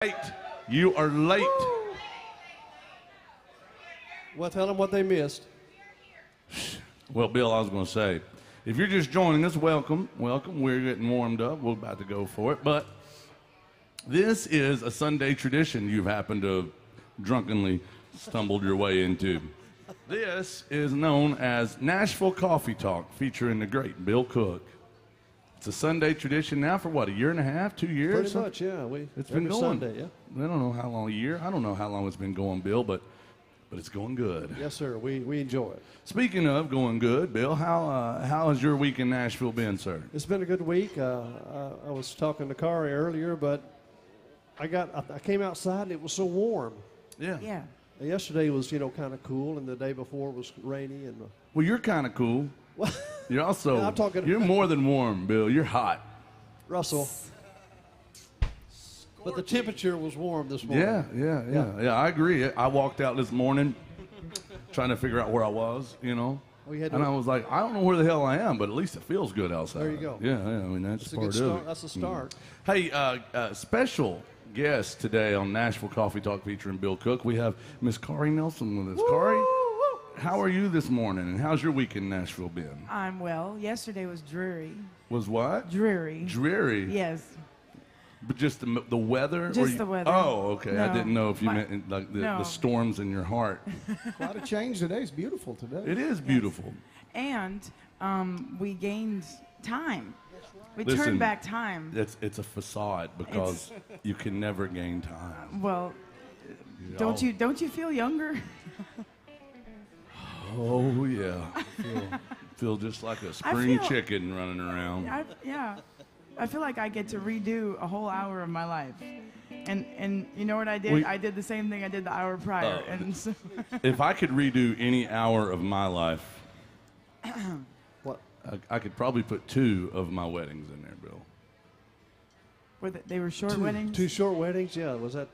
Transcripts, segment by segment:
Late. You are late. Woo. Well, tell them what they missed. Well, Bill, I was going to say, if you're just joining us, welcome, welcome. We're getting warmed up. We're about to go for it. But this is a Sunday tradition you've happened to have drunkenly stumbled your way into. This is known as Nashville Coffee Talk, featuring the great Bill Cook. It's a Sunday tradition now for what, a year and a half, 2 years? Pretty much, yeah. It's been going. Sunday, yeah. I don't know how long, a year? I don't know how long it's been going, Bill, but it's going good. Yes, sir. We enjoy it. Speaking of going good, Bill, how has your week in Nashville been, sir? It's been a good week. I was talking to Kari earlier, but I came outside and it was so warm. Yeah. Yesterday was, kind of cool, and the day before was rainy. And Well, you're kind of cool. You're also, yeah, you're more than warm, Bill. You're hot. Russell. But the temperature was warm this morning. Yeah, I agree. I walked out this morning trying to figure out where I was, and I was like, I don't know where the hell I am, but at least it feels good outside. There you go. Yeah, I mean, that's part of it. That's a start. Hey, special guest today on Nashville Coffee Talk featuring Bill Cook. We have Miss Kari Nelson with us. Kari, how are you this morning, and how's your week in Nashville been? I'm well. Yesterday was dreary. Was what? Dreary. Dreary? Yes. But just the weather? Just the weather. Oh, okay. No, I didn't know if you meant like the storms in your heart. Quite a change today. It's beautiful today. It is beautiful. Yes. And we gained time. We Listen, turned back time. It's a facade because you can never gain time. Well, don't you feel younger? Oh, yeah. Feel just like a spring chicken running around. I feel like I get to redo a whole hour of my life. And you know what I did? I did the same thing I did the hour prior. And so if I could redo any hour of my life, What? I could probably put 2 of my weddings in there, Bill. They were short weddings? 2 short weddings? Yeah, was that?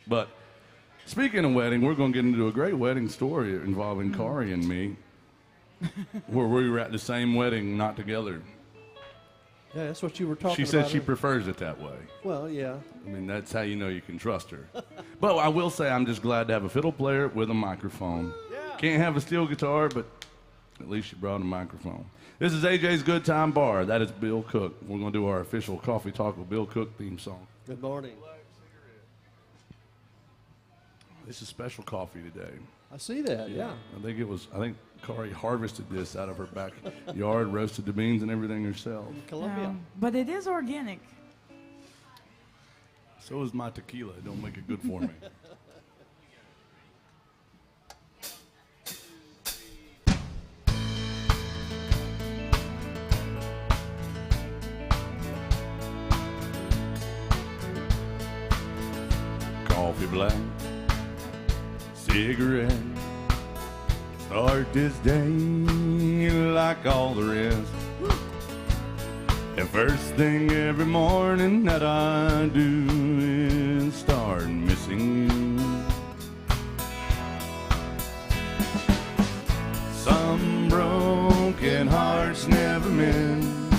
But speaking of wedding, we're going to get into a great wedding story involving Kari and me, where we were at the same wedding, not together. Yeah, that's what you were talking about. She said she prefers it that way. Well, yeah. I mean, that's how you know you can trust her. But I will say I'm just glad to have a fiddle player with a microphone. Yeah. Can't have a steel guitar, but at least she brought a microphone. This is AJ's Good Time Bar. That is Bill Cook. We're going to do our official Coffee Talk with Bill Cook theme song. Good morning. This is special coffee today. I see that, yeah. I think Kari harvested this out of her backyard, roasted the beans and everything herself. Columbia. But it is organic. So is my tequila. It don't make it good for me. Coffee black, cigarette. Start this day like all the rest. The first thing every morning that I do is start missing you. Some broken hearts never mend.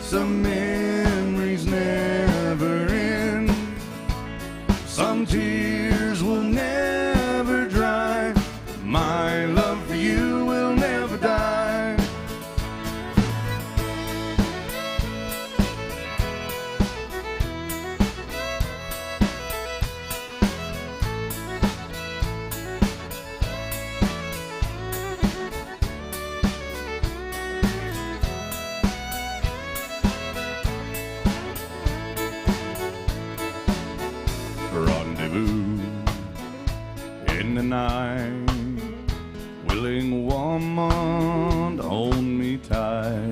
Some memories never end. Some tears will never dry. My love for you will never die. Rendezvous in the night. Willing woman to hold me tight,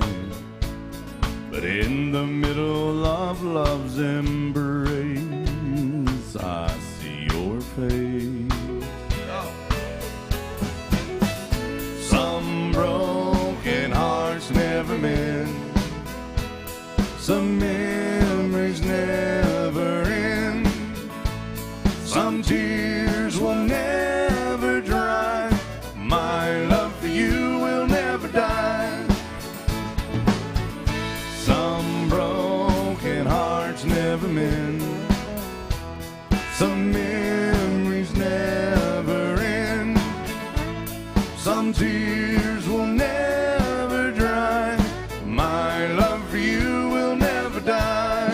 but in the middle of love's embrace, I see your face. Some broken hearts never mend. Some memories never end. Some tears will never dry. My love for you will never die. Some broken hearts never mend. end. Some memories never end. Some tears will never dry. My love for you will never die.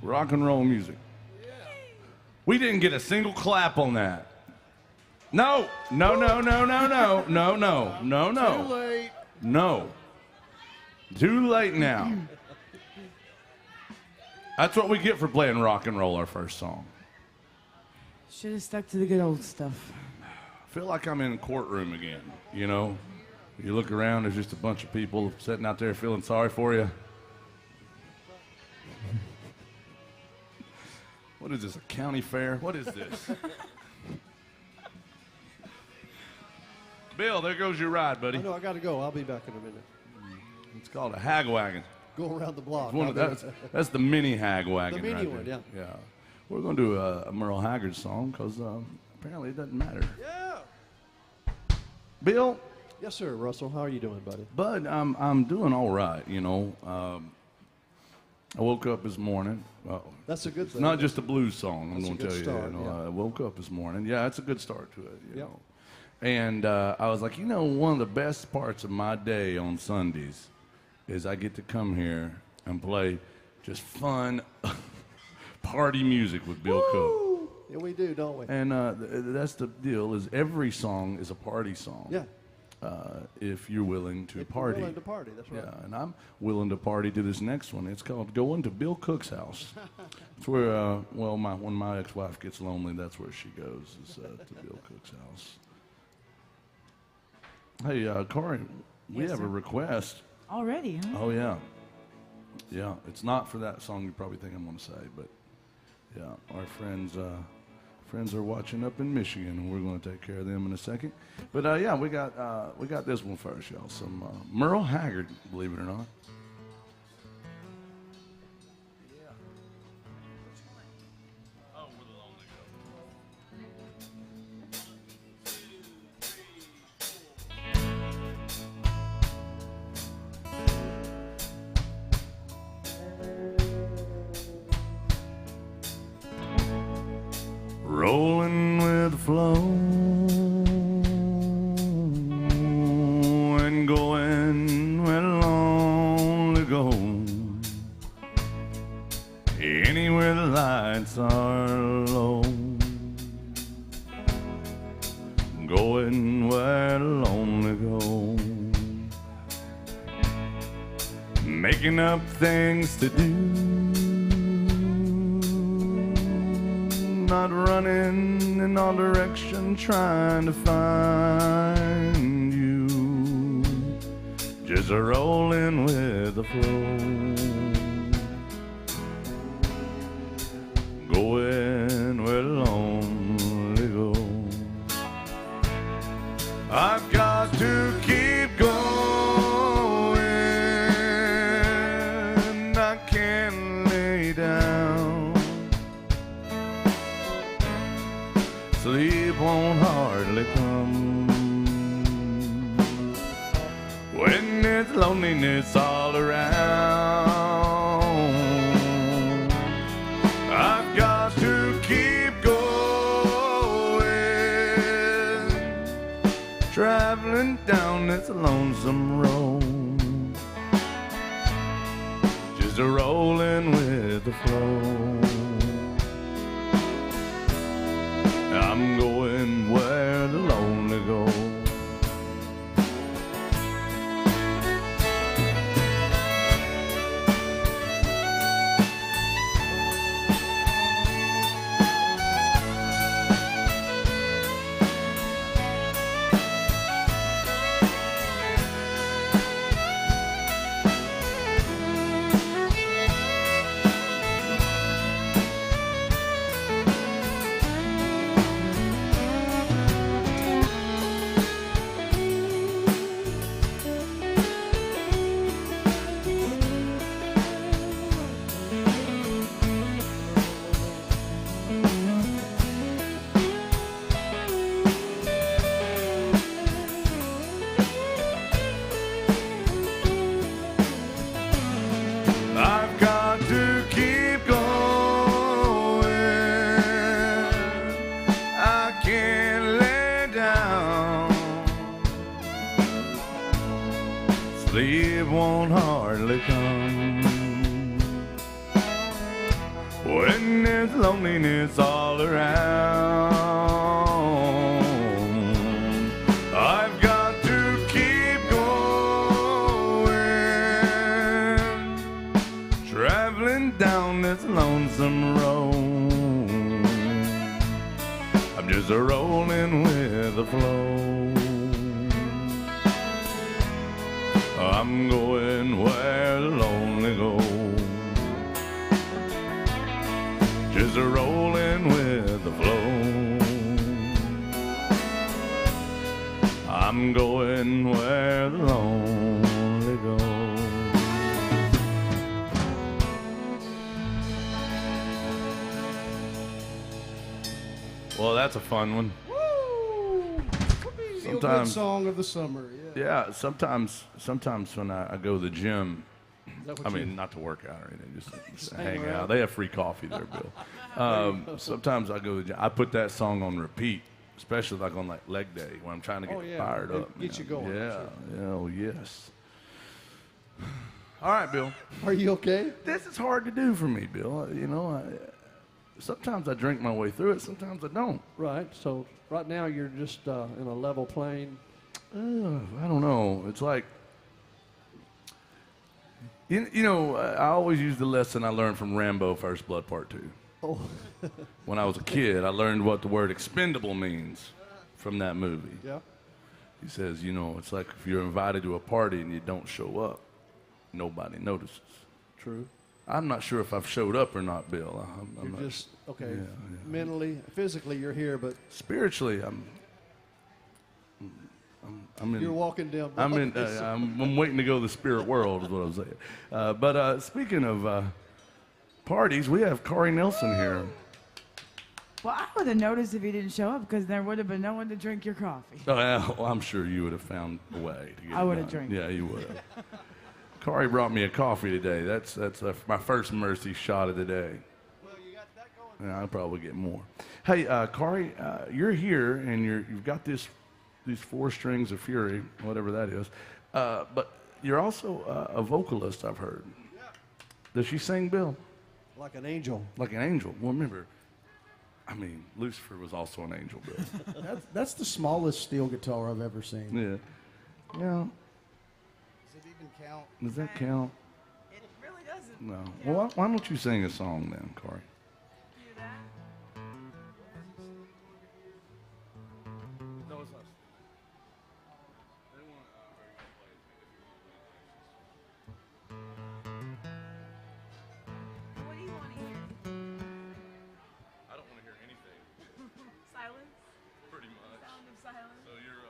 Rock and roll music. We didn't get a single clap on that. No, no, no, no, no, no, no, no, no, no. Too late. No. Too late now. That's what we get for playing rock and roll, our first song. Should have stuck to the good old stuff. I feel like I'm in a courtroom again, you know? You look around, there's just a bunch of people sitting out there feeling sorry for you. What is this, a county fair? What is this? Bill, there goes your ride, buddy. I know, I got to go. I'll be back in a minute. It's called a hag wagon. Go around the block. That's the mini hag wagon. The mini right one, there. yeah. Yeah. We're going to do a Merle Haggard song because apparently it doesn't matter. Yeah. Bill? Yes, sir. Russell, how are you doing, buddy? Bud, I'm doing all right, you know. I woke up this morning. That's a good It's thing. not just a blues song, I'm That's a going to good tell you. start, You know, yeah. I woke up this morning. Yeah, it's a good start to it, you Yeah. know. And I was like, you know, one of the best parts of my day on Sundays is I get to come here and play just fun party music with Bill Cook. Woo! Yeah, we do, don't we? And that's the deal, is every song is a party song. Yeah. If you're willing to If you're party. willing to party, that's right. Yeah, and I'm willing to party to this next one. It's called Going to Bill Cook's House. It's where, when my ex-wife gets lonely, that's where she goes, is to Bill Cook's house. Hey, Corey, we Yes, have sir. a request. Already, huh? Oh, yeah. Yeah, it's not for that song you probably think I'm going to say, but yeah, our friends are watching up in Michigan, and we're going to take care of them in a second. But yeah, we got this one first, y'all. Some Merle Haggard, believe it or not. Rolling with the flow and going where the lonely go. Anywhere the lights are low. Going where the lonely go. Making up things to do. Not running in all directions, trying to find you. Just a rolling with the flow. Going where the lonely go. I've got to keep going. I can't lay down. Sleep won't hardly come when there's loneliness all around. I've got to keep going, traveling down this lonesome road, just a rolling with the flow. I'm going where the lonely go. can't lay down. Sleep won't hardly come when there's loneliness all around. I've got to keep going, traveling down this lonesome road. I'm just rolling with the flow. I'm going where the lonely go. Just rolling with the flow. I'm going where the lonely go. Well, that's a fun one. Woo! Feel good song of the summer. Yeah, sometimes when I go to the gym, that I what mean, not to work out or anything, just hang hang around. out. They have free coffee there, Bill. Sometimes I go to the gym. I put that song on repeat, especially like on like leg day when I'm trying to get fired up. Get you going. Yeah, Sure. yeah, oh yes. All right, Bill. Are you okay? This is hard to do for me, Bill. You know, sometimes I drink my way through it, sometimes I don't. Right. So right now you're just in a level plane. I don't know. It's like, you know, I always use the lesson I learned from Rambo First Blood Part 2. Oh. When I was a kid, I learned what the word expendable means from that movie. Yeah. He says, you know, it's like if you're invited to a party and you don't show up, nobody notices. True. I'm not sure if I've showed up or not, Bill. I'm You're not just okay. Yeah. Mentally, physically, you're here, but spiritually, I'm in. you're walking down. I'm waiting to go to the spirit world, is what I'm saying. But speaking of parties, we have Corey Nelson here. Well, I would have noticed if you didn't show up because there would have been no one to drink your coffee. Oh, well, I'm sure you would have found a way to get. I would it have done. drank. Yeah, you would have. Corey brought me a coffee today. That's my first mercy shot of the day. Well, you got that going. Yeah, I'll probably get more. Hey, Corey, you're here and you've got these 4 strings of fury, whatever that is. But you're also a vocalist, I've heard. Yeah. Does she sing, Bill? Like an angel. Like an angel. Well, remember, I mean, Lucifer was also an angel, Bill. That's the smallest steel guitar I've ever seen. Yeah. Yeah. Does it even count? Does that count? It really doesn't. No. Well, why don't you sing a song then, Corey? Do that. No, it's not. What do you want to hear? I don't want to hear anything, Silence? pretty much. Sound of silence? So you're.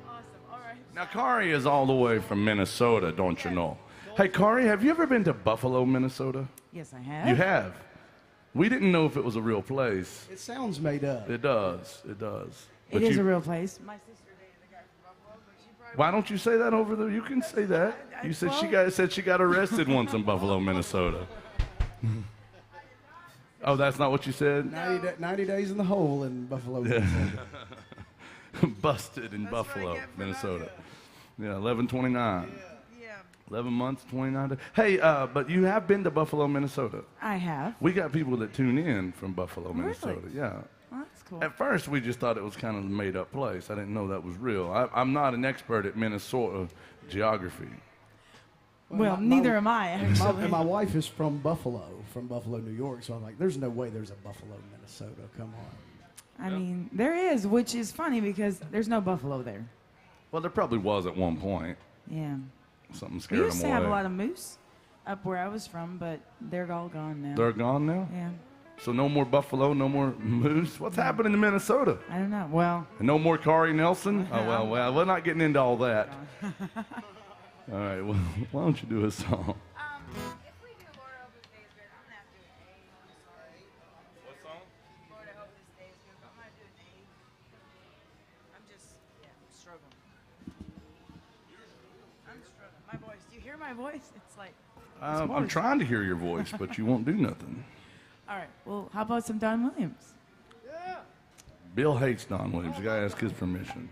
Awesome. All right. Now, Corey is all the way from Minnesota, don't you know? Hey, Corey, have you ever been to Buffalo, Minnesota? Yes, I have. You have. We didn't know if it was a real place. It sounds made up. It does. It does. It But is you- a real place. My sister dated a guy from Buffalo, but she probably. Why don't you say that over there? You can say that. You said she got arrested once in Buffalo, Minnesota. Oh, that's not what you said? 90 days in the hole in Buffalo. Minnesota. Busted in That's what I Buffalo, get for Minnesota. Yeah, 11/29. Yeah. 11 months, 29 days. Hey, but you have been to Buffalo, Minnesota. I have. We got people that tune in from Buffalo, Really? Minnesota. Yeah. Well, that's cool. At first, we just thought it was kind of a made-up place. I didn't know that was real. I'm not an expert at Minnesota geography. Well, my- neither my- am I, And actually. my wife is from Buffalo, New York. So I'm like, there's no way there's a Buffalo, Minnesota. Come on. I mean, there is, which is funny because there's no buffalo there. Well, there probably was at one point. Yeah. Something We scared used them to away. have a lot of moose up where I was from, but they're all gone now. They're gone now? Yeah. So no more buffalo, no more moose? What's happening in Minnesota? I don't know. Well, And no more Corey Nelson? Oh, well, we're not getting into all that. All right, well, why don't you do a song? if we do Lord, I hope this day is good, I'm gonna have to do an A. I'm sorry. What song? Lord, I hope this day is good, but I'm gonna do an A. I'm just, I'm struggling. I'm struggling. My voice. Do you hear my voice? It's like. I'm hoarse. trying to hear your voice, but you won't do nothing. All right. Well, how about some Don Williams? Yeah. Bill hates Don Williams. You gotta ask his permission.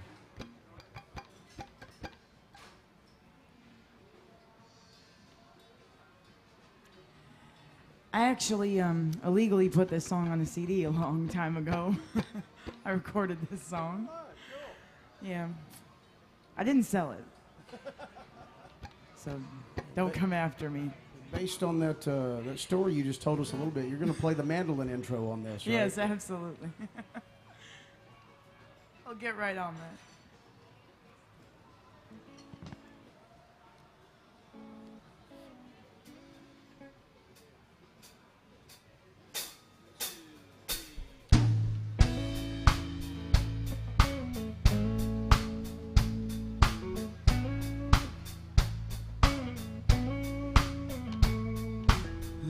I actually illegally put this song on a CD a long time ago. I recorded this song. Yeah. I didn't sell it. So don't come after me. Based on that that story you just told us a little bit, you're going to play the mandolin intro on this, right? Yes, absolutely. I'll get right on that.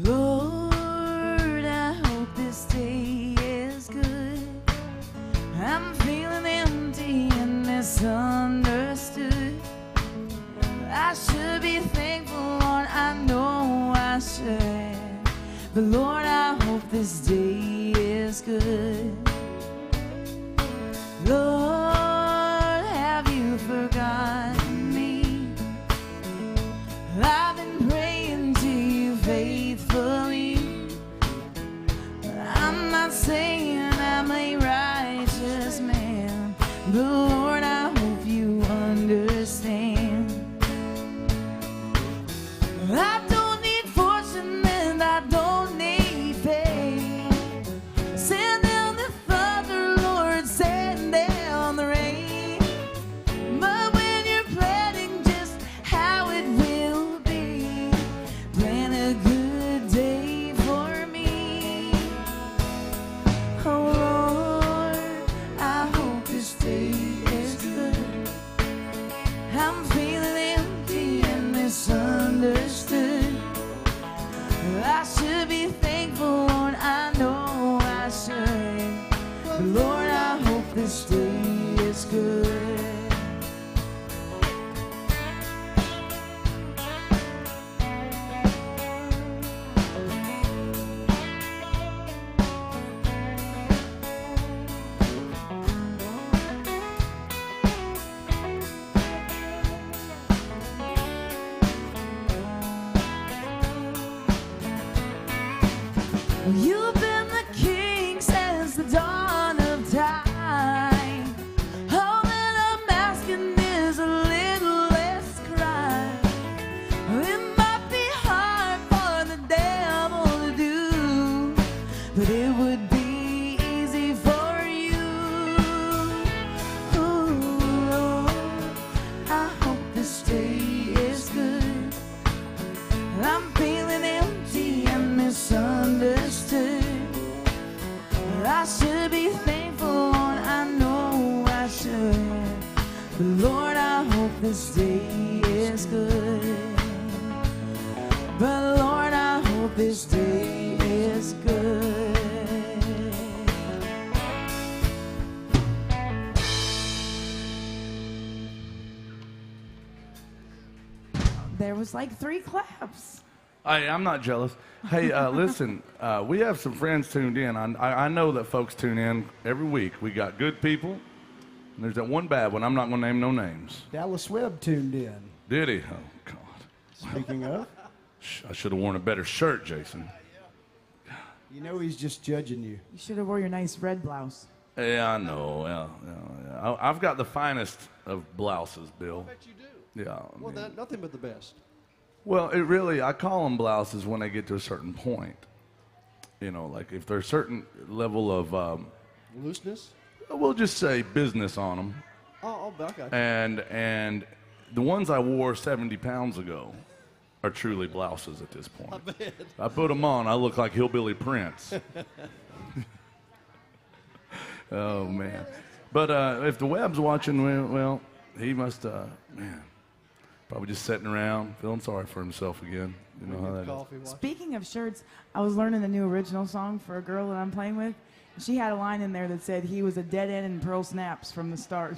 Lord, I hope this day is good. I'm feeling empty and misunderstood. I should be thankful, Lord, I know I should. But Lord, I hope this day is good. Lord, have you forgotten me? I've been praying to you faithfully. I'm not saying I'm a righteous man, but Lord, I hope you understand. I don't need fortune and I don't need fame. Send down the thunder, Lord, send down the rain. But when you're planning just how it will be, plan a good day for me. Oh Lord, I hope this day is good. I'm feeling empty and misunderstood. I should be thankful, Lord, I know I should. But Lord, I hope this day is good. You've been the king since the dawn of time. All that I'm asking is a little less crime. It might be hard for the devil to do, but it would be easy for you. Ooh, Lord, I hope this day is good. I'm feeling empty and misunderstood. I should be thankful, Lord, I know I should. But Lord, I hope this day is good. But Lord, I hope this day is good. There was like 3 claps. Hey, I'm not jealous. Hey, listen, we have some friends tuned in. I know that folks tune in every week. We got good people, and there's that one bad one. I'm not going to name no names. Dallas Webb tuned in. Did he? Oh, God. Speaking of, I should have worn a better shirt, Jason. you know he's just judging you. You should have wore your nice red blouse. Yeah, I know. Yeah. I've got the finest of blouses, Bill. I bet you do. Yeah. Well, nothing but the best. Well, I call them blouses when they get to a certain point. You know, like if there's a certain level of, Looseness? we'll just say business on them. Oh, I got you. And the ones I wore 70 pounds ago are truly blouses at this point. I bet. I put them on, I look like Hillbilly Prince. Oh, man. But if the Webb's watching, well, he must, man, probably just sitting around, feeling sorry for himself again. You know how that is. Coffee, watch. Speaking of shirts, I was learning a new original song for a girl that I'm playing with. She had a line in there that said he was a dead end in pearl snaps from the start.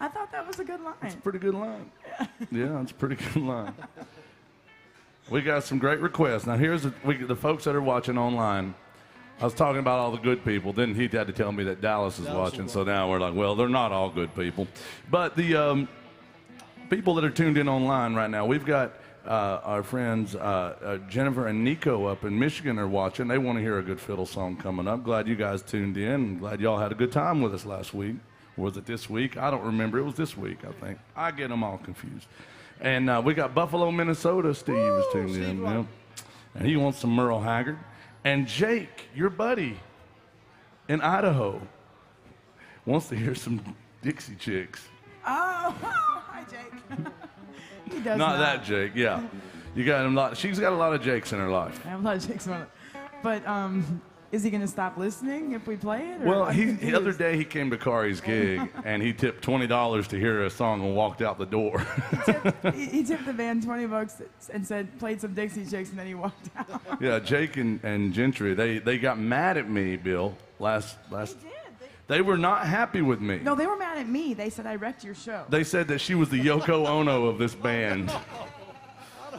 I thought that was a good line. It's a pretty good line. Yeah, it's a pretty good line. We got some great requests. Now, here's the folks that are watching online. I was talking about all the good people. Then he had to tell me that Dallas is watching. So now we're like, well, they're not all good people. But the people that are tuned in online right now, we've got our friends Jennifer and Nico up in Michigan are watching. They want to hear a good fiddle song coming up. Glad you guys tuned in. I'm glad y'all had a good time with us last week. Or was it this week? I don't remember. It was this week, I think. I get them all confused. And we got Buffalo, Minnesota. Steve is tuned in. Yeah. And he wants some Merle Haggard. And Jake, your buddy in Idaho, wants to hear some Dixie Chicks. Oh, hi, Jake. He does Not that Jake, yeah. You got him. She's got a lot of Jakes in her life. I have a lot of Jakes in my life. But is he going to stop listening if we play it? Or Well, the other day he came to Kari's gig and he tipped $20 to hear a song and walked out the door. he tipped the band $20 and said, played some Dixie Chicks, and then he walked out. Yeah, Jake and Gentry, they got mad at me, Bill, last. They did. They were not happy with me. No, they were mad at me. They said I wrecked your show. They said that she was the Yoko Ono of this band.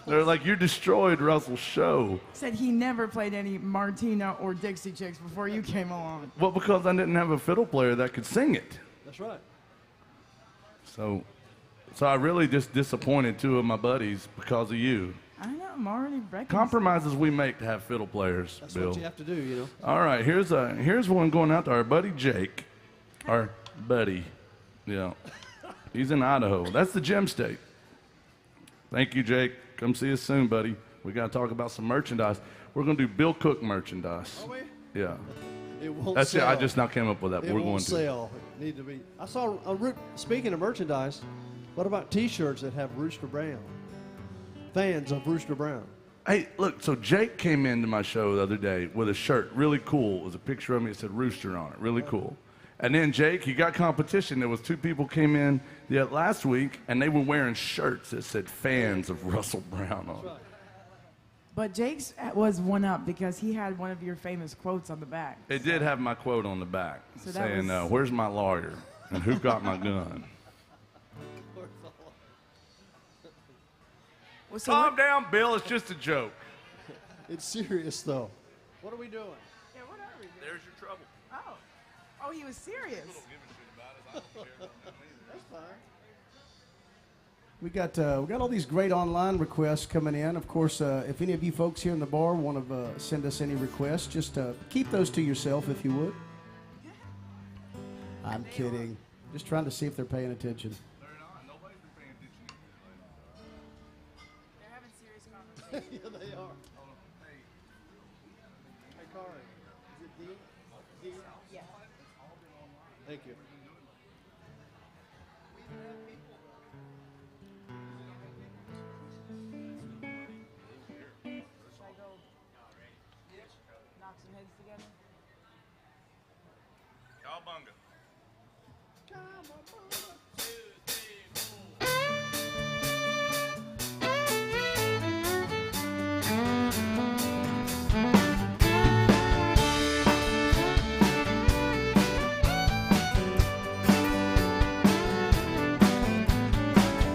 They're like, you destroyed Russell's show. Said he never played any Martina or Dixie Chicks before you came along. Well, because I didn't have a fiddle player that could sing it. That's right. So I really just disappointed two of my buddies because of you. I know, I'm already wrecking. Compromises we make to have fiddle players, That's Bill. what you have to do, you know. All right, here's one going out to our buddy Jake. Our buddy. Yeah. He's in Idaho. That's the gem state. Thank you, Jake. Come see us soon, buddy. We got to talk about some merchandise. We're going to do Bill Cook merchandise. Are we? Yeah. It won't That's sell. it. I just now came up with that. It We're won't going to. sell. It need to be. I saw. Speaking of merchandise, what about T-shirts that have Rooster Brown? Fans of Rooster Brown. Hey, look, so Jake came into my show the other day with a shirt, really cool. It was a picture of me, it said Rooster on it, really cool. And then Jake, he got competition. There was two people came in last week, and they were wearing shirts that said fans of Russell Brown on it. But Jake's was one up because he had one of your famous quotes on the back. It did have my quote on the back So that saying, was- where's my lawyer? And who got my gun? Well, so Calm down, Bill. It's just a joke. It's serious though. What are we doing? Yeah, what are we doing? There's your trouble. Oh, he was serious. That's fine. We got all these great online requests coming in. Of course, if any of you folks here in the bar want to send us any requests, just keep those to yourself if you would. I'm kidding. Just trying to see if they're paying attention. They're not. Nobody's been paying attention to me lately. They're having serious conversations. Yeah, they are. Hey, Kari, is it D? D? Yeah. Thank you. Knock some heads together. Cowabunga.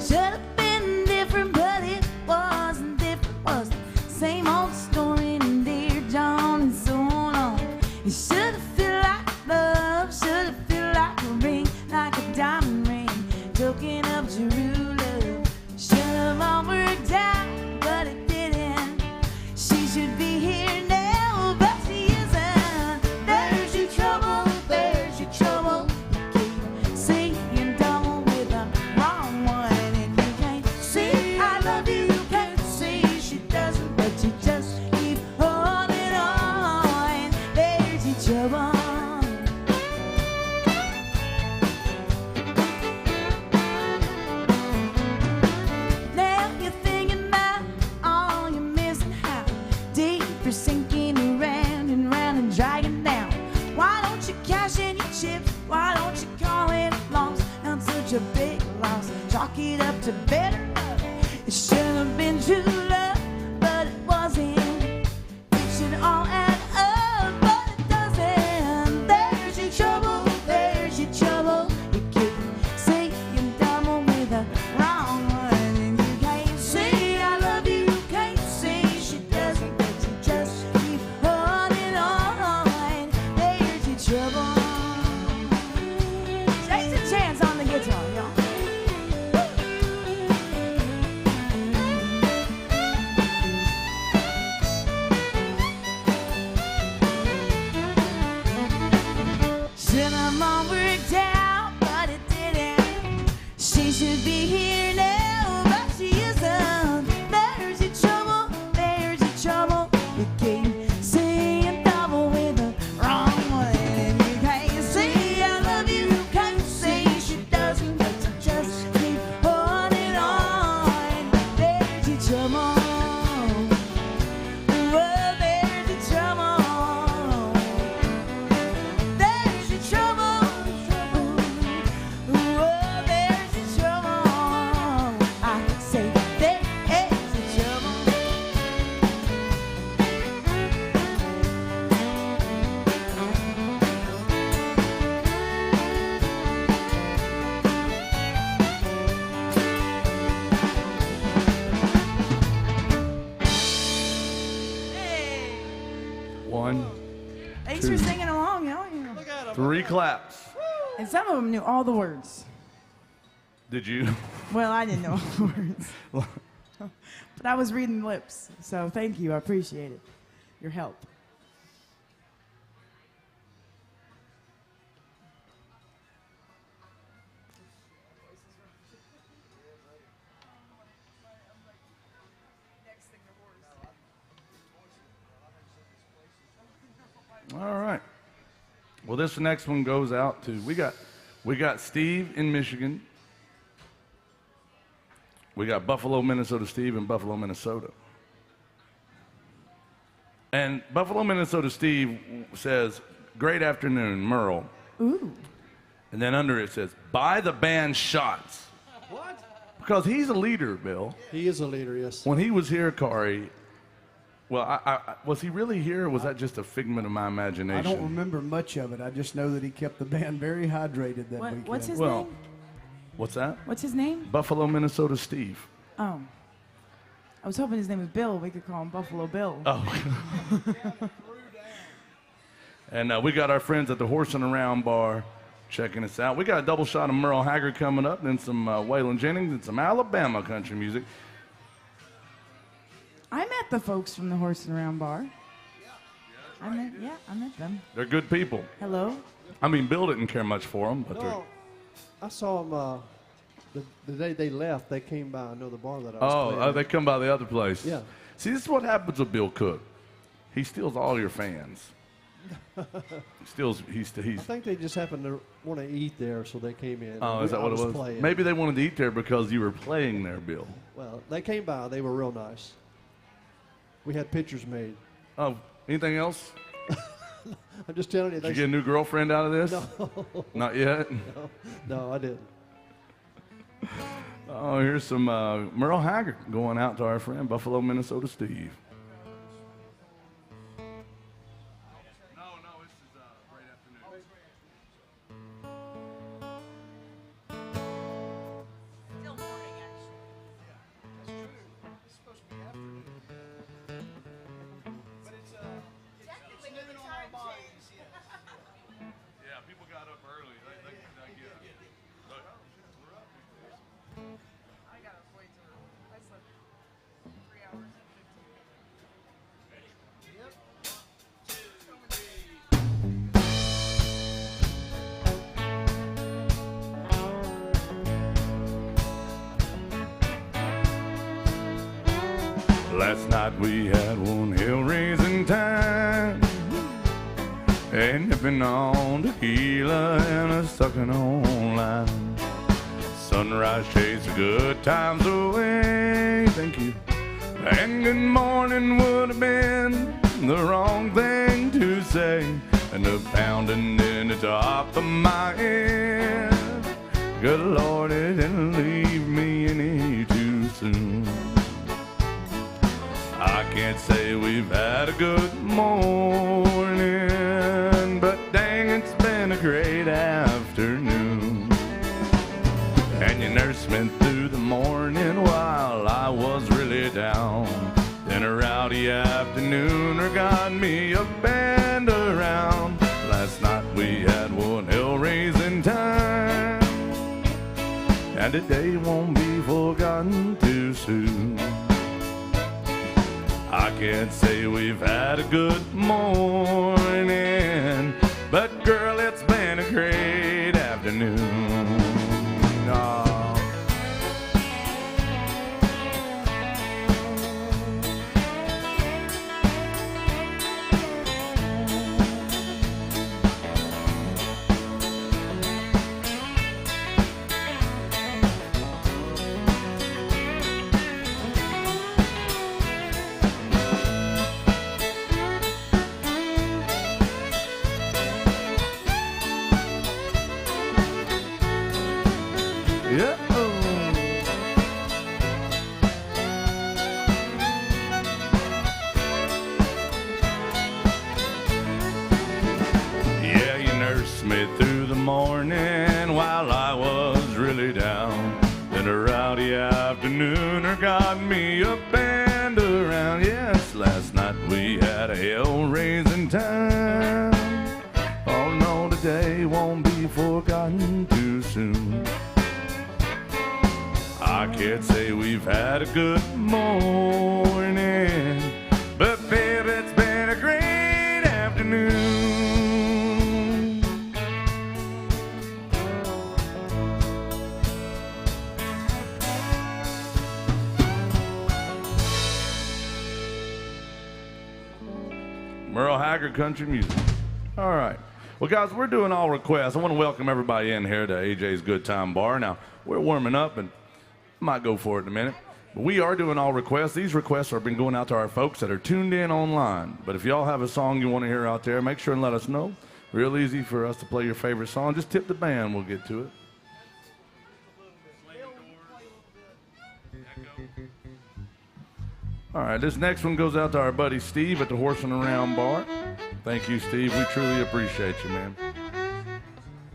Should have been different, but it wasn't different. Was the same old story in Dear John and so on. It should have felt like love, should have felt like a ring, like a diamond ring, token of Jerusalem. Should have all worked out, but it didn't. She should be here now, but she isn't. There's your trouble, there's your trouble. You keep saying double with a wrong one, and you can't say I love you. You can't say she doesn't, but you just keep holding on. There's your trouble. Now you're thinking about all you're missing, how deep you're sinking around and round and dragging down. Why don't you cash in your chips? Why don't you call it a loss? Not such a big loss. Chalk it up to better love. It should have been true love, but it wasn't. It should all add up, but it doesn't. There's your trouble, there's your trouble. You keep saying double with a wrong one, and you can't say I love you. You can't say she doesn't, but you just keep holding on. your trouble. Take a chance on the guitar, y'all. Cinnamon worked out, but it didn't. She should be here now, but she isn't. There's your trouble, there's your trouble. You keep saying double with the wrong one. And you can't say I love you, you can't say she doesn't, but you just keep holding on. There's your trouble. Well, there's your trouble. There's your trouble. Oh, there's your trouble. I say there is your trouble. Hey. 1, Thanks for singing along, y'all. Look at him. 3 claps. And some of them knew all the words. Did you? Well, I didn't know all the words. But I was reading lips, so thank you. I appreciate it. Your help. All right. Well, this next one goes out to we got Steve in Michigan. We got Buffalo, Minnesota Steve in Buffalo, Minnesota. And Buffalo, Minnesota Steve says, "Great afternoon, Merle." Ooh. And then under it says, "Buy the band shots." What? Because he's a leader, Bill. He is a leader, yes. When he was here, Kari, well, I was he really here, or was that just a figment of my imagination? I don't remember much of it. I just know that he kept the band very hydrated that weekend. What's his Well, name? what's that? What's his name? Buffalo, Minnesota Steve. Oh. I was hoping his name was Bill. We could call him Buffalo Bill. Oh. And we got our friends at the Horse and Around Bar checking us out. We got a double shot of Merle Haggard coming up, then some Waylon Jennings and some Alabama country music. I met the folks from the Horse and Around Bar. I met them. They're good people. Hello. I mean, Bill didn't care much for them, but No, I saw them the day they left. They came by another bar that I was playing. they come by the other place. Yeah. See, this is what happens with Bill Cook. He steals all your fans. He's I think they just happened to want to eat there, so they came in. Oh, is that I what it was? Playing. Maybe they wanted to eat there because you were playing there, Bill. Well, they came by. They were real nice. We had pictures made. Oh, anything else? I'm just telling you. Did you get a new girlfriend out of this? No. Not yet? No, I didn't. Oh, here's some Merle Haggard going out to our friend Buffalo, Minnesota Steve. No, this is great afternoon. Still morning, actually. That's true. It's supposed to be afternoon. But it's living on our bodies, yes. Yeah, people got up early. They get like, oh, shit, we're up. I gotta wait till I slept 3 hours and 15 minutes. Last night we had one hell-raising time, and nipping on tequila and a sucking on lime. Sunrise chased the good times away, thank you. And good morning would have been the wrong thing to say, and the pounding in the top of my head. Good Lord, it didn't leave me any too soon. I can't say we've had a good morning, but dang, it's been a great afternoon. And you nursed me through the morning while I was really down. Then a rowdy afternoon got me a band around. Last night we had one hell-raising time, and today won't be forgotten too soon. I can't say we've had a good morning, but girl, it's been a great afternoon. Aw. Yeah. Yeah, you nursed me through the morning while I was really down. Then a rowdy afternooner got me a band around. Yes, last night we had a hell-raising time. Oh no, today won't be forgotten too soon. I can't say we've had a good morning, but babe, it's been a great afternoon. Merle Haggard country music. All right. Well, guys, we're doing all requests. I want to welcome everybody in here to AJ's Good Time Bar. Now, we're warming up and might go for it in a minute. But we are doing all requests. These requests have been going out to our folks that are tuned in online. But if y'all have a song you want to hear out there, make sure and let us know. Real easy for us to play your favorite song. Just tip the band. We'll get to it. All right, this next one goes out to our buddy Steve at the Horse and Around Bar. Thank you, Steve. We truly appreciate you, man.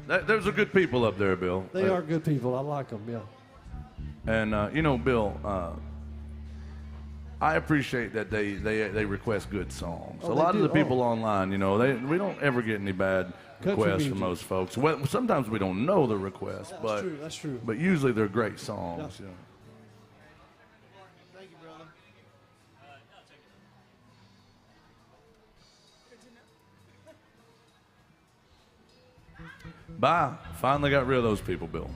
There's a good people up there, Bill. They are good people. I like them, yeah. And, you know, Bill, I appreciate that they request good songs. Oh, a lot of do. the people online, you know, we don't ever get any bad Country requests music. from most folks. Well, sometimes we don't know the requests, but That's true. but usually they're great songs. Yeah. You know. Thank you, brother. Bye. Finally got rid of those people, Bill.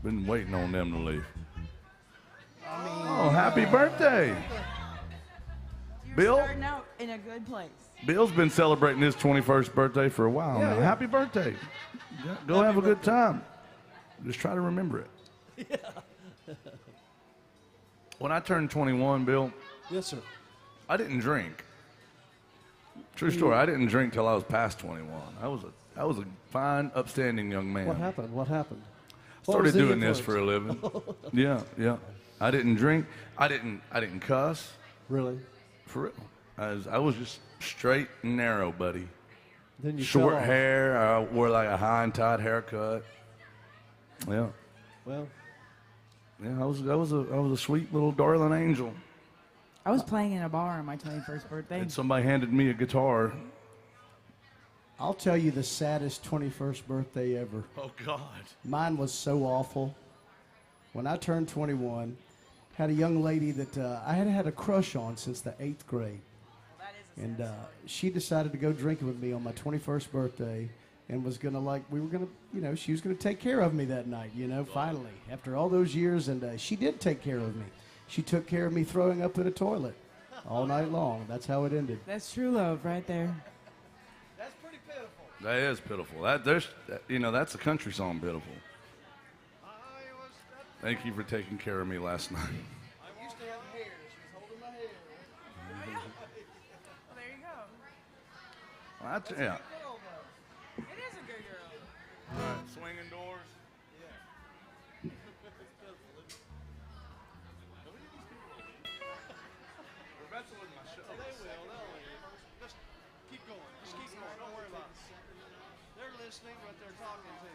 Been waiting on them to leave. Oh, happy birthday. You're Bill? starting out in a good place. Bill's been celebrating his 21st birthday for a while now. Yeah. Happy birthday. Yeah, go have a good time. Just try to remember it. When I turned 21, Bill, Yes, sir. I didn't drink. True story. I didn't drink till I was past 21. I was a fine, upstanding young man. What happened? What happened? What Started was the doing this influence? for a living. Yeah. I didn't drink. I didn't cuss. Really? For real. I was just straight and narrow, buddy. Then you Short fell off. hair. I wore like a high and tight haircut. Yeah. Well, Yeah, I was a sweet little darling angel. I was playing in a bar on my 21st birthday. And somebody handed me a guitar. I'll tell you the saddest 21st birthday ever. Oh God. Mine was so awful. When I turned 21, had a young lady that I had had a crush on since the 8th grade. And she decided to go drinking with me on my 21st birthday and was going to she was going to take care of me that night, finally, after all those years. And she did take care of me. She took care of me throwing up in a toilet all night long. That's how it ended. That's true love right there. that's pretty pitiful. That is pitiful. That's a country song, pitiful. Thank you for taking care of me last night. I used to have hair. She was holding my hair. Well, there you go. Yeah. It is a good girl. All right, swinging doors. Just keep going. Just keep going. Don't worry about it. They're listening, but they're talking too.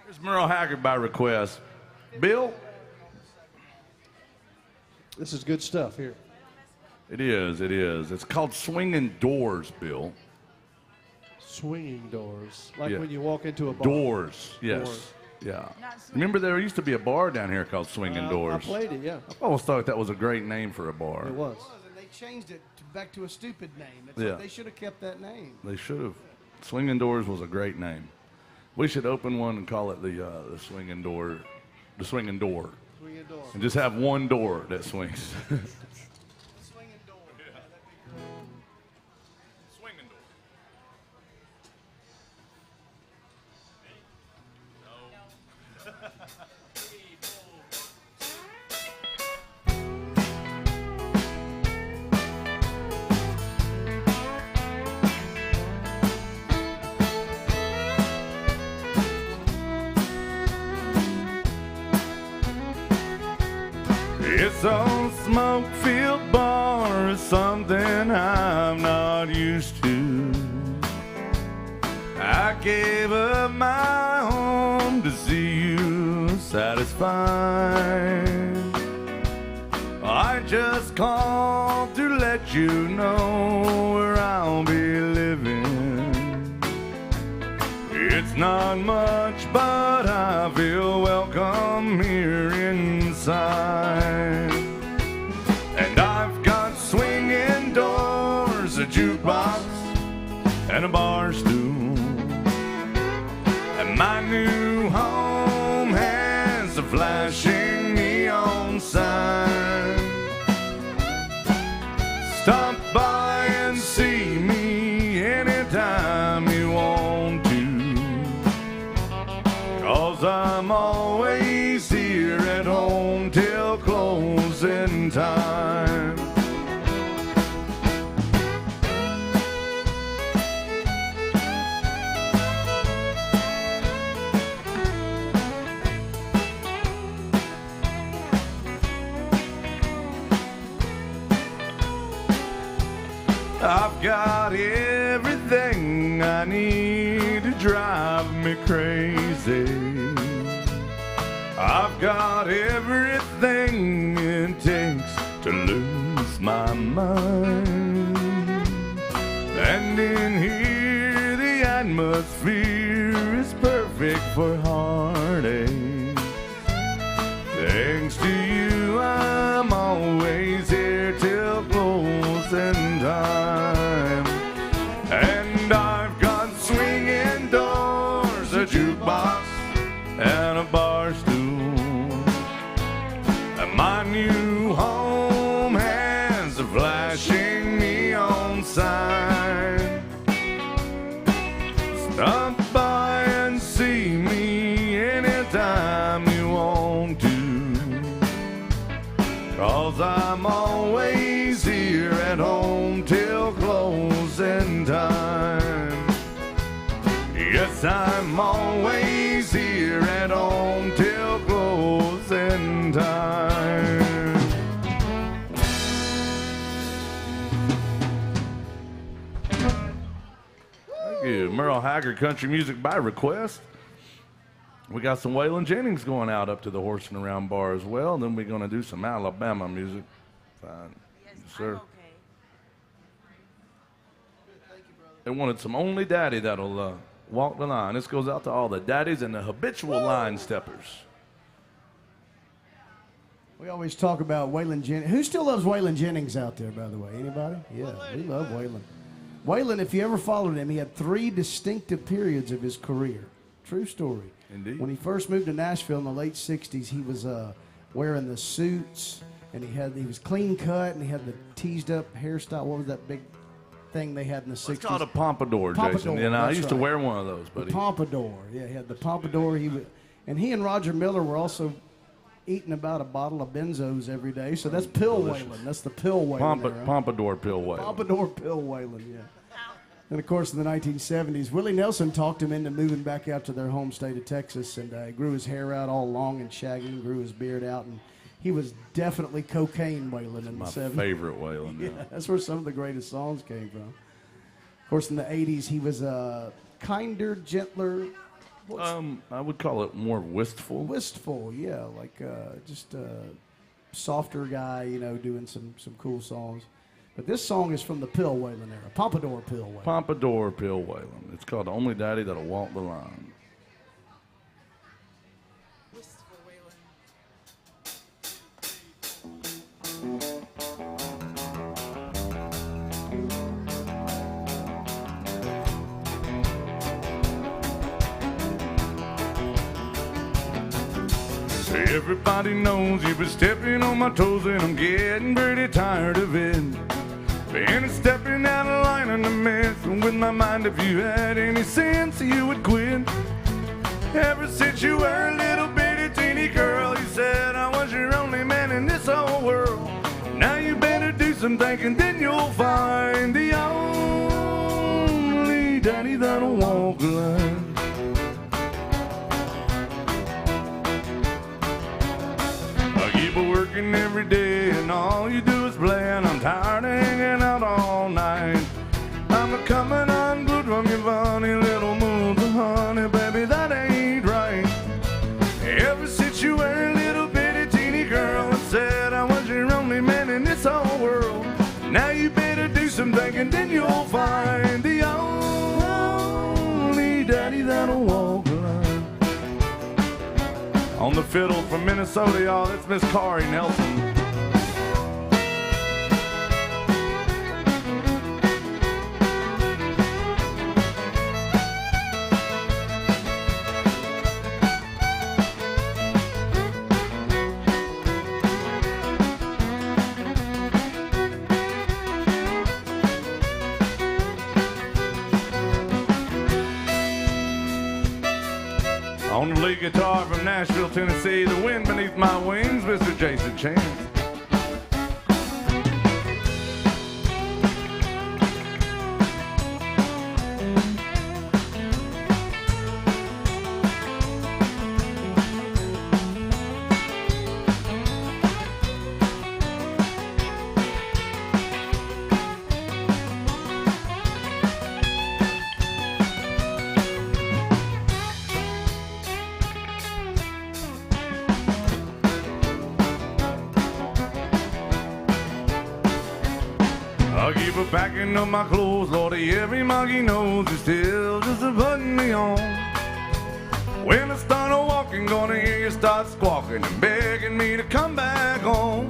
Here's Merle Haggard by request. Bill? This is good stuff here. It is. It is. It's called Swinging Doors, Bill. Swinging doors, like Yeah. when you walk into a bar. Doors. Yes. Doors. Yeah. Remember there used to be a bar down here called Swinging I Doors. played it, yeah. I always thought that was a great name for a bar. It was. And they changed it back to a stupid name. Yeah. They should have kept that name. They should have. Swinging Doors was a great name. We should open one and call it the Swinging Door, the Swinging Door, Swinging door. and just have one door that swings. Swinging door. Yeah, that'd be great. Swinging Door. It's a smoke-filled bar, it's something I'm not used to. I gave up my home to see you satisfied. I just called to let you know where I'll be living. It's not much, but I feel welcome here inside. And I've got swinging doors, a jukebox, and a bar stool. And my new home has a flashing neon sign. Stop by and see me anytime you want to, 'cause I'm always here at home till closing time. I've got everything I need to drive me crazy. I've got everything it takes to lose my mind. And in here the atmosphere is perfect for heartache. Thanks to you I'm always here till closing time. And I've got swinging doors, a jukebox, and a bar stool. And my new home has a flashing neon sign. Stop by and see me anytime you want to, 'cause I'm always here at home till closing time. Yes, I'm always here at home till closing time. Thank you. Merle Haggard Country Music by request. We got some Waylon Jennings going out up to the Horse and Around bar as well. And then we're going to do some Alabama music. Fine. Yes, sir. They wanted some only daddy that'll walk the line. This goes out to all the daddies and the habitual line steppers. We always talk about Waylon Jennings. Who still loves Waylon Jennings out there, by the way? Anybody? Yeah, we love Waylon. Waylon, if you ever followed him, he had 3 distinctive periods of his career. True story. Indeed. When he first moved to Nashville in the late 60s, he was wearing the suits, and he was clean cut, and he had the teased up hairstyle. What was that big thing they had in the 60s? It's called a pompadour, Jason. Pompadour, You know, I that's used to right. wear one of those, buddy. The pompadour. Yeah, he had the pompadour. He and Roger Miller were also eating about a bottle of benzos every day. So that's pill Waylon. That's the pill Waylon. era. Pompadour pill Waylon. Pompadour pill Waylon, yeah. And of course, in the 1970s, Willie Nelson talked him into moving back out to their home state of Texas, and he grew his hair out all long and shaggy, and grew his beard out, and he was definitely cocaine Waylon in My the 70s. favorite Waylon. Yeah, that's where some of the greatest songs came from. Of course, in the 80s, he was kinder, gentler. I would call it more wistful. Wistful, yeah, like just a softer guy, you know, doing some cool songs. But this song is from the Pill Waylon era, Pompadour Pill Waylon. Pompadour Pill Waylon. It's called The Only Daddy That'll Walk the Line. Everybody knows you've been stepping on my toes and I'm getting pretty tired of it. Been stepping out of line and I'm messing with my mind. If you had any sense, you would quit. Ever since you were a little bitty teeny girl, you said I was your only man in this whole world. Now you better do some thinking, then you'll find the only daddy that'll walk the line. Working every day and all you do is play, and I'm tired of hanging out all night. I'm a coming unglued from your funny little moves, and honey, baby, that ain't right. Ever since you were a little bitty teeny girl and said I was your only man in this whole world, now you better do some thinking, then you'll find the only daddy that'll walk the line. On the fiddle from Minnesota, y'all, that's Miss Kari Nelson. On the lead guitar from Nashville, Tennessee, the wind beneath my wings, Mr. Jason Chance. I'll keep a packing up my clothes, Lordy, every monkey knows you're still just a putting me on. When I start a walking, gonna hear you start squawking and begging me to come back home.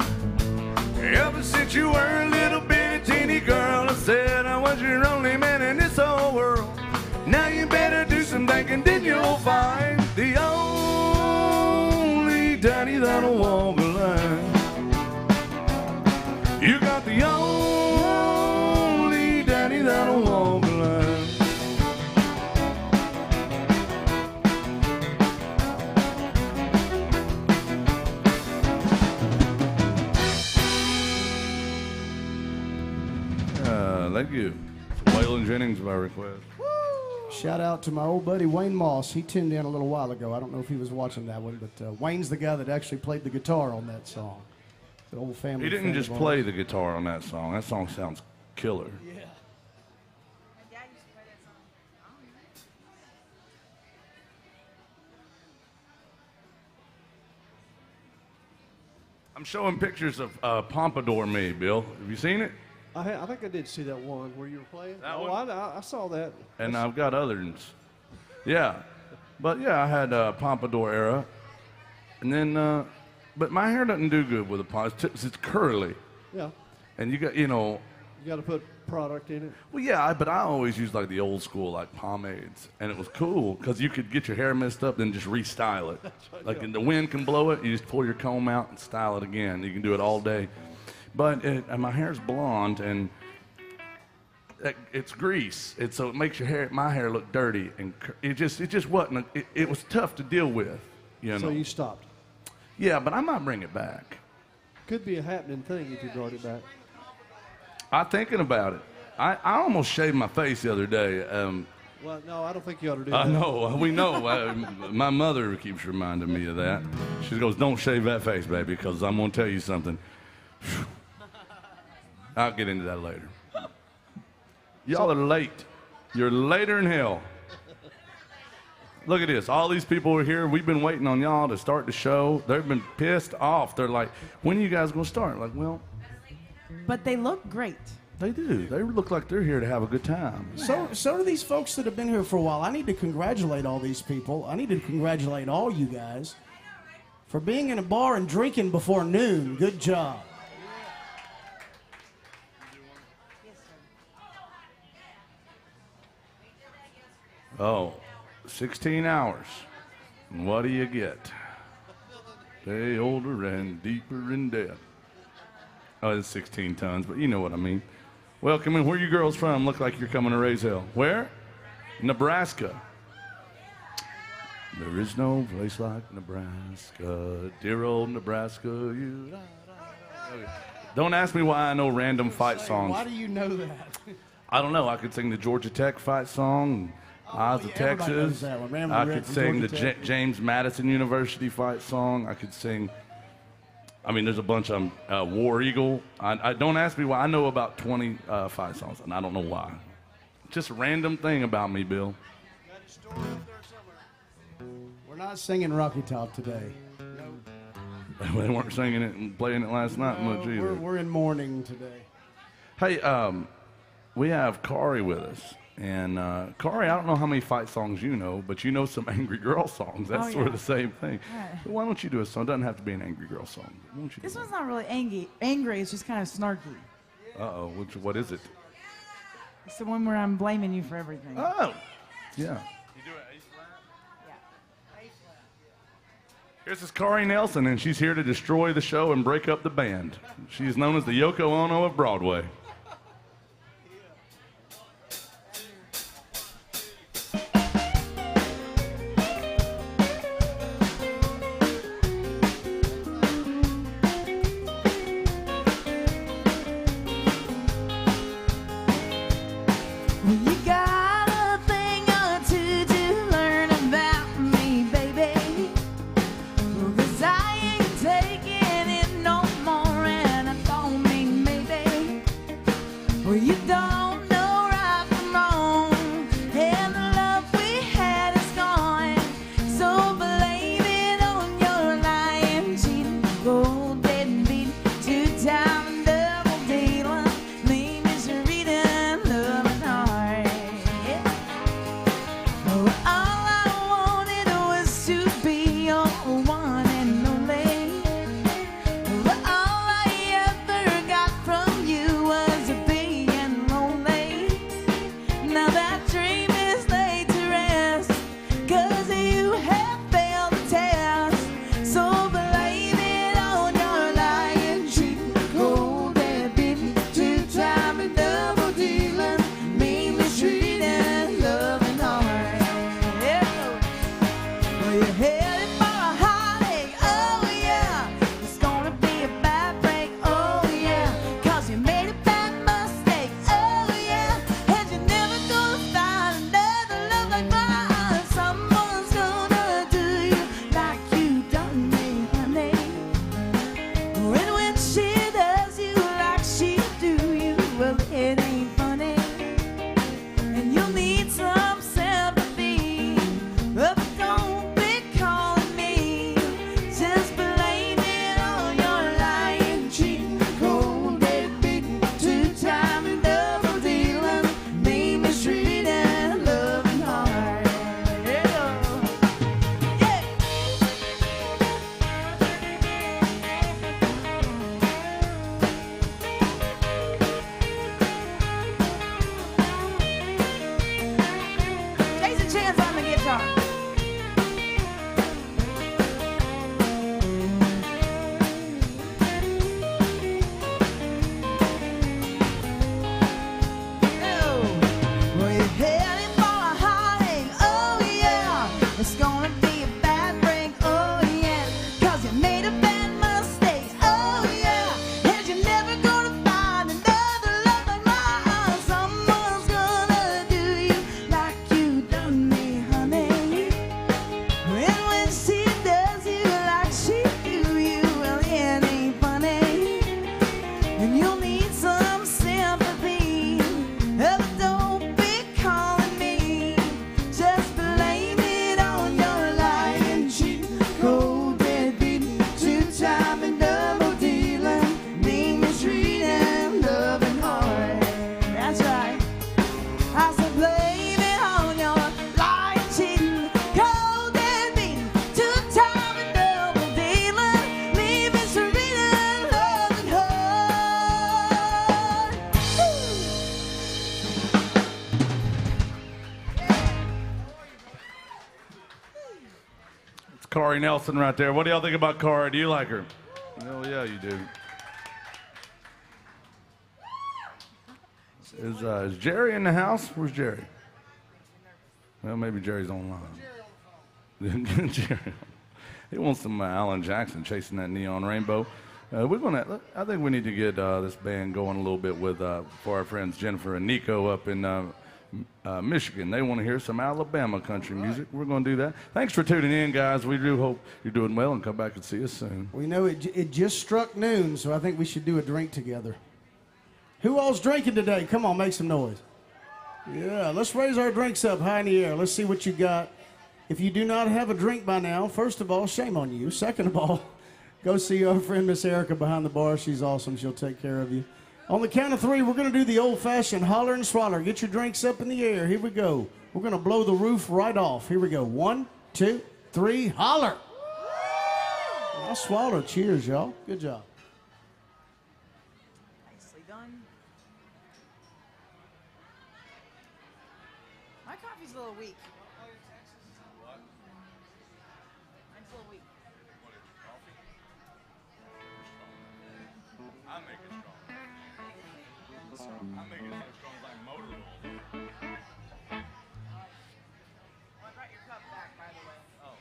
Ever since you were a little bitty teeny girl, I said I was your only man in this whole world. Now you better do some thinking, then you'll find the only daddy that'll walk the line. You got the only daddy that'll walk the line. Thank you. Waylon Jennings by request. Shout out to my old buddy Wayne Moss. He tuned in a little while ago. I don't know if he was watching that one, but Wayne's the guy that actually played the guitar on that song. The old family. He didn't just play the guitar on that song. That song sounds killer. Yeah. I'm showing pictures of Pompadour Me, Bill. Have you seen it? I think I did see that one where you were playing. That oh, one? I saw that. And I've got others. Yeah. But yeah, I had Pompadour era. And then, but my hair doesn't do good with a pompadour. It's curly. Yeah. And you got, you know. You got to put product in it. Well, yeah, but I always used like the old school, like pomades. And it was cool because you could get your hair messed up and just restyle it. Right, Like yeah. the wind can blow it, you just pull your comb out and style it again. You can do it all day. But and my hair's blonde and it's grease. So it makes my hair look dirty. And it just wasn't, it was tough to deal with, you know. So you stopped. Yeah, but I might bring it back. Could be a happening thing if you brought it back. I'm thinking about it. I almost shaved my face the other day. Well, no, I don't think you ought to do I that. know, we know. My mother keeps reminding me of that. She goes, "Don't shave that face, baby, because I'm going to tell you something." I'll get into that later. Y'all are late. You're later in hell. Look at this. All these people are here. We've been waiting on y'all to start the show. They've been pissed off. They're like, "When are you guys going to start?" Like, well, But they look great. They do. They look like they're here to have a good time. So do these folks that have been here for a while. I need to congratulate all these people. I need to congratulate all you guys for being in a bar and drinking before noon. Good job. Oh, 16 hours. And what do you get? Stay older and deeper in debt. Oh, it's 16 tons, but you know what I mean. Welcome in. Where you girls from? Look like you're coming to raise hell. Where? Nebraska. There is no place like Nebraska. Dear old Nebraska. Okay. Don't ask me why I know random fight songs. Why do you know that? I don't know. I could sing the Georgia Tech fight song. Oz of Texas. I could sing the James Madison University fight song. I could sing, I mean, there's a bunch of them. War Eagle. I don't ask me why. I know about 20 fight songs, and I don't know why. Just a random thing about me, Bill. We're not singing Rocky Top today. They weren't singing it and playing it last night much either. We're in mourning today. Hey, we have Kari with us. And Kari, I don't know how many fight songs you know, but you know some angry girl songs. That's sort of the same thing. Right. Why don't you do a song? It doesn't have to be an angry girl song. This one's not really angry. It's just kind of snarky. Uh-oh. What is it? It's the one where I'm blaming you for everything. Oh, yeah. You do it A flat? Yeah. A flat. Here's this Kari Nelson, and she's here to destroy the show and break up the band. She's known as the Yoko Ono of Broadway. All I ever got from you was being lonely. Corey Nelson right there. What do y'all think about Corey? Do you like her? Oh, yeah, you do. Is Jerry in the house? Where's Jerry? Well, maybe Jerry's online. Jerry. He wants some Alan Jackson chasing that neon rainbow. I think we need to get this band going a little bit with for our friends Jennifer and Nico up in Michigan. They want to hear some Alabama country music. We're going to do that. Thanks for tuning in, guys. We do hope you're doing well, and come back and see us soon. We know it just struck noon, so I think we should do a drink together. Who all's drinking today? Come on, make some noise. Yeah, let's raise our drinks up high in the air. Let's see what you got. If you do not have a drink by now, first of all, shame on you. Second of all, go see our friend Miss Erica behind the bar. She's awesome. She'll take care of you. On the count of three, we're going to do the old-fashioned holler and swaller. Get your drinks up in the air. Here we go. We're going to blow the roof right off. Here we go. 1, 2, 3, holler. I'll swallow. Cheers, y'all. Good job. Nicely done. My coffee's a little weak. Mine's a little weak. I make it strong. I make it so strong like motor oil. I brought your cup back, by the way. Oh.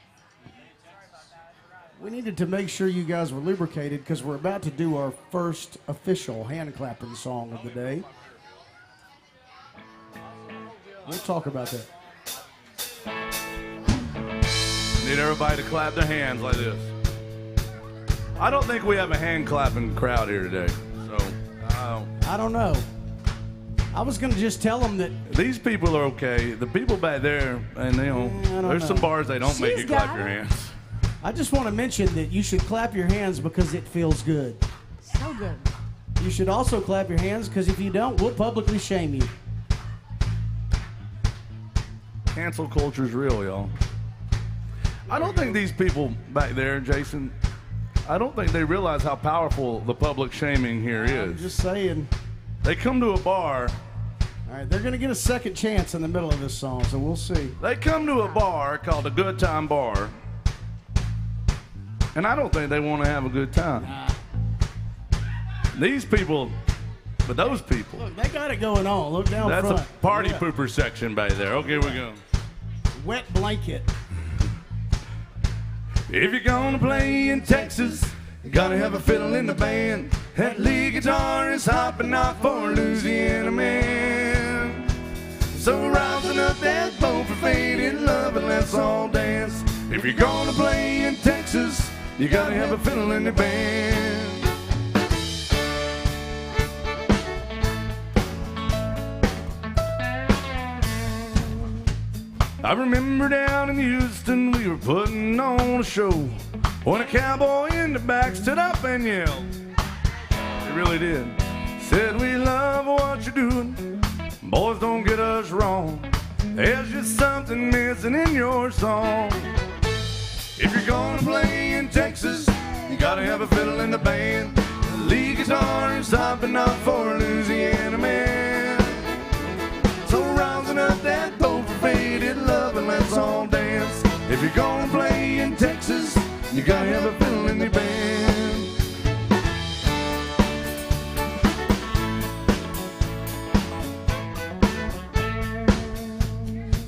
Sorry about that. I forgot it. We needed to make sure you guys were lubricated because we're about to do our first official hand clapping song of the day. We'll talk about that. Need everybody to clap their hands like this. I don't think we have a hand clapping crowd here today. So, I don't know. I was going to just tell them that these people are okay. The people back there, and there's some bars they don't make you clap your hands. I just want to mention that you should clap your hands because it feels good. So good. You should also clap your hands because if you don't, we'll publicly shame you. Cancel culture's real, y'all. I don't think these people back there, Jason, I don't think they realize how powerful the public shaming here is. I'm just saying. They come to a bar. All right, they're going to get a second chance in the middle of this song, so we'll see. They come to a bar called a Good Time Bar, and I don't think they want to have a good time. Nah. These people, but those people. Look, they got it going on. Look down That's front. a party Yeah. pooper section back there. Okay, we go. Wet blanket. If you're gonna play in Texas, you gotta have a fiddle in the band. That lead guitar is hopping off for a Louisiana man. So rousing up that bow for faded love and let's all dance. If you're gonna play in Texas, you gotta have a fiddle in the band. I remember down in Houston we were putting on a show when a cowboy in the back stood up and yelled. He really did. Said, we love what you're doing. Boys, don't get us wrong. There's just something missing in your song. If you're gonna play in Texas, you gotta have a fiddle in the band. The lead guitar is hopping up for a Louisiana man. So rousing up that bow for faded love and let's all dance. If you're gonna play in Texas, you gotta have a fiddle in your band.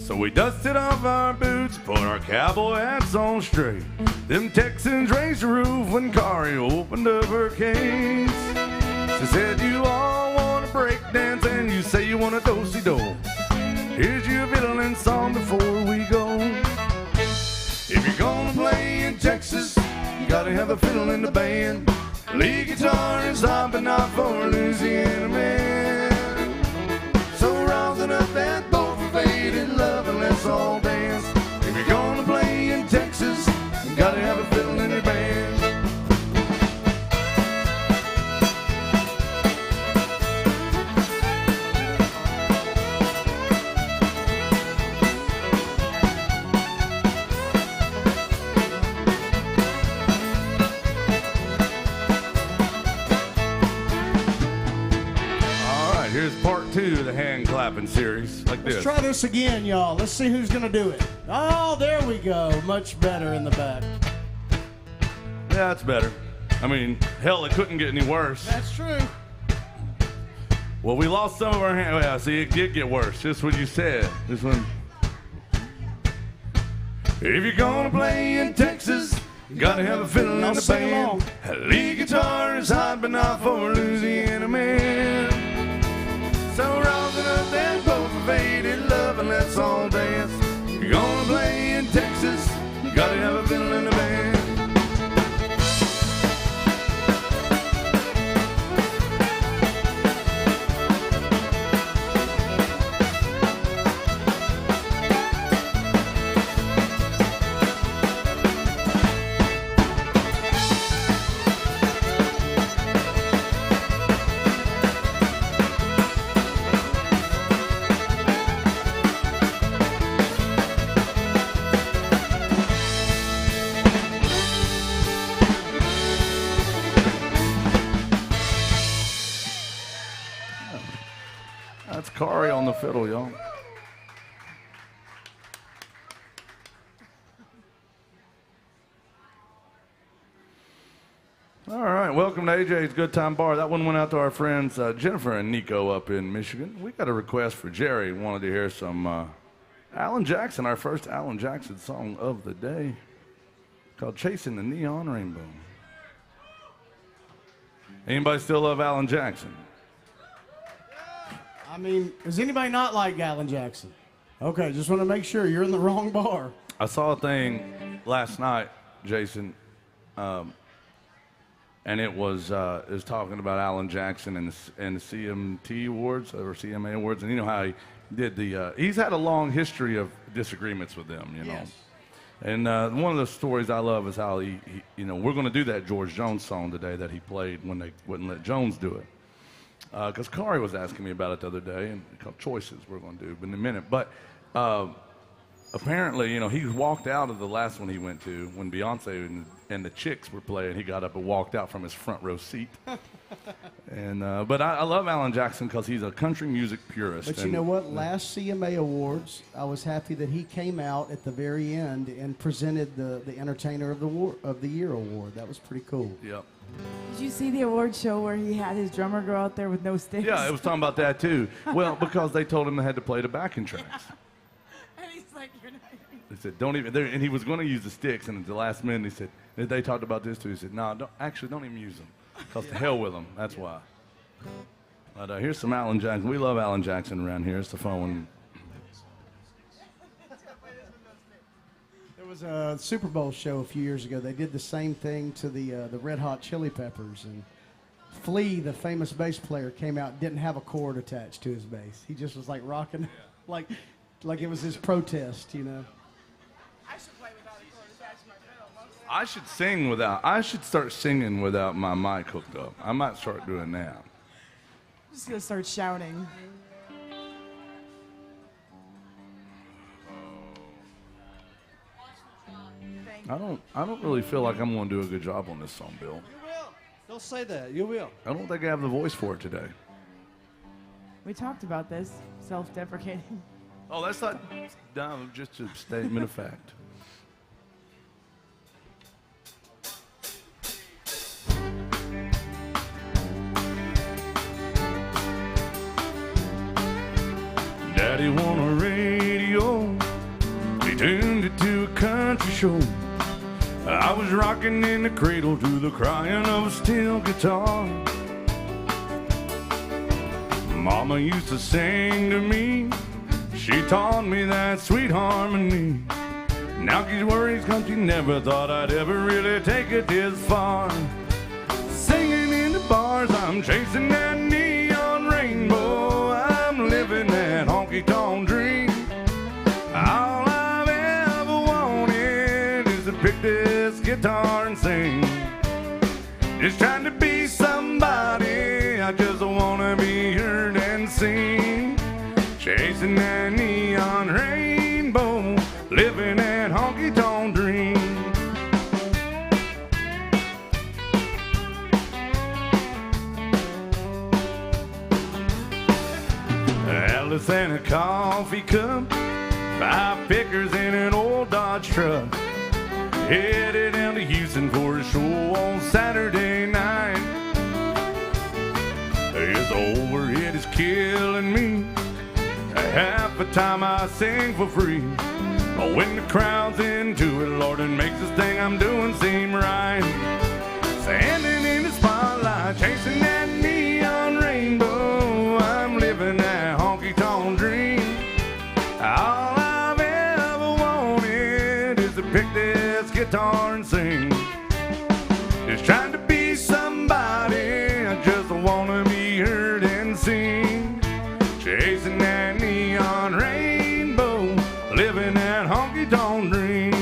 So we dusted off our boots, put our cowboy hats on straight. Them Texans raised the roof when Kari opened up her case. She said, you all want to break dance and you say you want a do-si-do. Here's your fiddling song before we go. If you're gonna play in Texas, you gotta have a fiddle in the band. Lead guitar is hopping off for a Louisiana man. So rousing up that bow for faded love and let's all dance. If you're gonna play in Texas, you gotta have a fiddle in your band. All 2 of the hand clapping series, like Let's this. try this again, y'all. Let's see who's going to do it. Oh, there we go. Much better in the back. Yeah, that's better. I mean, hell, it couldn't get any worse. That's true. Well, we lost some of our hand. Yeah, see, it did get worse. Just what you said. This one. If you're gonna play in Texas, you gotta have a fiddle in the sing band. along. A lead guitar is hot, but not for a Louisiana man. So rousing up that boat for faded love and let's all dance. If you're gonna play in Texas, you gotta have a fiddle in the band. That's Kari on the fiddle, y'all. All right, welcome to AJ's Good Time Bar. That one went out to our friends Jennifer and Nico up in Michigan. We got a request for Jerry. Wanted to hear some Alan Jackson, our first Alan Jackson song of the day, called Chasing the Neon Rainbow. Anybody still love Alan Jackson? I mean, does anybody not like Alan Jackson? Okay, just want to make sure you're in the wrong bar. I saw a thing last night, Jason, and it was talking about Alan Jackson and the CMT Awards or CMA Awards, and you know how he did he's had a long history of disagreements with them, you know. Yes. And one of the stories I love is how he we're going to do that George Jones song today that he played when they wouldn't let Jones do it. Because Kari was asking me about it the other day, and called Choices we're going to do in a minute. But apparently, he walked out of the last one he went to when Beyonce and the Chicks were playing. He got up and walked out from his front row seat. And but I love Alan Jackson because he's a country music purist. But you know what? Last CMA Awards, I was happy that he came out at the very end and presented the Entertainer of the Year award. That was pretty cool. Yep. Did you see the award show where he had his drummer go out there with no sticks? Yeah, it was talking about that too. Well, because they told him they had to play the backing tracks. And he's like, you're not. They said, don't even, and he was going to use the sticks, and at the last minute he said, they talked about this too. He said, no, don't even use them, because to hell with them, that's why. But here's some Alan Jackson. We love Alan Jackson around here. It's the fun one. There was a Super Bowl show a few years ago. They did the same thing to the Red Hot Chili Peppers, and Flea, the famous bass player, came out, didn't have a cord attached to his bass. He just was like rocking, like it was his protest, I should play without a cord attached to my fiddle. I should start singing without my mic hooked up. I might start doing that. I'm just going to start shouting. I don't really feel like I'm going to do a good job on this song, Bill. You will. Don't say that. You will. I don't think I have the voice for it today. We talked about this, self-deprecating. Oh, that's not just a statement of fact. Daddy won a radio, he tuned it to a country show. I was rocking in the cradle to the crying of a steel guitar. Mama used to sing to me, she taught me that sweet harmony. Now these worries come, she never thought I'd ever really take it this far. Singing in the bars, I'm chasing that neon rainbow. I'm living that honky tonk dream. All I've ever wanted is to pick this guitar and sing. Just trying to be somebody, I just wanna be heard and seen. Chasing that neon rainbow, living that honky tonk dream. Alice and a coffee cup, 5 pickers in an old Dodge truck. Headed down to Houston for a show on Saturday night. This overhead is killing me. Half the time I sing for free. But when the crowd's into it, Lord, it makes this thing I'm doing seem right. Standing in the spotlight, chasing that neon rainbow, I'm living that honky tonk dream. All I've ever wanted is to pick this guitar and sing. Just trying to be somebody, I just wanna be heard and seen. Chasing that neon rainbow, living that honky tonk dream.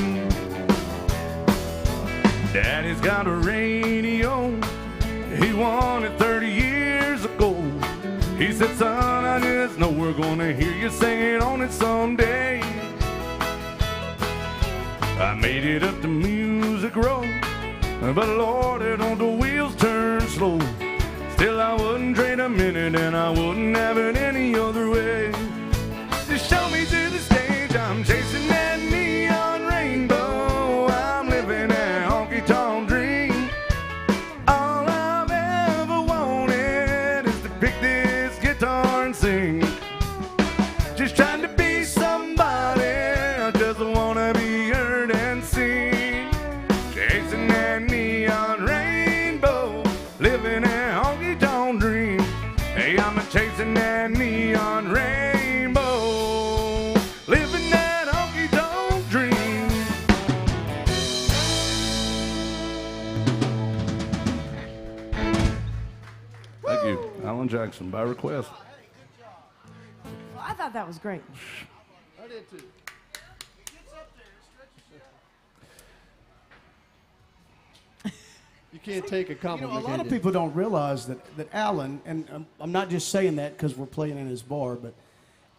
Daddy's got a radio, he won it 30 years ago. He said, son, I just know we're gonna hear you singing on it someday. I made it up the music road, but Lord, don't the wheels turn slow. Still I wouldn't trade a minute, and I wouldn't have it any other way. Just show me to the stage, I'm chasing that neon rainbow, I'm living that honky tonk dream. All I've ever wanted is to pick this guitar and sing. Just trying to be somebody, I just wanna be heard and seen. Chasing that neon rainbow, living that honky tonk dream. Hey, I'm chasing that neon rainbow, living that honky tonk dream. Thank you, Alan Jackson, by request. Well, I thought that was great. I did too. You can't take a You know, compliment. a lot can of you? people don't realize that Alan, and I'm not just saying that because we're playing in his bar, but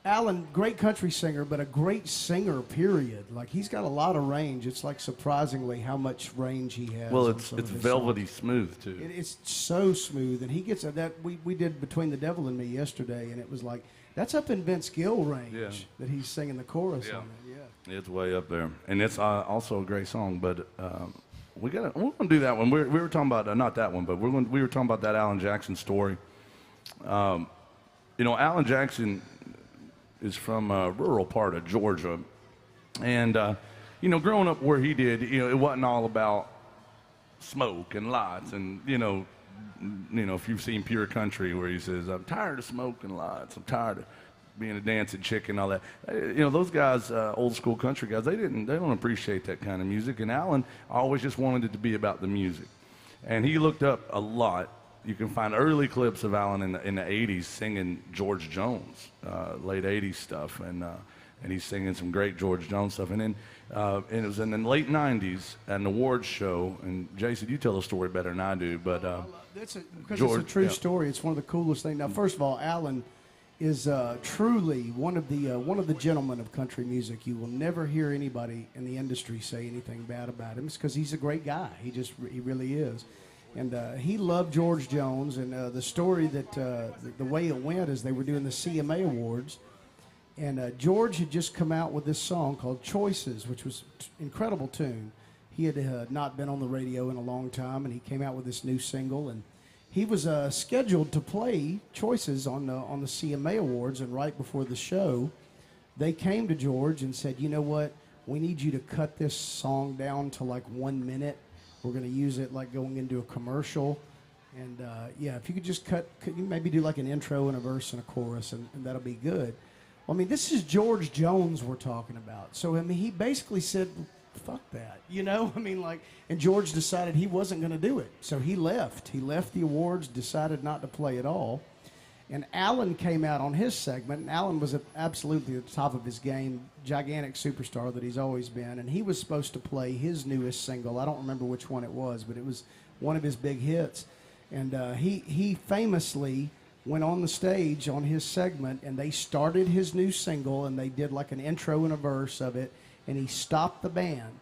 Alan, great country singer, but a great singer, period. Like, he's got a lot of range. It's like surprisingly how much range he has. Well, on it's some of his velvety songs. smooth, too. It's so smooth, and he gets that. We did Between the Devil and Me yesterday, and it was like, that's up in Vince Gill range Yeah. that he's singing the chorus Yeah. on it. Yeah. It's way up there, and it's also a great song. But we're gonna do that one. We were talking about not that one, but we were talking about that Alan Jackson story. You know, Alan Jackson is from a rural part of Georgia, and you know, growing up where he did, you know, it wasn't all about smoke and lights, and you know, if you've seen Pure Country, where he says, "I'm tired of smoking lights. I'm tired of being a dancing chick and all that." You know, those guys, old school country guys, they don't appreciate that kind of music. And Alan always just wanted it to be about the music. And he looked up a lot. You can find early clips of Alan in the 80s singing George Jones, late 80s stuff. And he's singing some great George Jones stuff. And then and it was in the late 90s at an awards show. And Jason, you tell the story better than I do. But Because George, it's a true yeah. story. It's one of the coolest things. Now, first of all, Alan is truly one of the gentlemen of country music. You will never hear anybody in the industry say anything bad about him. It's because he's a great guy. He really is. And he loved George Jones. And the story that the way it went is they were doing the CMA Awards, and George had just come out with this song called Choices, which was incredible tune. He had not been on the radio in a long time, and he came out with this new single, and he was scheduled to play Choices on the CMA Awards, and right before the show, they came to George and said, you know what, we need you to cut this song down to like 1 minute. We're going to use it like going into a commercial. And yeah, if you could just could you maybe do like an intro and a verse and a chorus, and that'll be good. Well, I mean, this is George Jones we're talking about. So, I mean, he basically said, fuck that, you know? I mean, like, and George decided he wasn't going to do it. So he left. He left the awards, decided not to play at all. And Alan came out on his segment, and Alan was absolutely at the top of his game, gigantic superstar that he's always been. And he was supposed to play his newest single. I don't remember which one it was, but it was one of his big hits. And he famously went on the stage on his segment, and they started his new single, and they did like an intro and a verse of it, and he stopped the band.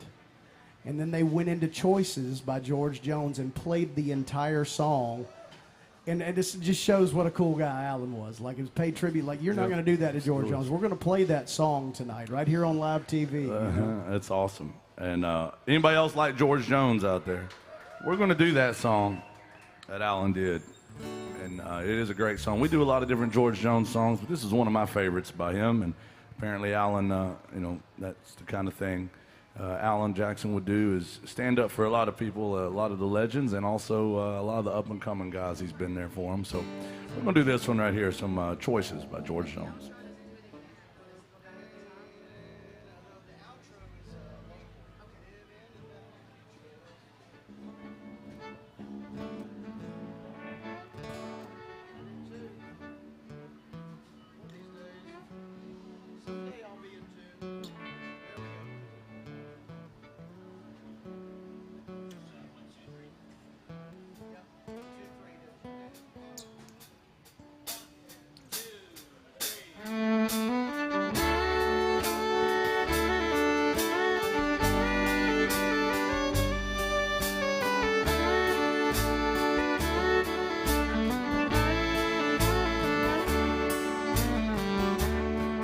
And then they went into Choices by George Jones and played the entire song. And this just shows what a cool guy Alan was. Like, it was paid tribute. Like, you're not going to do that to George Jones. We're going to play that song tonight right here on live TV. You know? That's awesome. And anybody else like George Jones out there? We're going to do that song that Alan did. And it is a great song. We do a lot of different George Jones songs, but this is one of my favorites by him. And apparently Alan, you know, that's the kind of thing Alan Jackson would do, is stand up for a lot of people, a lot of the legends, and also a lot of the up-and-coming guys. He's been there for them. So we're going to do this one right here, some Choices by George Jones.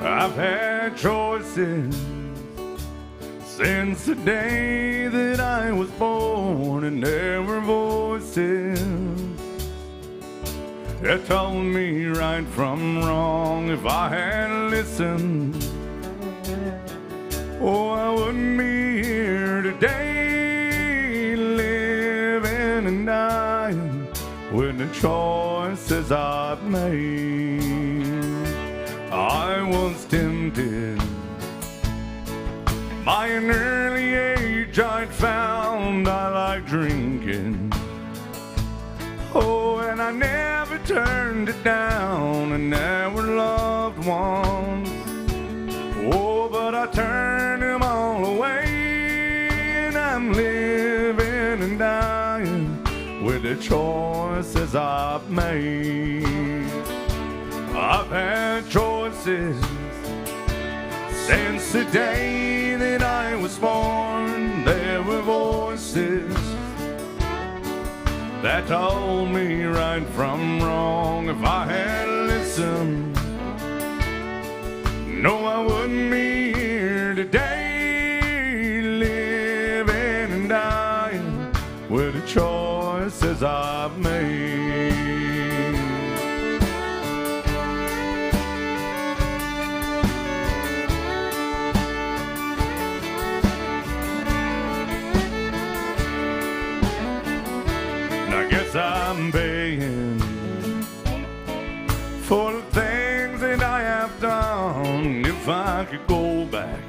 I've had choices since the day that I was born, and there were voices that told me right from wrong. If I had listened, oh, I wouldn't be here today, living and dying with the choices I've made. I was tempted by an early age. I'd found I like drinking, oh, and I never turned it down. And there were loved ones, oh, but I turned them all away. And I'm living and dying with the choices I've made. I've had choices since the day that I was born. There were voices that told me right from wrong. If I had listened, no, I wouldn't be here today, living and dying with the choices I've made. I'm paying for the things that I have done. If I could go back,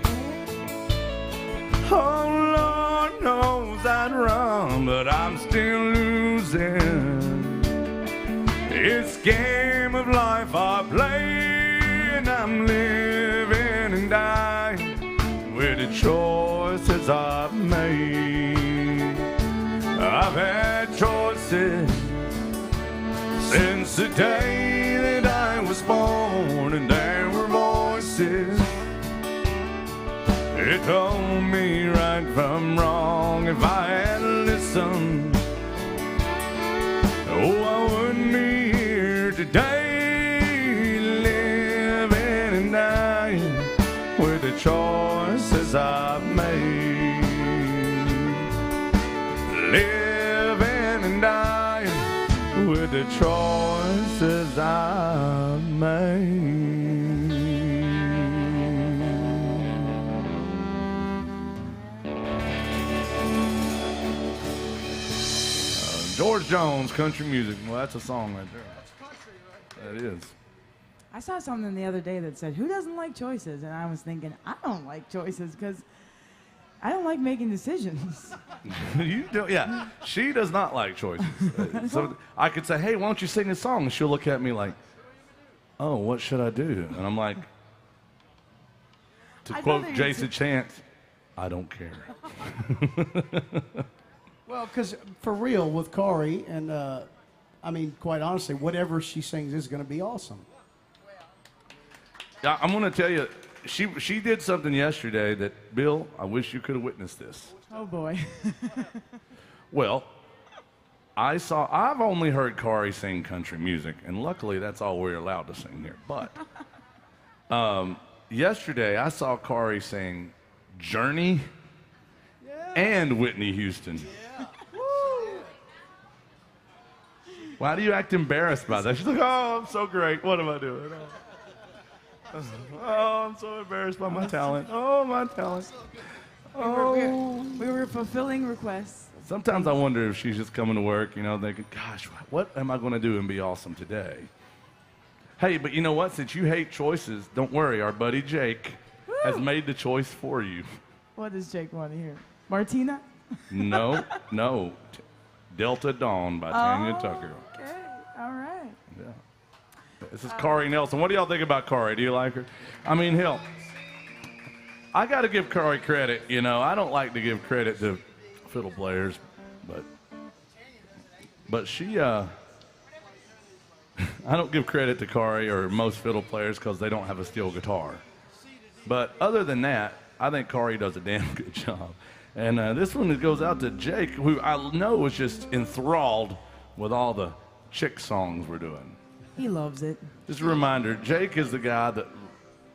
oh, Lord knows I'd run, but I'm still losing. It's game of life I play, and I'm living and dying with the choices I've made. I've had choices since the day that I was born, and there were voices it told me right from wrong. If I had listened, oh, I wouldn't be here today, living and dying with the choices I've made. Living and dying with the choices I've made. George Jones, country music. Well, that's a song right there. That's country, right? That is. I saw something the other day that said, "Who doesn't like choices?" And I was thinking, I don't like choices because I don't like making decisions. You do, yeah. She does not like choices. So I could say, "Hey, why don't you sing a song?" And she'll look at me like, "Oh, what should I do?" And I'm like, to quote Jason Chance, "I don't care." Well, because for real, with Kari, and I mean, quite honestly, whatever she sings is going to be awesome. Yeah, I'm going to tell you, she did something yesterday that, Bill, I wish you could have witnessed this. Oh, boy. Well, I've only heard Corey sing country music, and luckily that's all we're allowed to sing here. But yesterday I saw Corey sing Journey and Whitney Houston. Yeah. Why do you act embarrassed by that? She's like, oh, I'm so great. What am I doing? Oh, I'm so embarrassed by my talent. Oh, my talent. Oh. We were fulfilling requests. Sometimes I wonder if she's just coming to work, thinking, gosh, what am I going to do and be awesome today? Hey, but you know what? Since you hate choices, don't worry. Our buddy Jake has made the choice for you. What does Jake want to hear? Martina? No. Delta Dawn by Tanya Tucker. Okay, all right. Yeah. This is Corey Nelson. What do y'all think about Corey? Do you like her? I mean, hell, I got to give Corey credit. I don't like to give credit to fiddle players, but she, I don't give credit to Corey or most fiddle players because they don't have a steel guitar. But other than that, I think Corey does a damn good job. And this one goes out to Jake, who I know was just enthralled with all the chick songs we're doing. He loves it. Just a reminder, Jake is the guy that,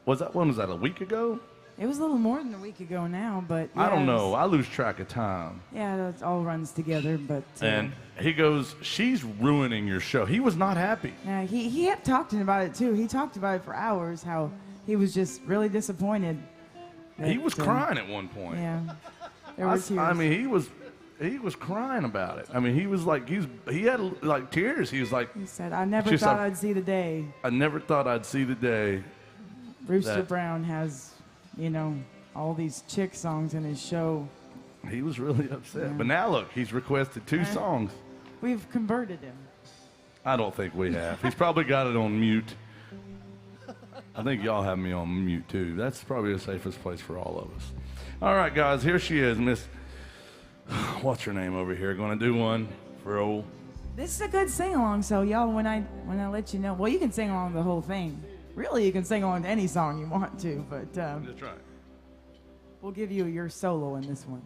when was that, a week ago? It was a little more than a week ago now, but yeah, I don't know. I lose track of time. Yeah, that all runs together, but... And he goes, she's ruining your show. He was not happy. Yeah, he kept talking about it, too. He talked about it for hours, how he was just really disappointed. He was crying at one point. Yeah, there were tears. I mean, he was crying about it. I mean, he was like, he had like tears. He was like... He said, I never thought I'd see the day. I never thought I'd see the day. Rooster Brown has... all these chick songs in his show. He was really upset. Yeah. But now look, he's requested 2 songs. We've converted him. I don't think we have. He's probably got it on mute. I think y'all have me on mute too. That's probably the safest place for all of us. All right, guys, here she is, Miss, what's her name over here? Going to do one for old. This is a good sing-along, so y'all, when I let you know, well, you can sing along the whole thing. Really, you can sing along to any song you want to, but That's right. we'll give you your solo in this one.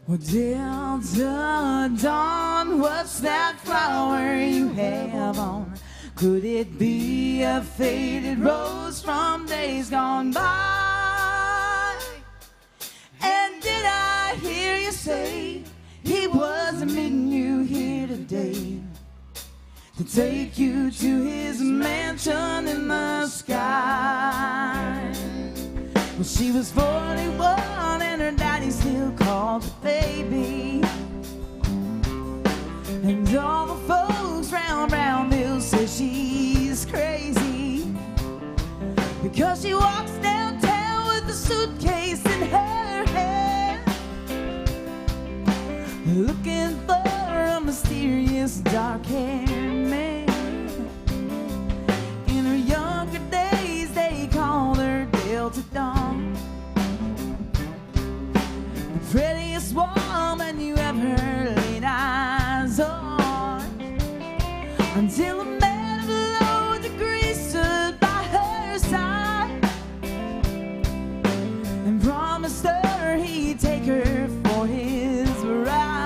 Well, Delta Dawn, what's that flower you have on? Could it be a faded rose from days gone by? And did I hear you say he was meeting you here today to take you to his mansion in the sky? Well, she was 41 and her daddy still called her baby. And all the folks round Brownville say she's crazy because she walks downtown with a suitcase in her hand, looking for a mysterious dark-haired man. In her younger days they called her Delta Dawn, the prettiest woman you ever laid eyes on, until a man of low degree stood by her side and promised her he'd take her for his ride.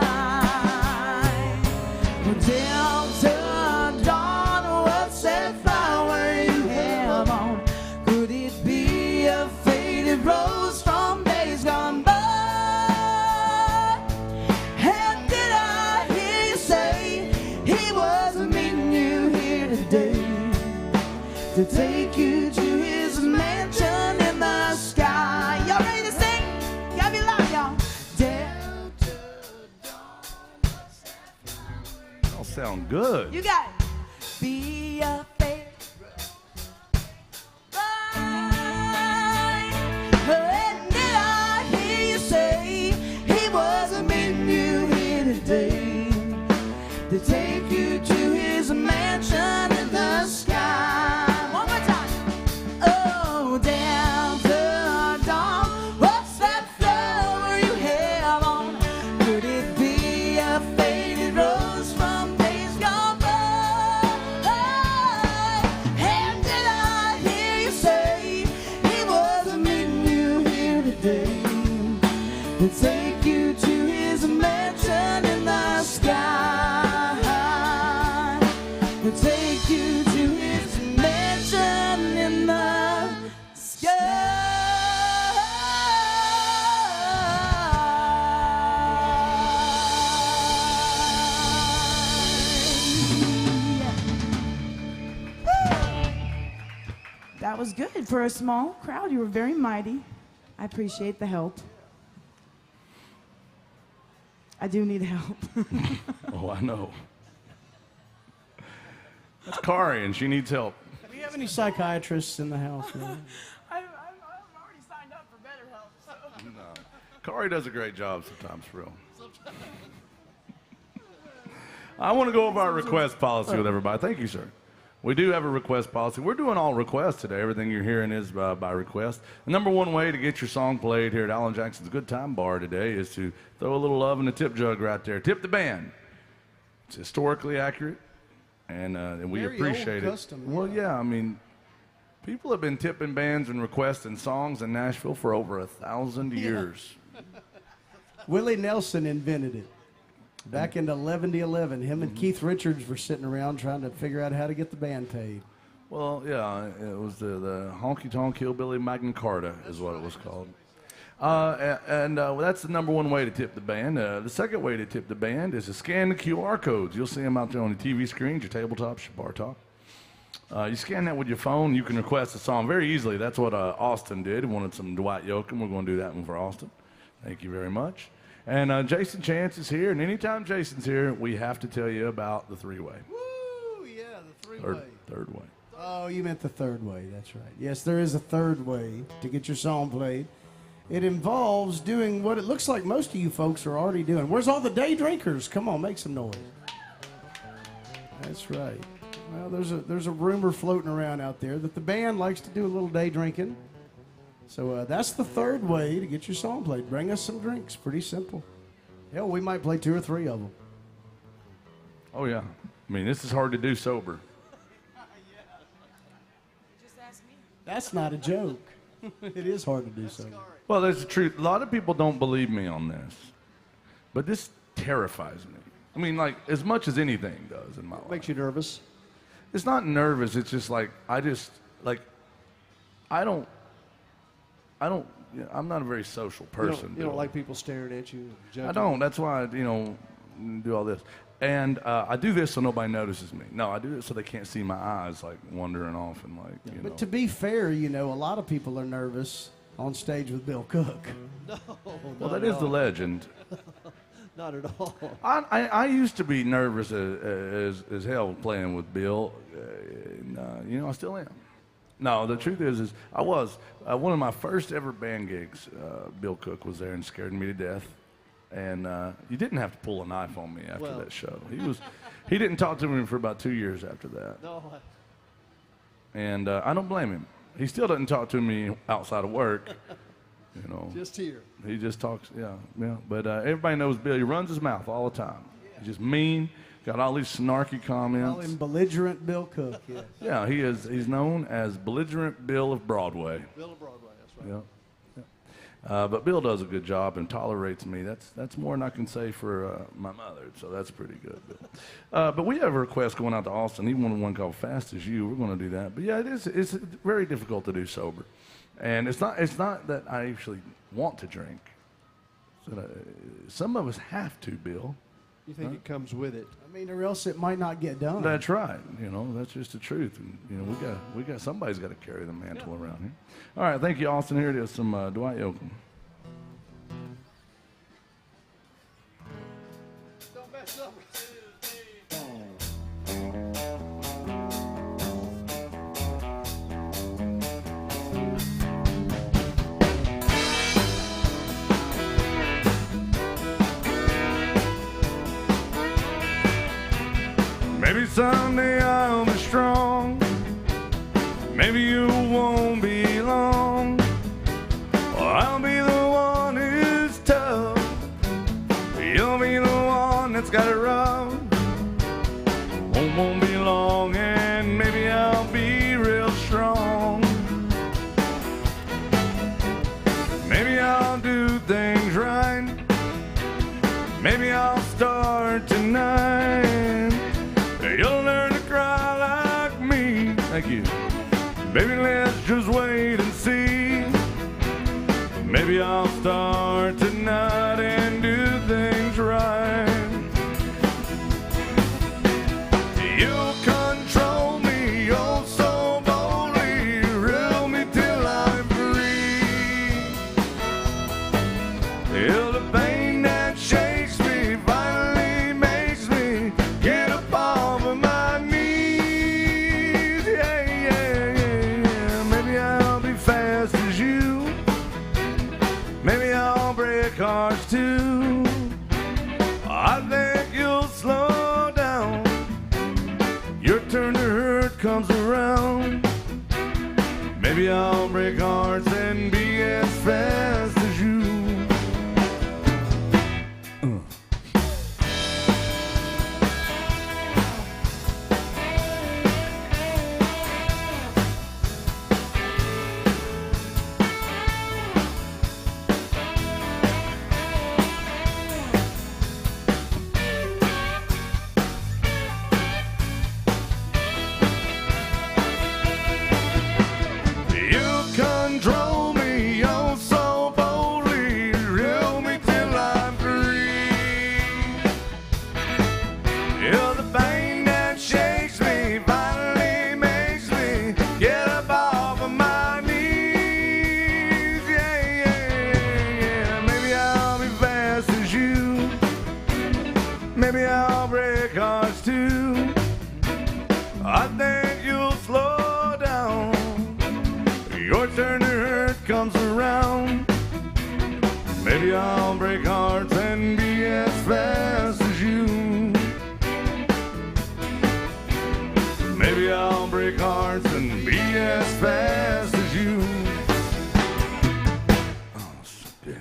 Well, Delta Dawn, what's that flower you have on? Could it be a faded rose from days gone by? And did I hear you say he was meeting you here today to take you to his mansion in the sky? Y'all ready to sing? Gotta be loud, y'all. Delta Dawn, what's that flower? Y'all sound good. You got it. Be a faded ride. And did I hear you say he was meeting you here today to take you to his mansion in the sky? One more time. Oh, Delta Dawn, what's that flower you have on? Could it be a faded rose from days gone by? could take you to his mansion in the sky. That was good for a small crowd. You were very mighty. I appreciate the help. I do need help. Oh, I know. That's Kari, and she needs help. Do we have any psychiatrists in the house? I'm already signed up for better help. So. No. Kari does a great job sometimes, for real. I want to go over our request policy with everybody. Thank you, sir. We do have a request policy. We're doing all requests today. Everything you're hearing is by request. The number one way to get your song played here at Alan Jackson's Good Time Bar today is to throw a little love in the tip jug right there. Tip the band. It's historically accurate, and we Very appreciate old it. custom, Well, yeah. yeah, I mean, people have been tipping bands and requesting songs in Nashville for over 1,000 years. Willie Nelson invented it. Back in 11, him and Keith Richards were sitting around trying to figure out how to get the band paid. Well, yeah, it was the Honky Tonk Hillbilly Magna Carta is what it was called. That's the number one way to tip the band. The second way to tip the band is to scan the QR codes. You'll see them out there on the TV screens, your tabletops, your bar top. You scan that with your phone. You can request a song very easily. That's what Austin did. He wanted some Dwight Yoakam. We're going to do that one for Austin. Thank you very much. And Jason Chance is here, and anytime Jason's here, we have to tell you about the three-way. Woo, yeah, the three-way. Third way. Oh, you meant the third way. That's right. Yes, there is a third way to get your song played. It involves doing what it looks like most of you folks are already doing. Where's all the day drinkers? Come on, make some noise. That's right. Well, there's a rumor floating around out there that the band likes to do a little day drinking. So that's the third way to get your song played. Bring us some drinks. Pretty simple. Hell, we might play 2 or 3 of them. Oh, yeah. I mean, this is hard to do sober. Just ask me. That's not a joke. It is hard to do so. Well, there's the truth. A lot of people don't believe me on this, but this terrifies me. I mean, like, as much as anything does in my life. Makes you nervous. It's not nervous. It's just like, I'm not a very social person. You don't like people staring at you and judging. I don't. That's why I, do all this. And I do this so nobody notices me. No, I do it so they can't see my eyes, like, wandering off and, like, you know. But to be fair, a lot of people are nervous on stage with Bill Cook. No, Well, that is the legend. Not at all. I used to be nervous as hell playing with Bill. I still am. No, the truth is I was. One of my first ever band gigs, Bill Cook was there and scared me to death. And you didn't have to pull a knife on me after that show. He didn't talk to me for about 2 years after that. No. And I don't blame him. He still doesn't talk to me outside of work. Just here. He just talks, yeah. But everybody knows Bill. He runs his mouth all the time. He's just mean. Got all these snarky comments. Call him belligerent Bill Cook, yes. Yeah, he's known as Belligerent Bill of Broadway. Bill of Broadway, that's right. Yeah. But Bill does a good job and tolerates me. That's more than I can say for my mother, so that's pretty good. But we have a request going out to Austin. He wanted one called Fast as You. We're going to do that. But yeah, it's very difficult to do sober. And it's not that I actually want to drink. Some of us have to, Bill. You think it comes with it? Or else it might not get done. That's right. That's just the truth. And we got somebody's got to carry the mantle around here. All right, thank you, Austin. Here it is, some Dwight Yoakam. Don't mess up. Maybe someday I'll be strong. Maybe you won't be long. Or I'll be the one who's tough. You'll be the one that's got it rough. Won't be long, and maybe I'll be real strong. Maybe I'll do things right. Maybe I'll start tonight. You'll learn to cry. Thank you. Baby, let's just wait and see. Maybe I'll start tonight and do things right. You control me, oh so boldly, rule me till I'm free. Till the pain that shakes me finally makes me get up off of my knees. Yeah, yeah, yeah, yeah. Maybe I'll be fast as you. Maybe I'll break hearts too. I think you'll slow down. Your turn to hurt comes around. Maybe I'll break hearts and be as fast as you. Control me, oh so boldly, reel me till I'm free. Till the pain that shakes me finally makes me get up off of my knees. Yeah, yeah, yeah. Maybe I'll be fast as you. Maybe I'll break hearts too. I think you'll slow down. Your turn to hurt comes around. Maybe I'll break hearts and be as fast as you. Maybe I'll break hearts and be as fast as you. Oh, shit.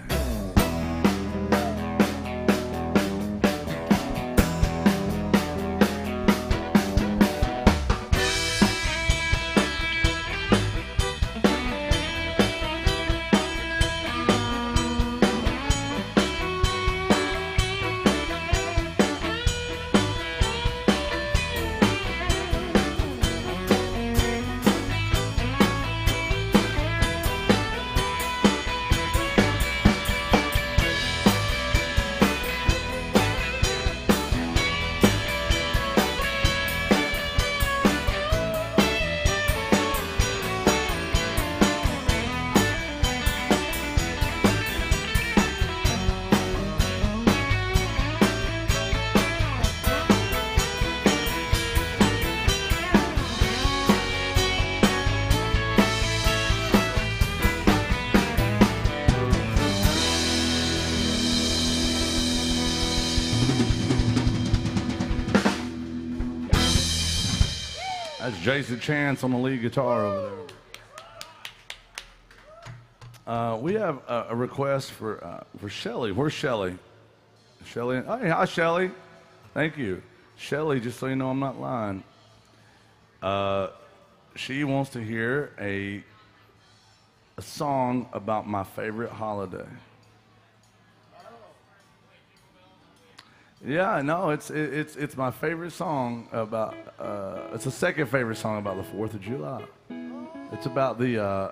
That's Jason Chance on the lead guitar over there. We have a request for Shelly. Where's Shelly? Shelly. Oh, hi, Shelly. Thank you. Shelly, just so you know I'm not lying. She wants to hear a song about my favorite holiday. Yeah, no, it's my favorite song about. It's the second favorite song about the 4th of July. It's about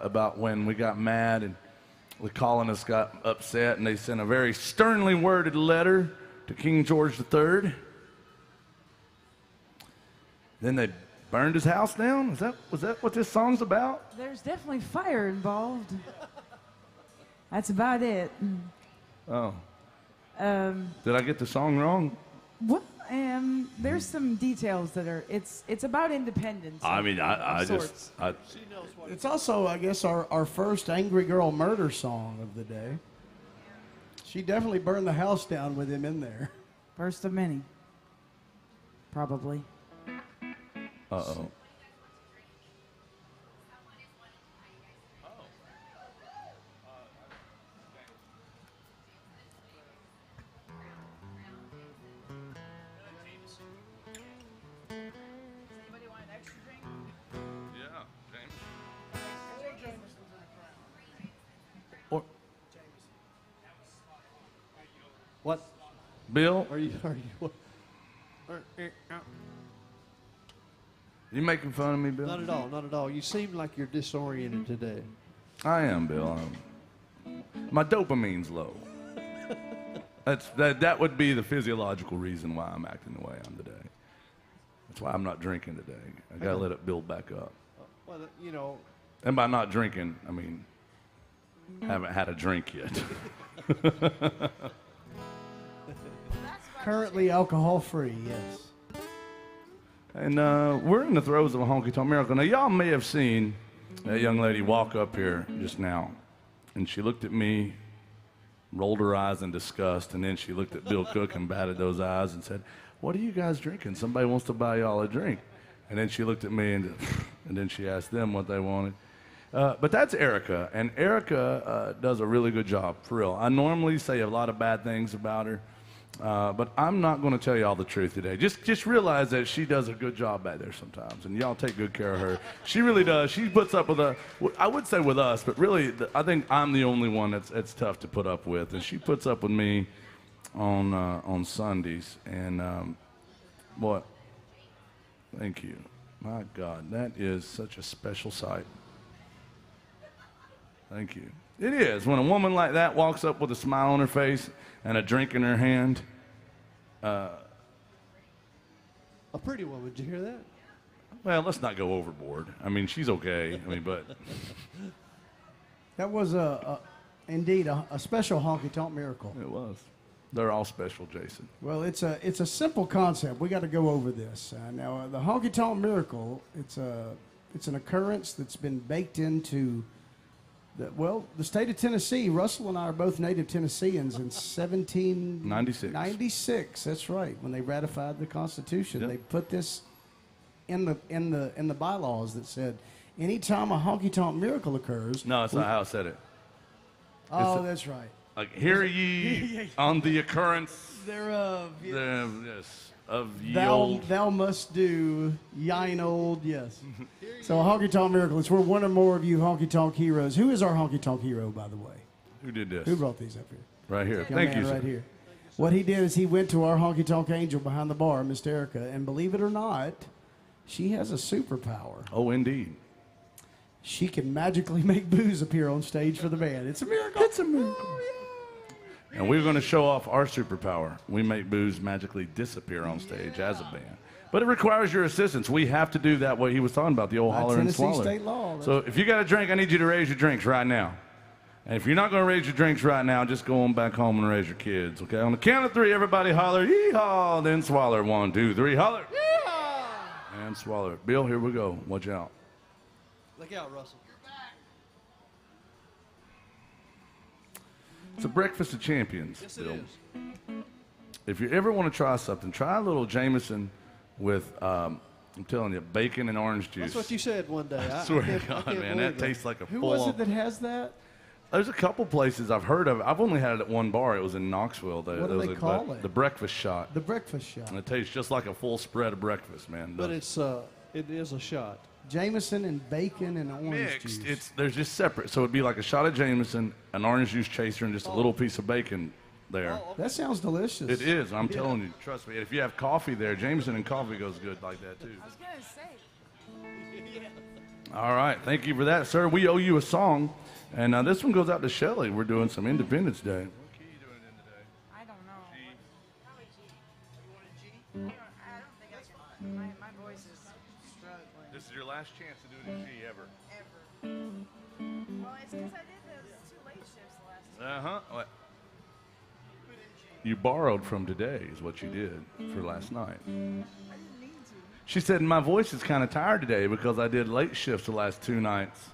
about when we got mad and the colonists got upset and they sent a very sternly worded letter to King George III. Then they burned his house down. Was that what this song's about? There's definitely fire involved. That's about it. Oh. Did I get the song wrong? Well, there's some details that are. It's about independence. I mean, I sorts. just. It's also, I guess, our first Angry Girl murder song of the day. She definitely burned the house down with him in there. First of many. Probably. Uh-oh. What? Bill? Are you? You making fun of me, Bill? Not at all, not at all. You seem like you're disoriented today. I am, Bill. My dopamine's low. That would be the physiological reason why I'm acting the way I am today. That's why I'm not drinking today. I gotta let it build back up. Well, you know. And by not drinking, I mean haven't had a drink yet. Currently alcohol-free, yes. And we're in the throes of a Honky Tonk miracle. Now, y'all may have seen that young lady walk up here just now, and she looked at me, rolled her eyes in disgust, and then she looked at Bill Cook and batted those eyes and said, "What are you guys drinking? Somebody wants to buy y'all a drink." And then she looked at me, and then she asked them what they wanted. But that's Erica, and Erica does a really good job, for real. I normally say a lot of bad things about her, but I'm not going to tell you all the truth today. Just realize that she does a good job back there sometimes, and y'all take good care of her. She really does. She puts up with I would say with us, but really, I think I'm the only one that's tough to put up with, and she puts up with me on Sundays. And what? Thank you. My God, that is such a special sight. Thank you. It is. When a woman like that walks up with a smile on her face and a drink in her hand. A pretty woman, did you hear that? Well, let's not go overboard. I mean, she's okay. I mean, but. That was indeed a special Honky Tonk miracle. It was. They're all special, Jason. Well, it's a simple concept. We got to go over this. Now, the Honky Tonk miracle, it's an occurrence that's been baked into the state of Tennessee. Russell and I are both native Tennesseans in 1796. 96, that's right. When they ratified the Constitution, Yep. they put this in the bylaws that said, anytime a Honky Tonk miracle occurs. No, that's not how I said it. Oh, that's right. Like, hear ye on the occurrence Thereof. yes, of ye old. Thou must do yine old, yes. So a Honky Tonk miracle. It's where one or more of you Honky Tonk heroes. Who is our Honky Tonk hero, by the way? Who did this? Who brought these up here? Right here. Young Thank man you, right sir. here. What he did is he went to our Honky Tonk angel behind the bar, Miss Erica, and believe it or not, she has a superpower. Oh, indeed. She can magically make booze appear on stage for the band. It's a miracle. It's a miracle. Oh, yeah. And we're going to show off our superpower. We make booze magically disappear on stage as a band. But it requires your assistance. We have to do that, what he was talking about, the old By holler and Tennessee swaller. state law. So if you got a drink, I need you to raise your drinks right now. And if you're not going to raise your drinks right now, just go on back home and raise your kids, okay? On the count of three, everybody holler, yee-haw, then swaller. 1, 2, 3, holler. Yee-haw! And swaller. Bill, here we go. Watch out. Look out, Russell. It's a breakfast of champions, Yes, it Bill. is. If you ever want to try something, try a little Jameson with, I'm telling you, bacon and orange juice. That's what you said one day. I Swear to can't- I God, can't man, believe that tastes like a Who full. was it that has that? There's a couple places I've heard of. I've only had it at one bar. It was in Knoxville. What do they call it? The breakfast shot. The breakfast shot. And it tastes just like a full spread of breakfast, man. But it is a shot. Jameson and bacon and orange mixed. juice. They're just separate. So it'd be like a shot of Jameson, an orange juice chaser, and just a little piece of bacon there. That sounds delicious. It is. I'm telling you. Trust me. If you have coffee there, Jameson and coffee goes good like that too. I was gonna say. All right. Thank you for that, sir. We owe you a song. And this one goes out to Shelley. We're doing some Independence Day. What key you doing it in today? I don't know. Probably G. You want a G? I don't think I can. My voice is struggling. This is your last chance to do it in G ever. Well, it's because I did those 2 late shifts the last time. What? You borrowed from today is what you did for last night. I didn't mean to. She said, my voice is kind of tired today because I did late shifts the last 2 nights.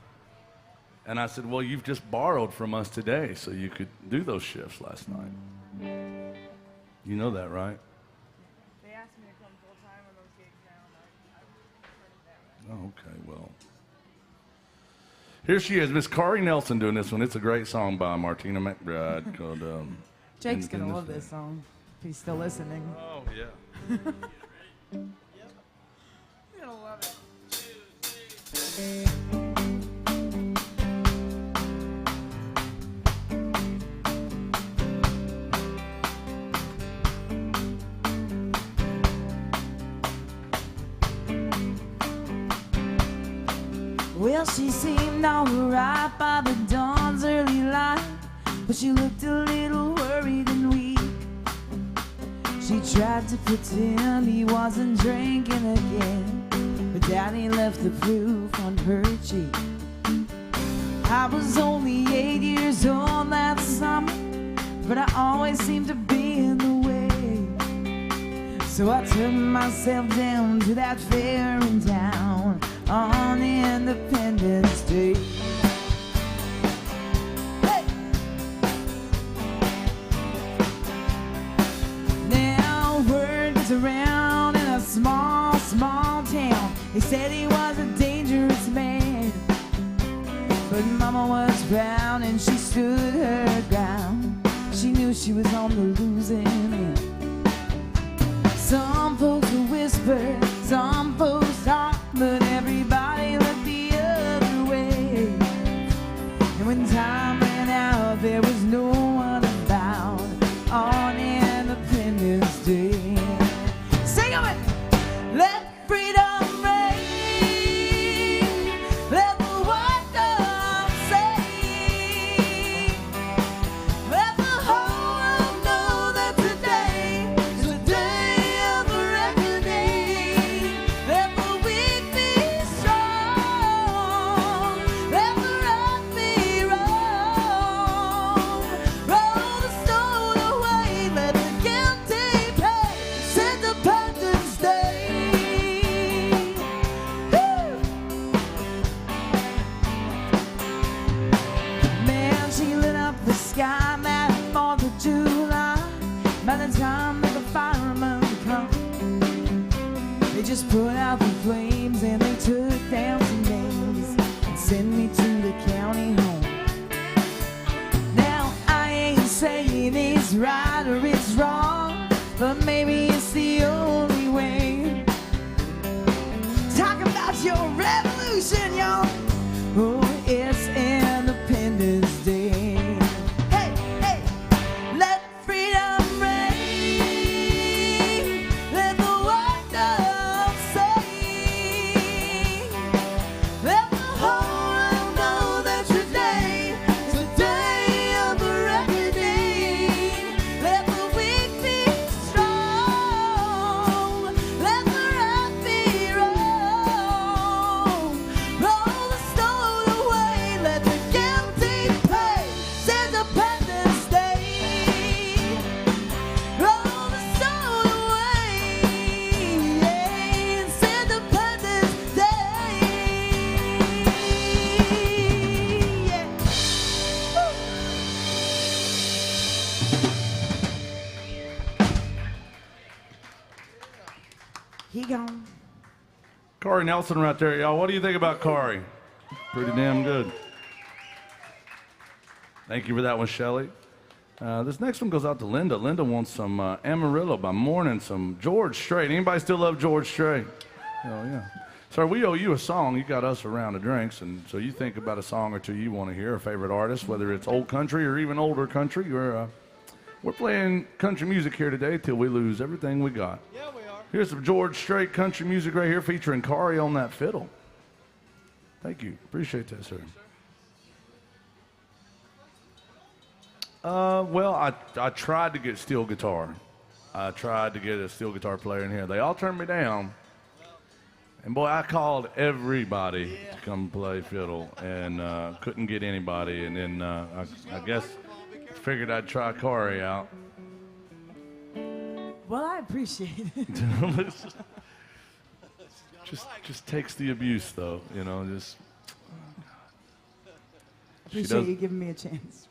And I said, well, you've just borrowed from us today so you could do those shifts last night. You know that, right? They asked me to come full time on those gigs now, and I turned it down. Oh, okay, well. Here she is, Miss Kari Nelson doing this one. It's a great song by Martina McBride called Jake's gonna Independence love Day. this song if he's still listening. Oh, yeah. He's gonna love it. Well, she seemed alright by the dawn's early light, but she looked a little worried and weak. She tried to pretend he wasn't drinking again, but Daddy left the proof on her cheek. I was only 8 years old that summer, but I always seemed to be in the way. So I took myself down to that fair in town on Independence Day. Hey! Now word gets around in a small, small town. They said he was a dangerous man, but Mama was proud and she stood her ground. She knew she was on the losing end. Some folks would whisper, some folks talk, but everybody looked the other way. And when time ran out, there was no one about on Independence Day. Sing of it! Let freedom reign, let the white dove sing, let the whole world know that today is a day of reckoning. Let the weak be strong, let the rough be wrong. Roll the stone away, let the guilty pay. It's Independence Day. Woo! Man, she lit up the sky that 4th of July. By the time that the firemen come, they just put out the flames and they took down some names and sent me to the county home. Now I ain't saying it's right or it's wrong, but maybe it's the only way. Talk about your revolution, y'all. Oh, it's Independence Day. Hey, hey, let freedom reign, let the white dove sing, let the whole world know that today is a day of reckoning. Let the weak be strong, let the rough be wrong. Roll the stone away, let the guilty pay. It's Independence Day. Roll the stone away, yeah, it's Independence Day. Yeah. He gone. Corey Nelson right there, y'all. What do you think about Corey? Pretty damn good. Thank you for that one, Shelley. This next one goes out to Linda. Linda wants some Amarillo by Morning, some George Strait. Anybody still love George Strait? Hell yeah. Sir, we owe you a song. You got us a round of drinks, and so you think about a song or two you want to hear, a favorite artist, whether it's old country or even older country. We're playing country music here today till we lose everything we got. Yeah, we are. Here's some George Strait country music right here featuring Corey on that fiddle. Thank you. Appreciate that, sir. Well, I tried to get steel guitar. I tried to get a steel guitar player in here. They all turned me down. And boy, I called everybody to come play fiddle and couldn't get anybody. And then I guess figured I'd try Corey out. Well, I appreciate it. just takes the abuse, though. You know, just. Appreciate you giving me a chance.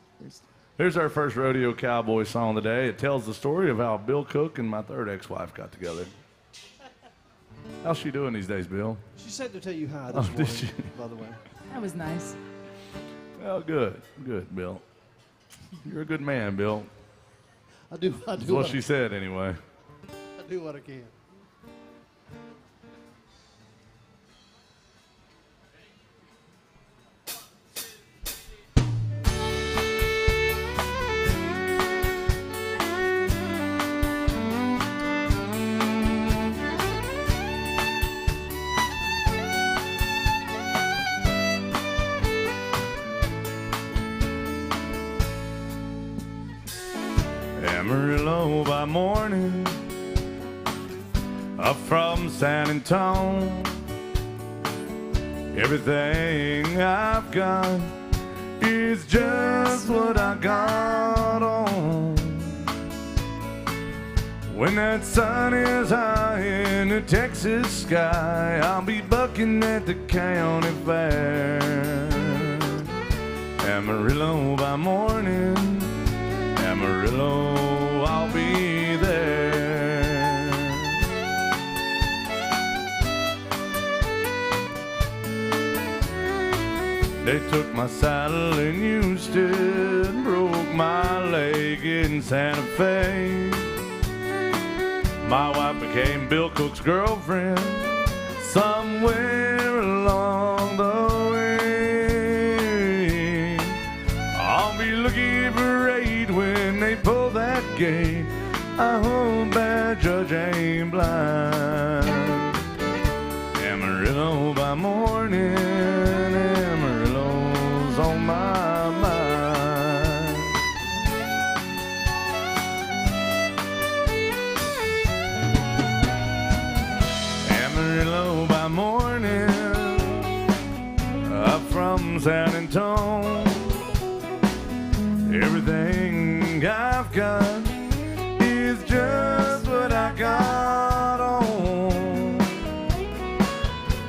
Here's our first rodeo cowboy song of the day. It tells the story of how Bill Cook and my third ex-wife got together. How's she doing these days, Bill? She said to tell you hi this morning, Did she? by the way. That was nice. Well, good, Bill. You're a good man, Bill. I do That's what she said, anyway. I do what I can. Amarillo by morning, up from San Antonio. Everything I've got is just what I got on. When that sun is high in the Texas sky, I'll be bucking at the county fair. Amarillo by morning, Amarillo, I'll be there. They took my saddle in Houston, broke my leg in Santa Fe. My wife became Bill Cook's girlfriend somewhere along the way. I'll be looking for aid when they pull that gate. I hope that judge ain't blind. Amarillo by morning, Amarillo's on my mind. Amarillo by morning, up from San Antonio. Everything I've got is just what I got on.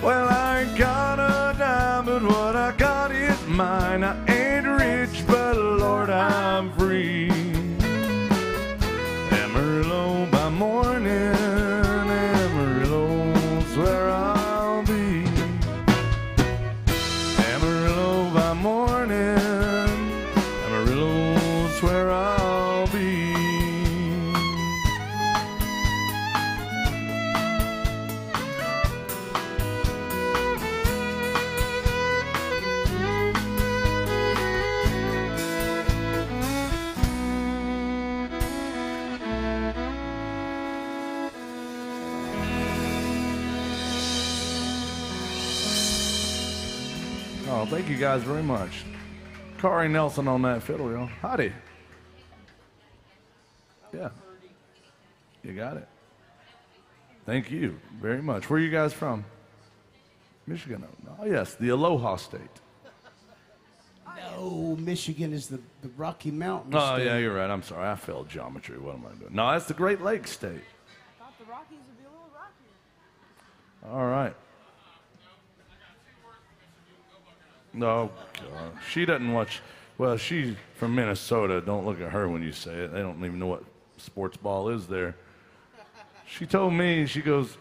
Well, I ain't got a dime, but what I got is mine. I ain't rich, but Lord, I'm free. Amarillo by morning, Amarillo's where I'll be. Amarillo by morning, Amarillo's where I'll be. Oh, thank you guys very much. Corey Nelson on that fiddle, y'all. Howdy. Yeah. You got it. Thank you very much. Where are you guys from? Michigan. Oh, yes, the Aloha State. No, Michigan is the Rocky Mountains. Oh, state. yeah, you're right. I'm sorry. I failed geometry. What am I doing? No, that's the Great Lakes State. I thought the Rockies would be a little rockier. All right. No, she doesn't watch. Well, she's from Minnesota. Don't look at her when you say it. They don't even know what sports ball is there. She told me, she goes,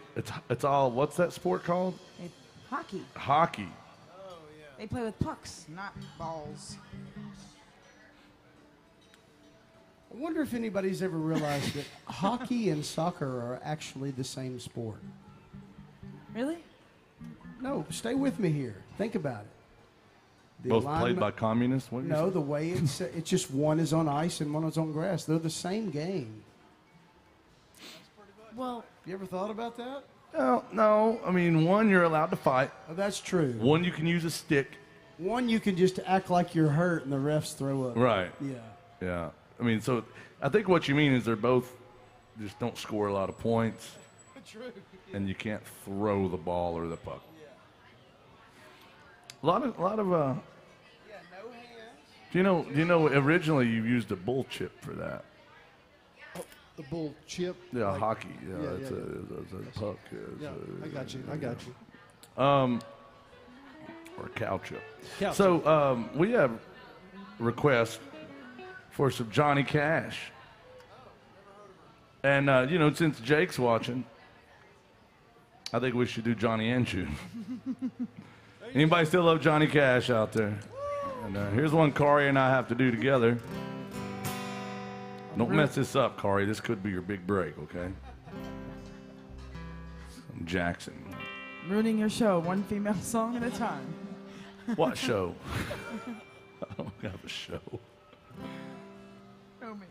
it's all, what's that sport called? Hockey. Hockey. They play with pucks, not balls. I wonder if anybody's ever realized that hockey and soccer are actually the same sport. Really? No, stay with me here. Think about it. The Both played alignment- by communists? What did you No, say? the way it's just one is on ice and one is on grass. They're the same game. Well, You ever thought about that? No. I mean, one, you're allowed to fight. Oh, that's true. One, you can use a stick. One, you can just act like you're hurt and the refs throw up. Right. Yeah. Yeah. I mean, so I think what you mean is they're both just don't score a lot of points. True. And you can't throw the ball or the puck. A lot of Yeah, no hands. do you know originally you used a bull chip for that? The bull chip. Yeah, like- hockey. Yeah, yeah, it's yeah. a puck. Yeah, I got you. I got you. Or cow chip. Cow So we have requests for some Johnny Cash. And, since Jake's watching, I think we should do Johnny and June. Anybody still love Johnny Cash out there? And here's one Corey and I have to do together. Don't mess this up, Corey. This could be your big break, okay? Jackson. ruining your show, one female song at a time. What show? I don't have a show. Show me.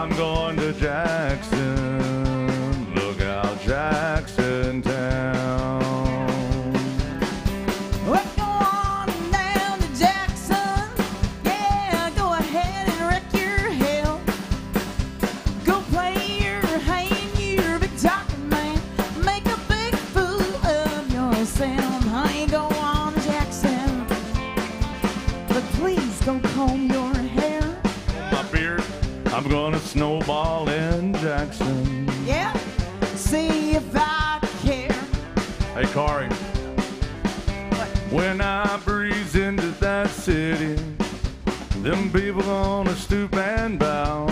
I'm going to Jackson. Look out, Jackson Town. Well, go on down to Jackson. Yeah, go ahead and wreck your hell. Go play your hand, you're a big talking man. Make a big fool of yourself. Honey, go on to Jackson. But please don't comb your hair. My beard, I'm gonna snowball in Jackson. Yeah, see if I care. Hey, Corey. When I breeze into that city, them people gonna stoop and bow.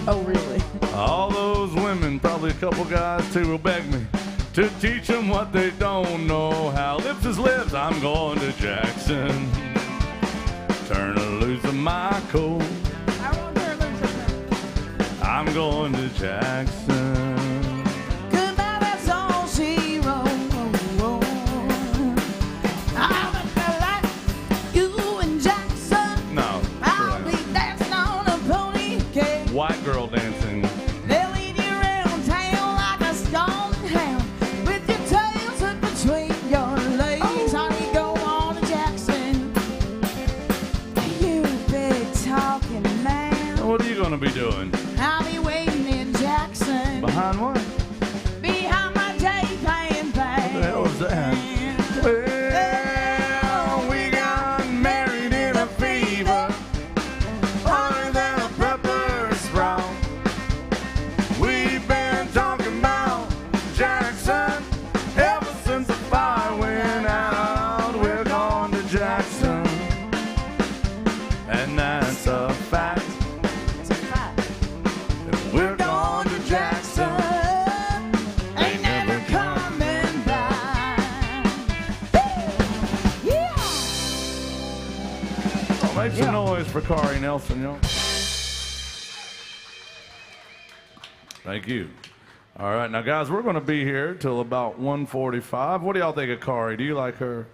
Oh, really? All those women, probably a couple guys too, will beg me to teach them what they don't know how. Lips is lips, I'm going to Jackson. Turn loose of my coat. I won't turn loose of her. I'm going to Jackson. Goodbye, that's all she wrote. I look like you and Jackson. No. I'll be dancing on a pony cake. White girl dancing. They'll lead you around town like a stone hound with your tail tucked between your legs. Honey, go on to Jackson. You big talking man. What are you going to be doing? I'll be waiting in Jackson. Behind what? Behind my J-Pan bag. What the hell is that? Well, we got married in a fever, hotter than a pepper sprout. We've been talking about Jackson ever since the fire went out. We're going to Jackson, and that's a fact. It's a fact. We're going to Jackson. Ain't never coming back. Yeah. Oh, make some noise for Corey Nelson, y'all. Thank you. All right, now guys, we're going to be here till about 1:45. What do y'all think of Corey? Do you like her?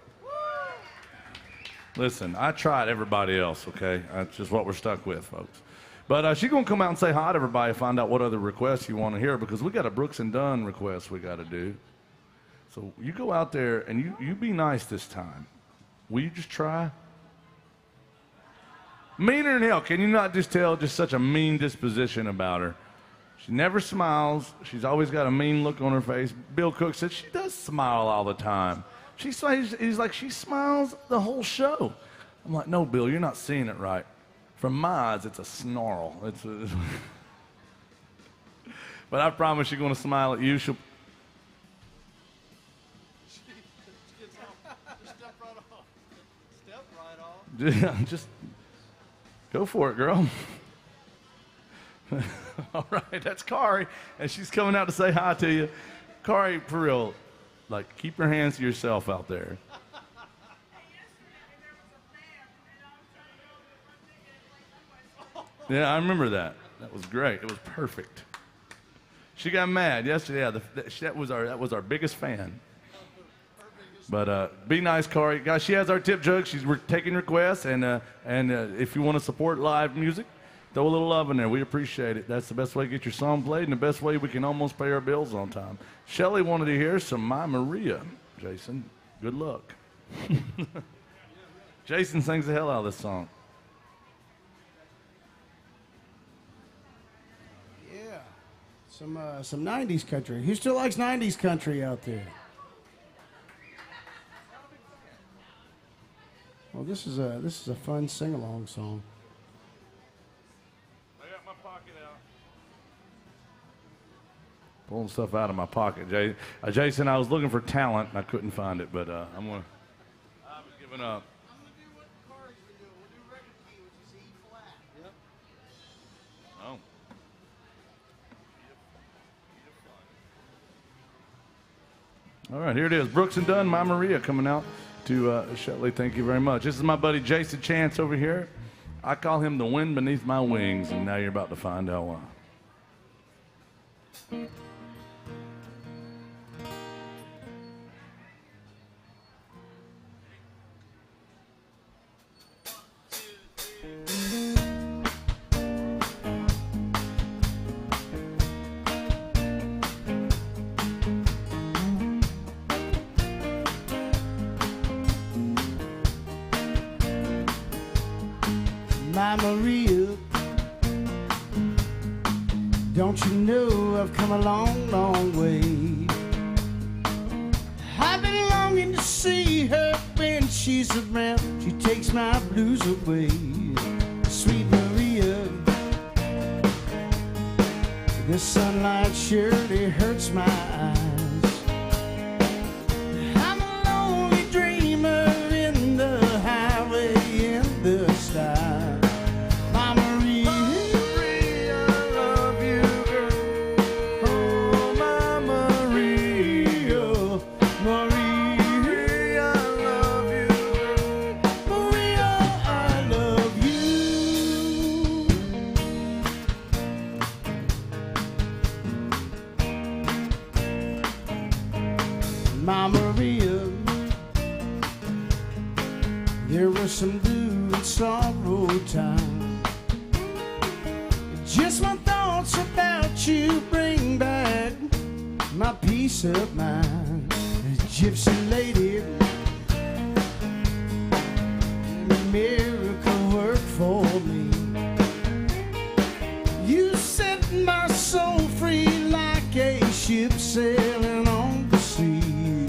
Listen, I tried everybody else, okay? That's just what we're stuck with, folks. But she's going to come out and say hi to everybody, find out what other requests you want to hear, because we got a Brooks and Dunn request we got to do. So you go out there and you be nice this time. Will you just try? Meaner than hell. Can you not just tell just such a mean disposition about her? She never smiles. She's always got a mean look on her face. Bill Cook said she does smile all the time. He's like, she smiles the whole show. I'm like, no, Bill, you're not seeing it right. From my eyes, it's a snarl. But I promise you're going to smile at you. She'll... Step right off. Step right off. Just go for it, girl. All right, that's Kari, and she's coming out to say hi to you. Kari, for real, like, keep your hands to yourself out there. Yeah, I remember that. That was great. It was perfect. She got mad yesterday. Yeah, that was our biggest fan. But be nice, Kari. Guys, she has our tip jug. We're taking requests, and if you want to support live music, throw a little love in there. We appreciate it. That's the best way to get your song played, and the best way we can almost pay our bills on time. Shelly wanted to hear some My Maria. Jason, good luck. Jason sings the hell out of this song. Yeah, some 90s country. Who still likes 90s country out there? Well, this is a fun sing-along song. I got my pocket out. Pulling stuff out of my pocket, Jason. I was looking for talent and I couldn't find it, but I was giving up. I'm going to do what Corey's been doing. We'll do record key, which is E flat. Yep. Oh. All right, here it is. Brooks and Dunn, My Maria, coming out to Shelly. Thank you very much. This is my buddy Jason Chance over here. I call him the wind beneath my wings, and now you're about to find out why. My Maria, don't you know I've come a long, long way. I've been longing to see her when she's around. She takes my blues away. Sweet Maria, the sunlight surely hurts my eyes. I'm a lonely dreamer in the highway in the sky. My Maria, I love you, girl. Oh, my Maria, Maria, I love you, girl. Maria, I love you. My Maria, there was some blue and sorrow time. Just my thoughts about you bring back my peace of mind. Gypsy lady, a miracle work for me. You set my soul free like a ship sailing on the sea.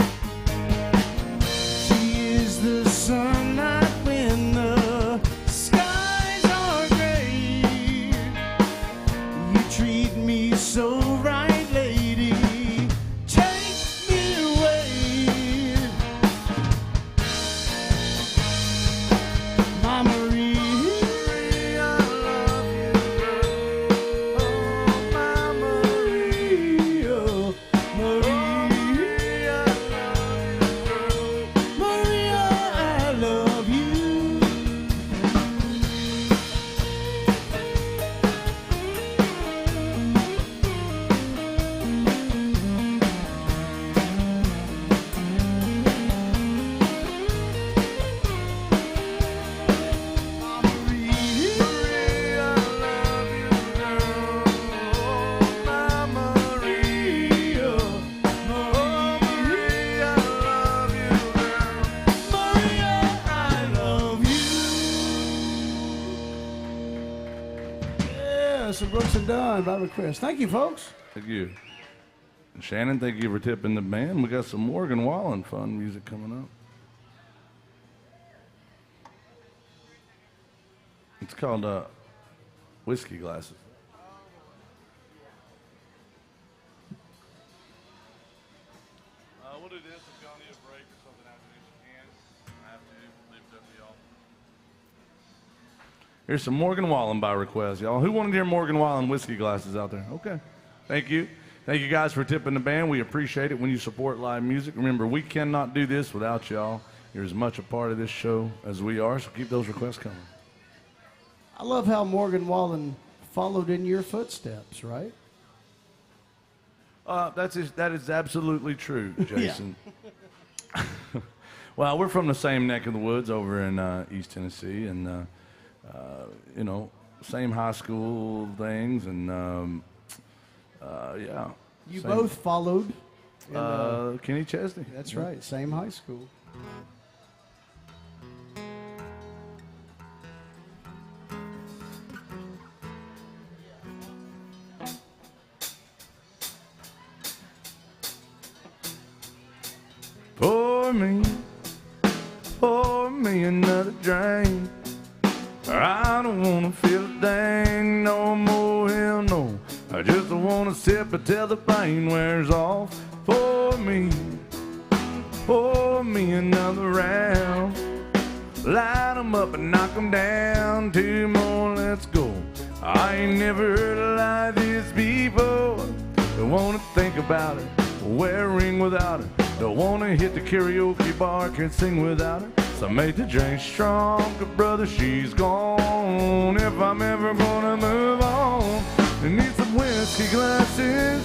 She is the sunlight when the skies are gray. You treat me so right, lady. Take me away. My Maria, I love you, girl. Oh, my Maria, Maria, I love you, girl. Maria, I love you. So Brooks and Dunn by request. Thank you, folks. Thank you. And Shannon, thank you for tipping the band. We got some Morgan Wallen fun music coming up. It's called Whiskey Glasses. We'll do this if y'all need a break or something after this. You can. I have to leave it up to y'all. Here's some Morgan Wallen by request, y'all. Who wanted to hear Morgan Wallen Whiskey Glasses out there? Okay. Thank you. Thank you guys for tipping the band. We appreciate it when you support live music. Remember, we cannot do this without y'all. You're as much a part of this show as we are, so keep those requests coming. I love how Morgan Wallen followed in your footsteps, right? That is absolutely true, Jason. Well, we're from the same neck of the woods over in East Tennessee, and you know, same high school things, and yeah. You both followed in, Kenny Chesney. That's right, same high school. Pour me another drink. I don't wanna feel a thing no more, hell no. I just wanna sip until the pain wears off. Pour me another round. Light 'em up and knock 'em down. Two more, let's go. I ain't never heard a like this before. Don't wanna think about it, wear a ring without it. Don't wanna hit the karaoke bar, can't sing without it. So I made the drink stronger, brother, she's gone. If I'm ever gonna move on, I need some whiskey glasses.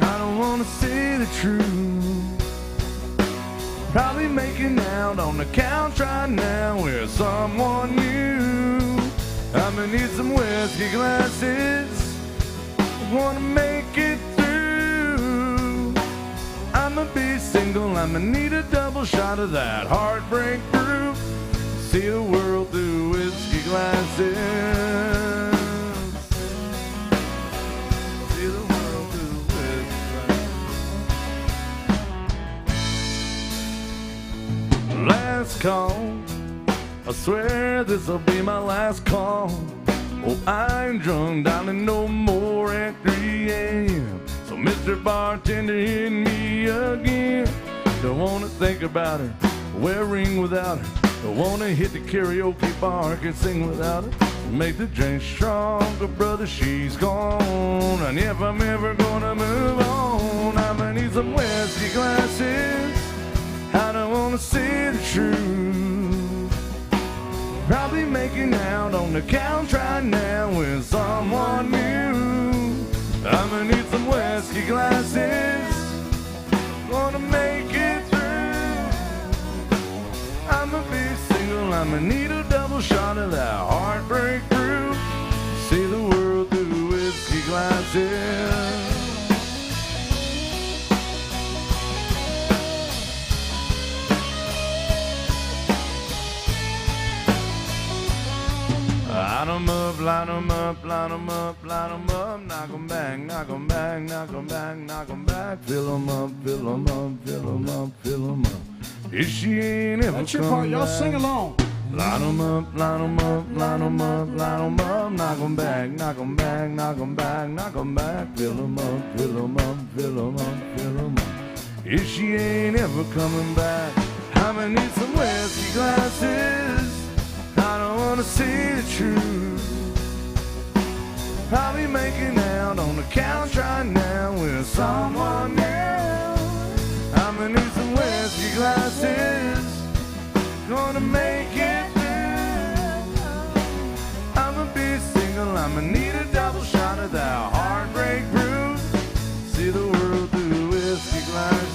I don't wanna see the truth. Probably making out on the couch right now with someone new. I'ma need some whiskey glasses. Wanna make it through. I'ma be single, I'ma need a double shot of that heartbreak brew. See the world through whiskey glasses. See the world through whiskey glasses. Last call. I swear this'll be my last call. Oh, I ain't drunk, darling, no more at 3 a.m. So, Mr. Bartender, hit me again. Don't wanna think about her, wear a ring without her. Don't wanna hit the karaoke bar, can sing without her. Make the drink stronger, brother, she's gone. And if I'm ever gonna move on, I'ma need some whiskey glasses. I don't wanna see the truth. Probably making out on the couch right now with someone new. I'ma need some whiskey glasses. Gonna make it through. I'ma be single. I'ma need a double shot of that heartbreak brew. See the world through whiskey glasses. Line 'em up, line 'em up, line 'em up, line 'em up. Knock 'em back, knock 'em back, knock 'em back, knock 'em back. Fill 'em up, fill 'em up, fill 'em up, fill 'em up. If she ain't ever That's your part. Y'all sing along. Line 'em up, line 'em up, line 'em up, line 'em up. Knock 'em back, knock 'em back, knock 'em back, knock 'em back. Fill 'em up, fill 'em up, fill 'em up, fill 'em up. If she ain't ever coming back, I'ma need some whiskey glasses. I don't wanna see the truth. I'll be making out on the couch right now with someone else. I'ma need some whiskey glasses. Gonna make it through. I'ma be single. I'ma need a double shot of that heartbreak brew. See the world through whiskey glasses.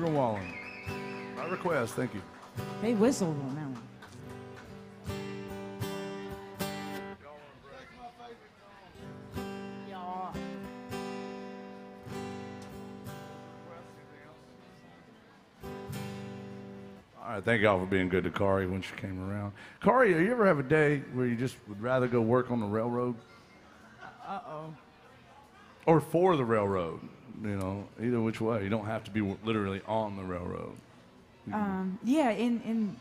Wallen. By request, thank you. They whistled on that one. All right, thank y'all for being good to Kari when she came around. Kari, you ever have a day where you just would rather go work on the railroad? Uh-oh. Or for the railroad, you know, either which way. You don't have to be literally on the railroad. Yeah, in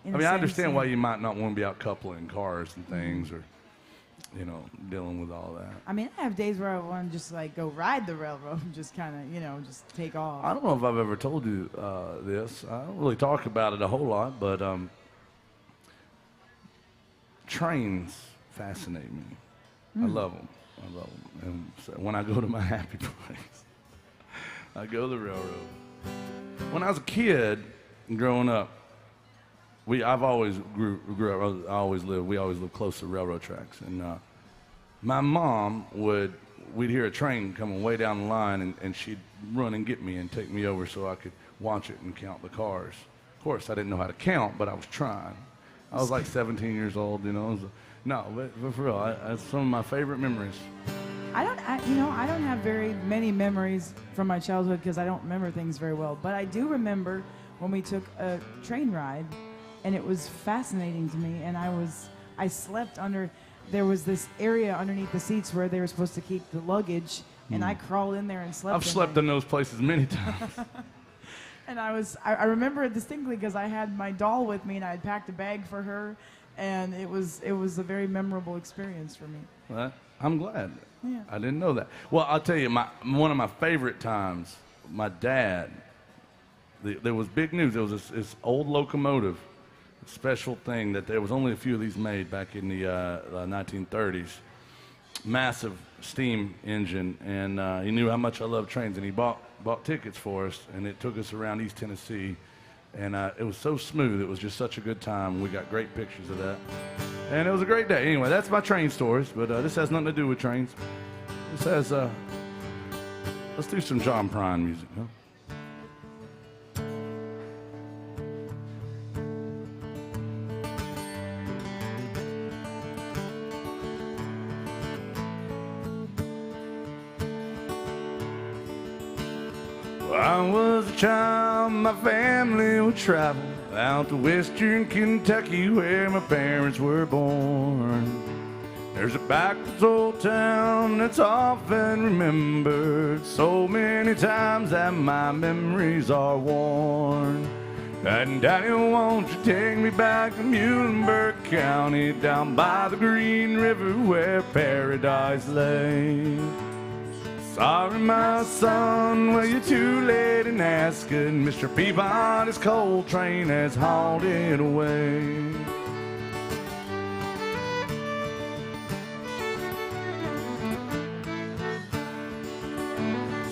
I mean, I understand why you might not want to be out coupling cars and things, or, you know, dealing with all that. I mean, I have days where I want to just like go ride the railroad and just kind of, you know, just take off. I don't know if I've ever told you this. I don't really talk about it a whole lot, but trains fascinate me. I love them. I love them. And so when I go to my happy place, I go to the railroad. When I was a kid, growing up, I've always grew up. We always lived close to railroad tracks, and my mom we'd hear a train coming way down the line, and she'd run and get me and take me over so I could watch it and count the cars. Of course, I didn't know how to count, but I was trying. I was like 17 years old, you know. But for real, that's some of my favorite memories. I don't have very many memories from my childhood because I don't remember things very well. But I do remember when we took a train ride, and it was fascinating to me. And I slept under. There was this area underneath the seats where they were supposed to keep the luggage, and I crawled in there and slept. I've slept in those places many times. And I remember it distinctly because I had my doll with me, and I had packed a bag for her, and it was a very memorable experience for me. Well, I'm glad. Yeah. I didn't know that. Well, I'll tell you, one of my favorite times, my dad, there was big news. There was this old locomotive, special thing that there was only a few of these made back in the 1930s. Massive steam engine, and he knew how much I loved trains, and he bought tickets for us, and it took us around East Tennessee, And it was so smooth. It was just such a good time. We got great pictures of that. And it was a great day. Anyway, that's my train stories, but this has nothing to do with trains. This has, let's do some John Prine music, huh? I was a child, my family would travel out to western Kentucky where my parents were born. There's a backwoods old town that's often remembered so many times that my memories are worn. And Daddy, won't you take me back to Muhlenberg County down by the Green River where paradise lay. Sorry, my son, well, you're too late in asking. Mr. Peabody's coal train has hauled it away.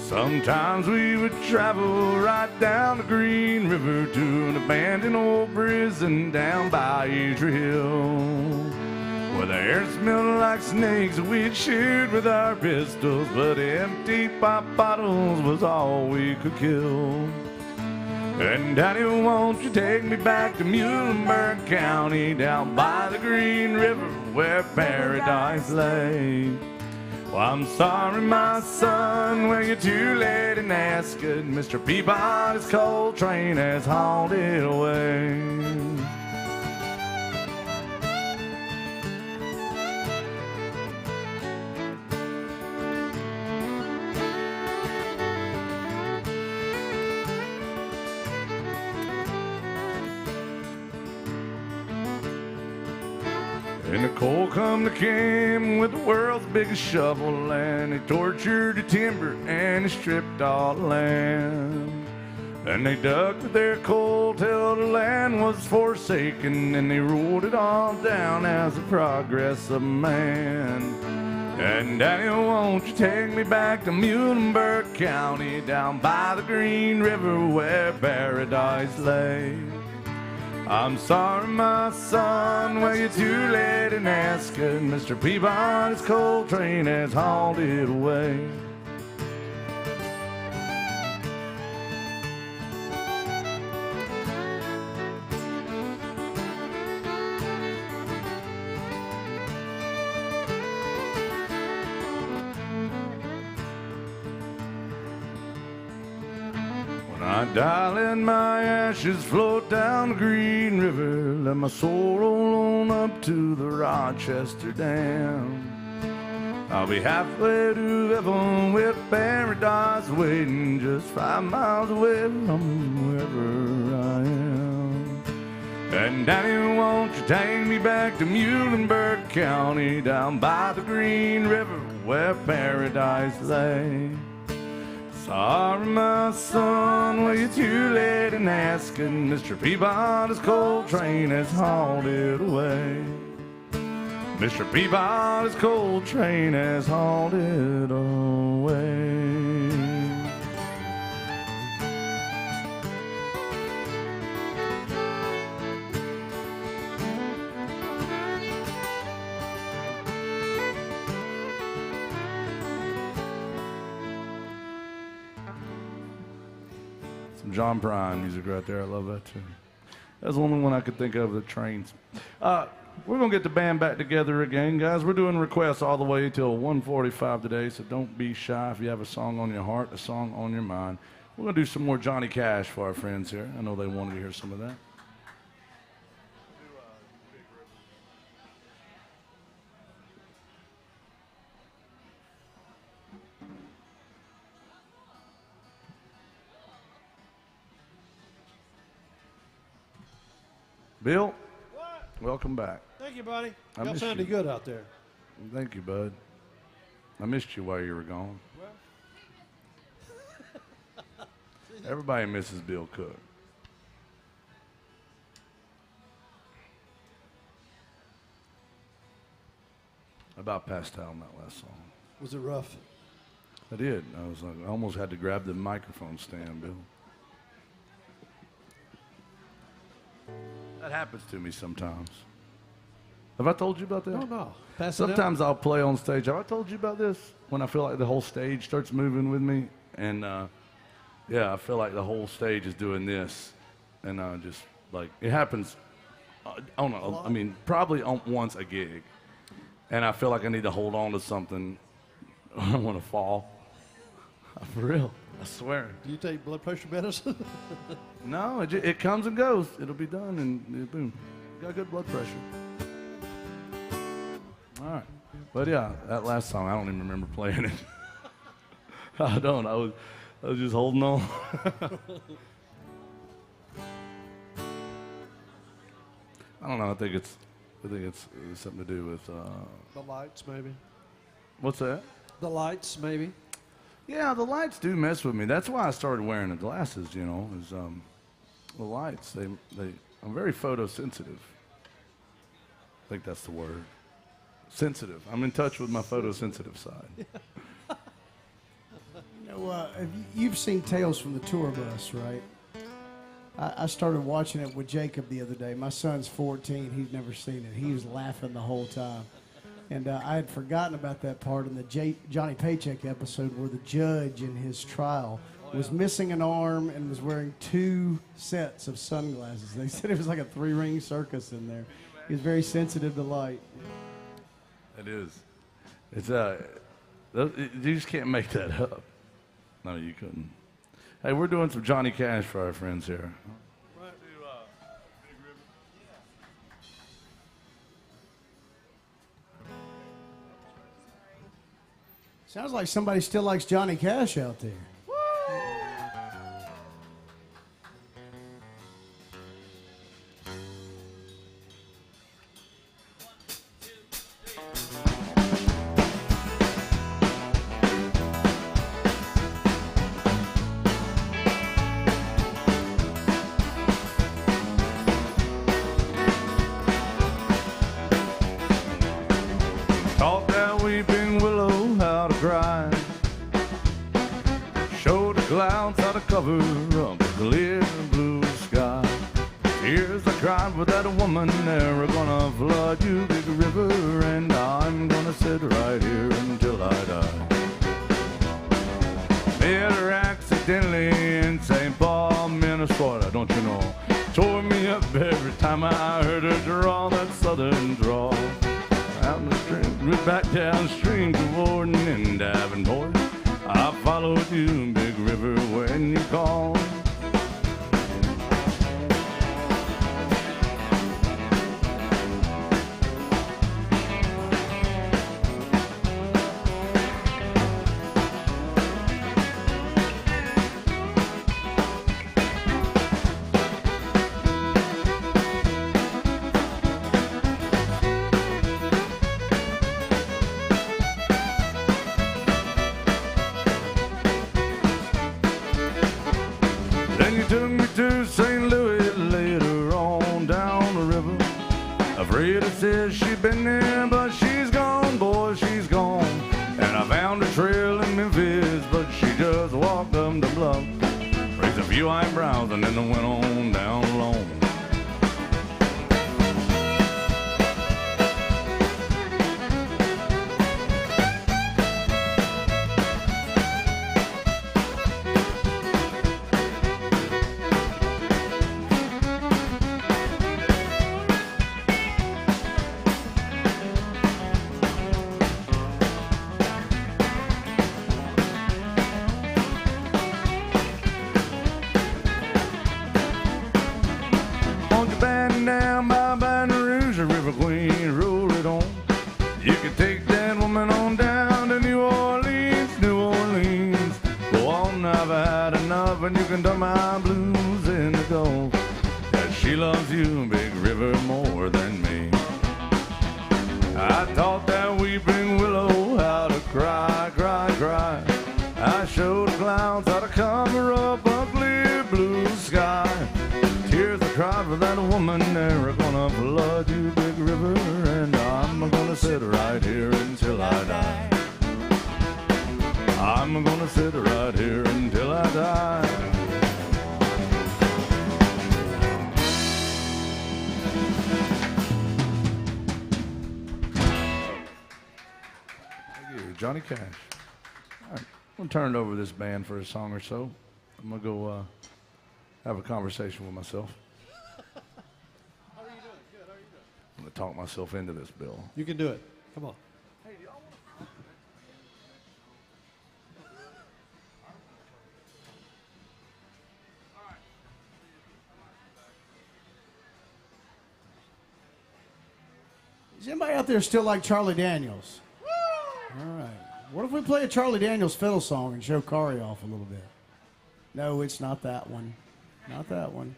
Sometimes we would travel right down the Green River to an abandoned old prison down by Adria Hill, where the air smelled like snakes we'd shoot with our pistols, but empty pop bottles was all we could kill. And Daddy, won't you take me back to Muhlenberg County down by the Green River where paradise lay. Well, I'm sorry, my son, well, you're too late in asking. Mr. Peabody's coal train has hauled it away. And the coal company came with the world's biggest shovel, and they tortured the timber and they stripped all the land. And they dug with their coal till the land was forsaken, and they rolled it all down as the progress of man. And Daddy, won't you take me back to Muhlenberg County down by the Green River where paradise lay. I'm sorry, my son, well, you're too late in asking. Mr. Peabody's coal train has hauled it away. I die, let my ashes float down the Green River, let my soul roll on up to the Rochester Dam. I'll be halfway to heaven with paradise waiting just 5 miles away from wherever I am. And Daddy, won't you take me back to Muhlenberg County down by the Green River where paradise lay. Sorry, my son, well, you're too late in asking. Mr. Peabody's coal train has hauled it away. Mr. Peabody's coal train has hauled it away. John Prine music right there. I love that too. That's the only one I could think of, the trains. We're going to get the band back together again, guys. We're doing requests all the way till 1:45 today, so don't be shy if you have a song on your heart, a song on your mind. We're going to do some more Johnny Cash for our friends here. I know they wanted to hear some of that. Bill, what? Welcome back. Thank you, buddy. I Y'all missed sounded you. good out there. Thank you, bud. I missed you while you were gone. Well. Everybody misses Bill Cook. I about passed out on that last song. Was it rough? I did. I almost had to grab the microphone stand, Bill. happens to me sometimes. Have I told you about that? Oh, no. Pass it out. Sometimes I'll play on stage. Have I told you about this? When I feel like the whole stage starts moving with me, and yeah, I feel like the whole stage is doing this, and just like it happens. I mean, probably once a gig, and I feel like I need to hold on to something. I don't want to fall. For real, I swear. Do you take blood pressure medicine? No, it comes and goes. It'll be done, and boom. Got good blood pressure. All right. But yeah, that last song, I don't even remember playing it. I don't. I was just holding on. I don't know. I think it's something to do with The lights, maybe. what's that? The lights, maybe. Yeah, the lights do mess with me. That's why I started wearing the glasses. You know, is the lights. I'm very photosensitive. I think that's the word. Sensitive. I'm in touch with my photosensitive side. You know, you've seen Tales from the Tour Bus, right? I started watching it with Jacob the other day. My son's 14. He's never seen it. He was laughing the whole time. And I had forgotten about that part in the Johnny Paycheck episode where the judge in his trial was missing an arm and was wearing 2 sets of sunglasses. They said it was like a 3-ring circus in there. He was very sensitive to light. It is. It's you just can't make that up. No, you couldn't. Hey, we're doing some Johnny Cash for our friends here. Sounds like somebody still likes Johnny Cash out there. Taught that weeping willow how to cry. Showed the clouds how to cover up the clear blue sky. Tears I cried without a woman never gonna flood you, big river, and I'm gonna sit right here until I die. Met her accidentally in St. Paul, Minnesota, don't you know? Tore me up every time I heard her draw that southern drawl. Out the stream, back downstream toward in Davenport. I followed you, big river, when you called. Took me to St. Louis later on down the river. Freda says she's been there, but she's gone, boy, she's gone. And I found a trail in Memphis, but she just walked up the bluff. Raised a few eyebrows and then went on down alone. Down by Baton Rouge, the River Queen, roll it on. You can take that woman on down to New Orleans, New Orleans. Go on, I've had enough, and you can dump my blues in the Gulf. That she loves you, big river, more than me. I taught that weeping willow how to cry, cry, cry. I showed the clouds how to cover up a clear blue sky. Tears I cried for that woman, never gonna flood you, big river, and I'm gonna sit right here until I die. I'm gonna sit right here until I die. Johnny Cash. All right, I'm going to turn it over to this band for a song or so. I'm going to go have a conversation with myself. How are you doing? Good. How are you doing? I'm going to talk myself into this, Bill. You can do it. Come on. Is anybody out there still like Charlie Daniels? All right. What if we play a Charlie Daniels fiddle song and show Kari off a little bit? No, it's not that one. Not that one.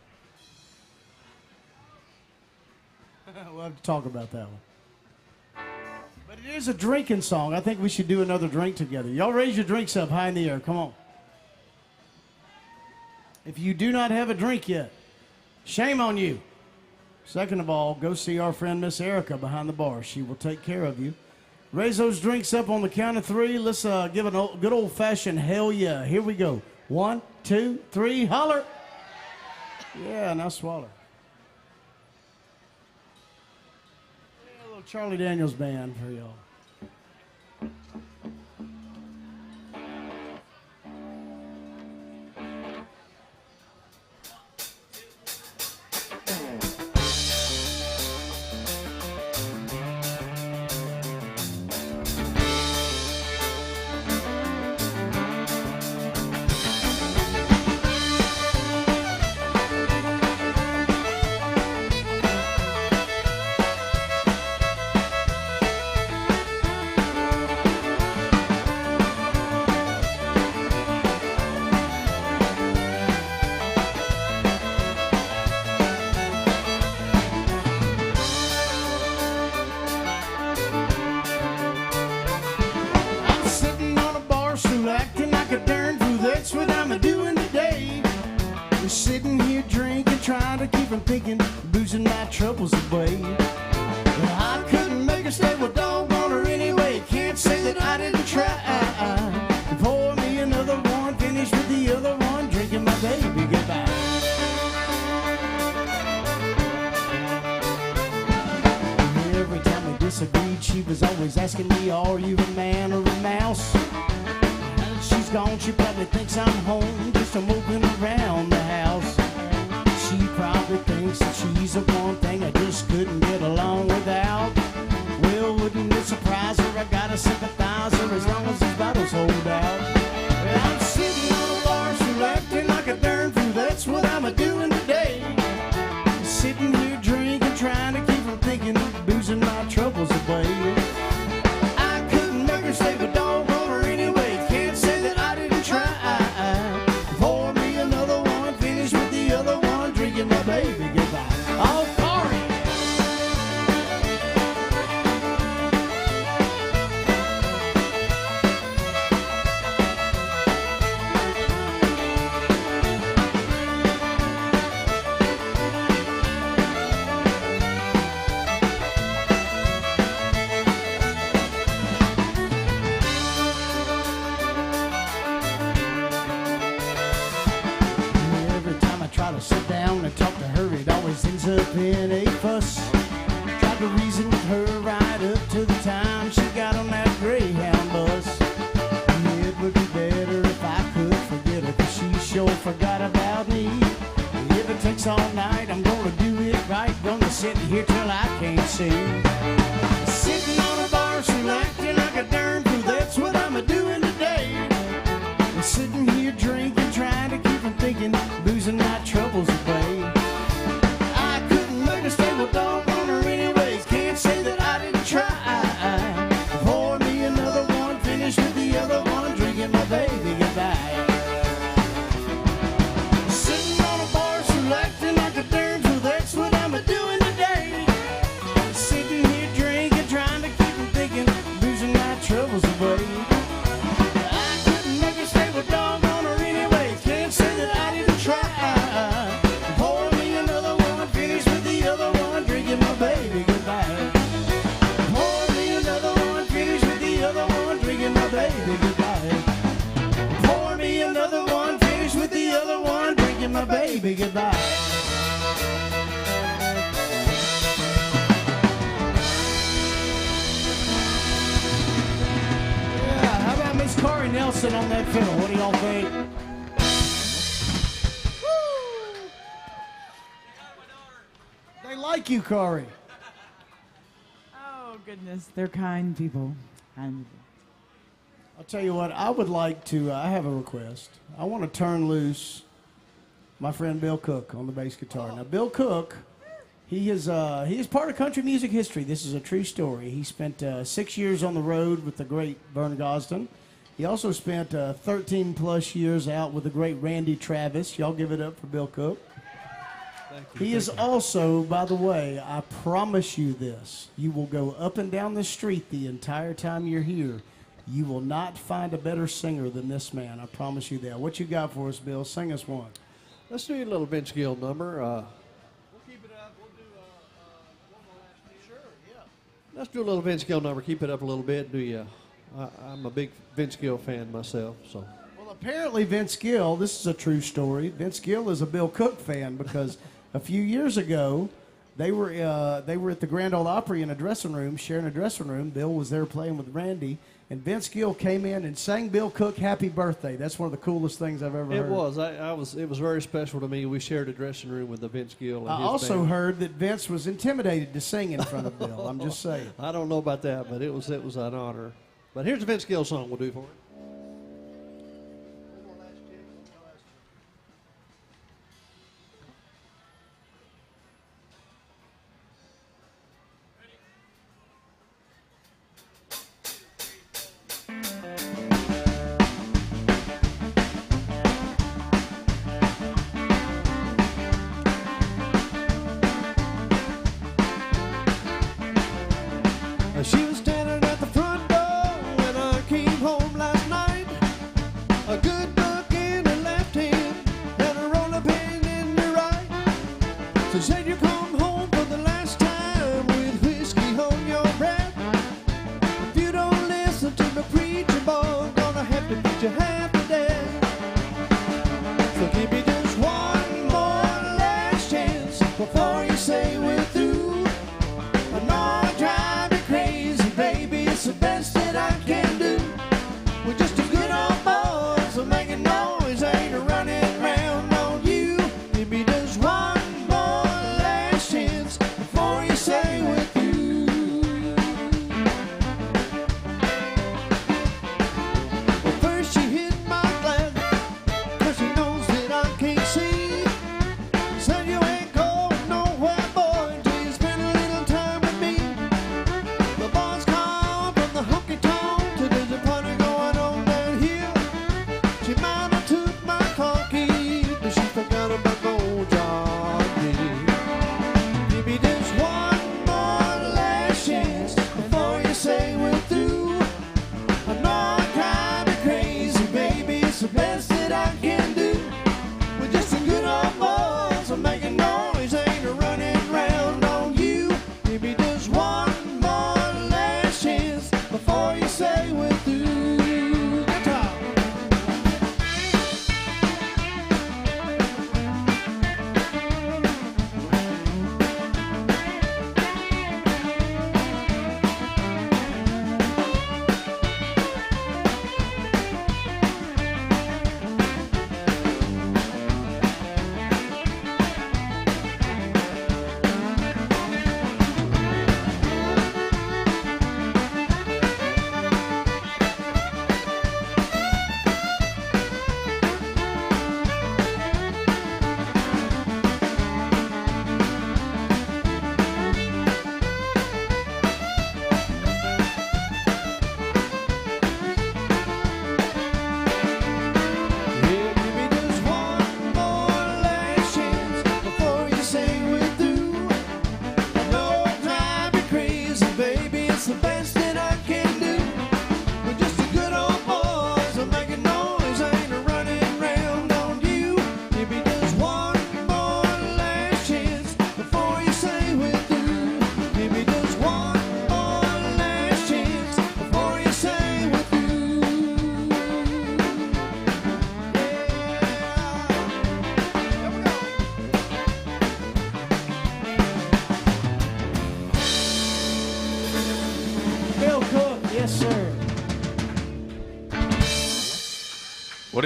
We'll have to talk about that one. But it is a drinking song. I think we should do another drink together. Y'all raise your drinks up high in the air. Come on. If you do not have a drink yet, shame on you. Second of all, go see our friend Miss Erica behind the bar. She will take care of you. Raise those drinks up on the count of three. Let's give it a good old-fashioned hell yeah. Here we go. 1, 2, 3, holler. Yeah, now swallow. Yeah, a little Charlie Daniels band for y'all. Johnson on that fiddle. What do y'all think? They like you, Corey. Oh, goodness. They're kind people. Kind people. I'll tell you what, I would like to, I have a request. I want to turn loose my friend Bill Cook on the bass guitar. Now, Bill Cook, he is part of country music history. This is a true story. He spent 6 years on the road with the great Vern Gosdin. He also spent 13 plus years out with the great Randy Travis. Y'all give it up for Bill Cook. He is also, by the way, I promise you this, you will go up and down the street the entire time you're here. You will not find a better singer than this man. I promise you that. What you got for us, Bill? Sing us one. Let's do a little Vince Gill number. We'll keep it up. We'll do one more last piece. Sure, yeah. Let's do a little Vince Gill number. Keep it up a little bit. I'm a big Vince Gill fan myself. So. Well, apparently Vince Gill, this is a true story. Vince Gill is a Bill Cook fan because a few years ago, they were at the Grand Ole Opry in a dressing room, sharing a dressing room. Bill was there playing with Randy, and Vince Gill came in and sang Bill Cook "Happy Birthday." That's one of the coolest things I've ever heard. It was. It was very special to me. We shared a dressing room with the Vince Gill. And I his also band. heard that Vince was intimidated to sing in front of Bill. I'm just saying. I don't know about that, but it was an honor. But here's a Vince Gill song we'll do for it. She was standing at the front door when I came home last night. A good book in her left hand and a roll of pen in her right. So said you come home for the last time with whiskey on your breath. If you don't listen to the preacher boy, gonna have to beat you half to death. So give me just one more last chance before you say we're through. I know I drive you crazy, baby, it's the best that I can do. We're just a good old boys, so making noise ain't a running round on you. Give me just one more last chance before you say we're through. Well, first she hit my glass, 'cause she knows that I can't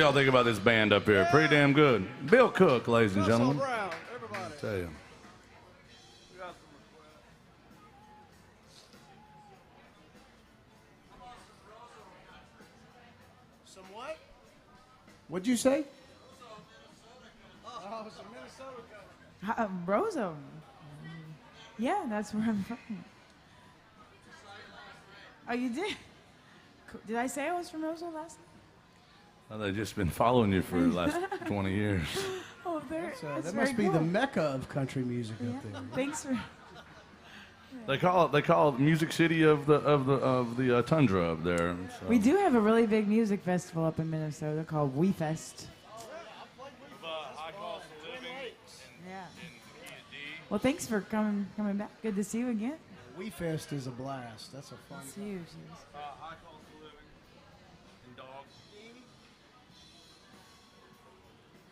do y'all think about this band up here? Pretty damn good. Bill Cook, ladies and gentlemen. Brown, everybody. Tell you. Some what? What'd you say? Oh, it's a Minnesota country. Rosa. Yeah, that's where I'm from. Oh, you did? Did I say I was from Roseville last night? Well, they've just been following you for the last 20 years. Oh, there. That's That very must be cool. the mecca of country music Yeah. up there. Thanks for. They call it Music City of the tundra up there. So. We do have a really big music festival up in Minnesota called We Fest. Yeah. Well, thanks for coming back. Good to see you again. We Fest is a blast. That's a fun. It's huge.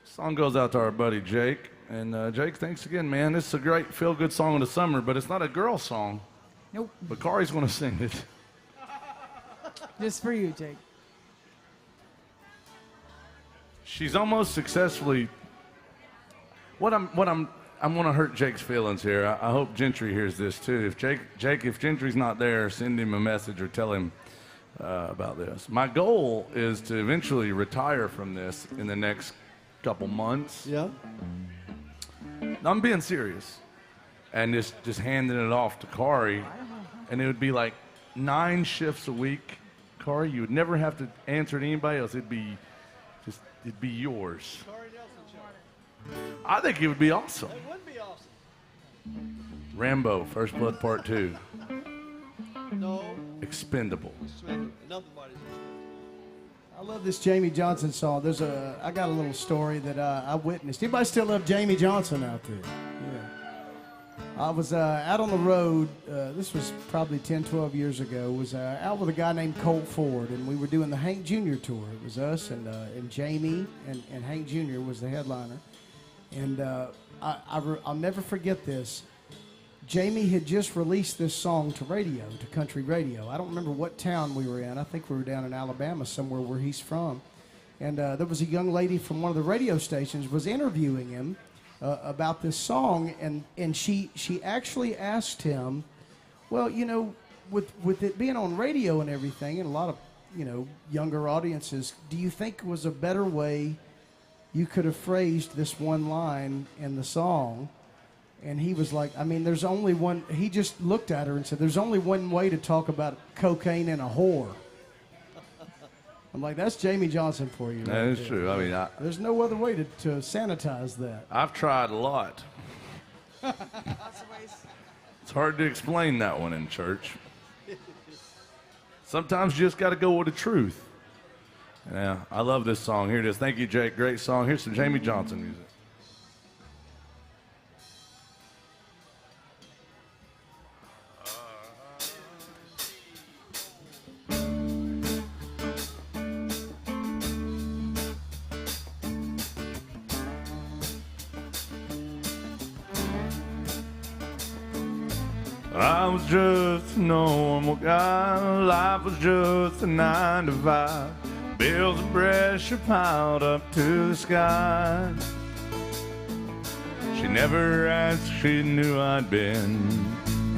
Song goes out to our buddy Jake. And Jake, thanks again, man. This is a great feel-good song of the summer, but it's not a girl song. Nope. But Kari's going to sing it. Just for you, Jake. She's almost successfully. I'm going to hurt Jake's feelings here. I hope Gentry hears this too. If Jake, if Gentry's not there, send him a message or tell him about this. My goal is to eventually retire from this in the next couple months. Yeah. I'm being serious, and just handing it off to Kari, and it would be like 9 shifts a week. Kari, you would never have to answer to anybody else. It'd be yours. Kari Nelson show. I think it would be awesome. It would be awesome. Rambo, First Blood Part 2, No, Expendable. nobody's. I love this Jamey Johnson song. I got a little story that I witnessed. Anybody still love Jamey Johnson out there? Yeah. I was out on the road. This was probably 10, 12 years ago. Was out with a guy named Colt Ford, and we were doing the Hank Jr. tour. It was us and Jamey and Hank Jr. was the headliner. And I'll never forget this. Jamey had just released this song to country radio. I don't remember what town we were in. I think we were down in Alabama, somewhere where he's from. And there was a young lady from one of the radio stations was interviewing him about this song, and she actually asked him, well, you know, with it being on radio and everything, and a lot of, you know, younger audiences, do you think was a better way you could have phrased this one line in the song? And he was like, I mean, there's only one. He just looked at her and said, there's only one way to talk about cocaine and a whore. I'm like, that's Jamey Johnson for you. That is true. I mean, there's no other way to sanitize that. I've tried a lot. It's hard to explain that one in church. Sometimes you just got to go with the truth. Yeah, I love this song. Here it is. Thank you, Jake. Great song. Here's some Jamey Johnson music. I was just a normal guy. Life was just a 9 to 5. Bills and pressure piled up to the sky. She never asked, she knew I'd been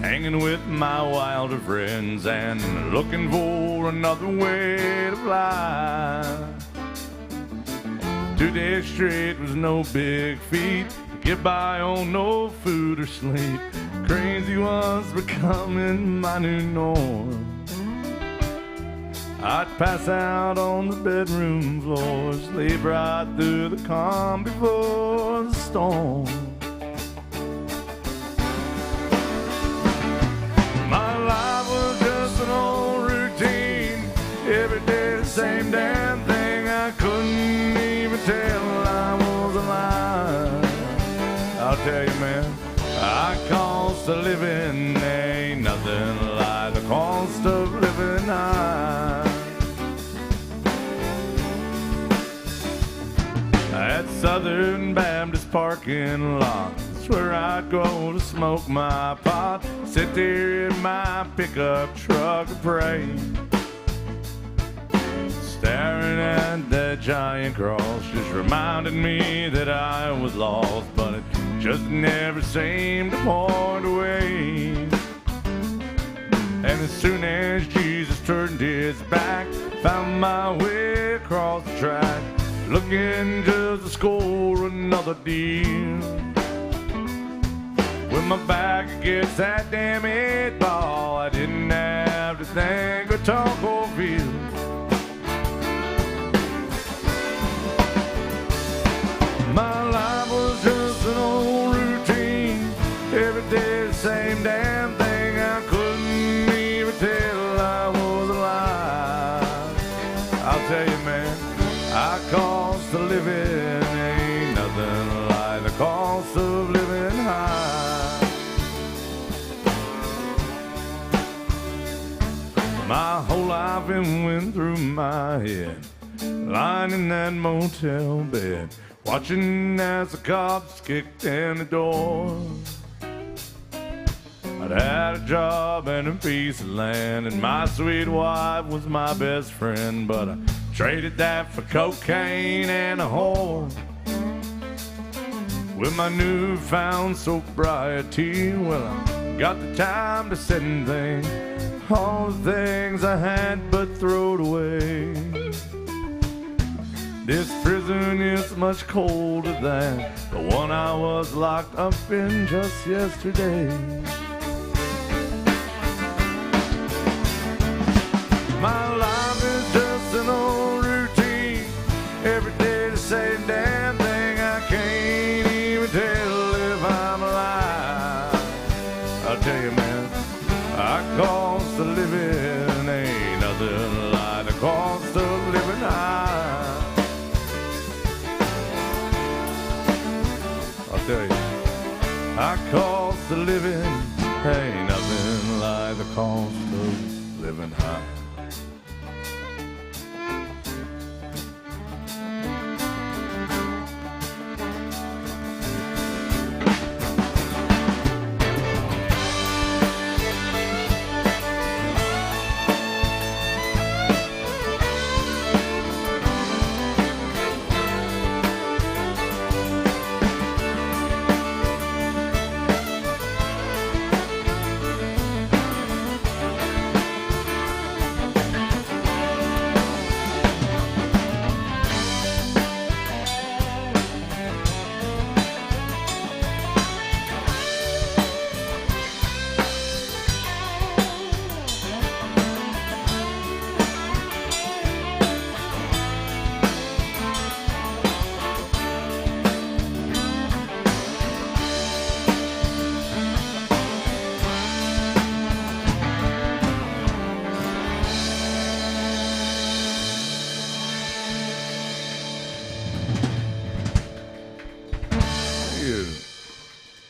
hanging with my wilder friends and looking for another way to fly. 2 days straight was no big feat. Get by on no food or sleep. Crazy was becoming my new norm. I'd pass out on the bedroom floor, sleep right through the calm before the storm. My life was just an old routine. Every day the same damn thing. I couldn't even tell I was alive. I'll tell you, man, cost of living ain't nothing like the cost of living high. At Southern Baptist parking lot, that's where I'd go to smoke my pot, sit there in my pickup truck and pray. Stare staring at that giant cross just reminded me that I was lost, but it just never seemed to point away. And as soon as Jesus turned his back, found my way across the track, looking just to score another deal. With my back against that damn 8-ball, I didn't have to think or talk or feel. My life was just an old routine, every day the same damn thing. I couldn't even tell I was alive. I'll tell you, man, our cost of living ain't nothing like the cost of living high. My whole life it went through my head, lying in that motel bed, watching as the cops kicked in the door. I'd had a job and a piece of land, and my sweet wife was my best friend, but I traded that for cocaine and a whore. With my newfound sobriety, well, I got the time to sit and think all the things I had but throwed away. This prison is much colder than the one I was locked up in just yesterday. My life is just an old routine, every day the same damn thing. I can't even tell if I'm alive. I'll tell you, man, our cost of living ain't nothing like the cost of living high. I'll tell you, our cost of living ain't nothing like the cost of living high.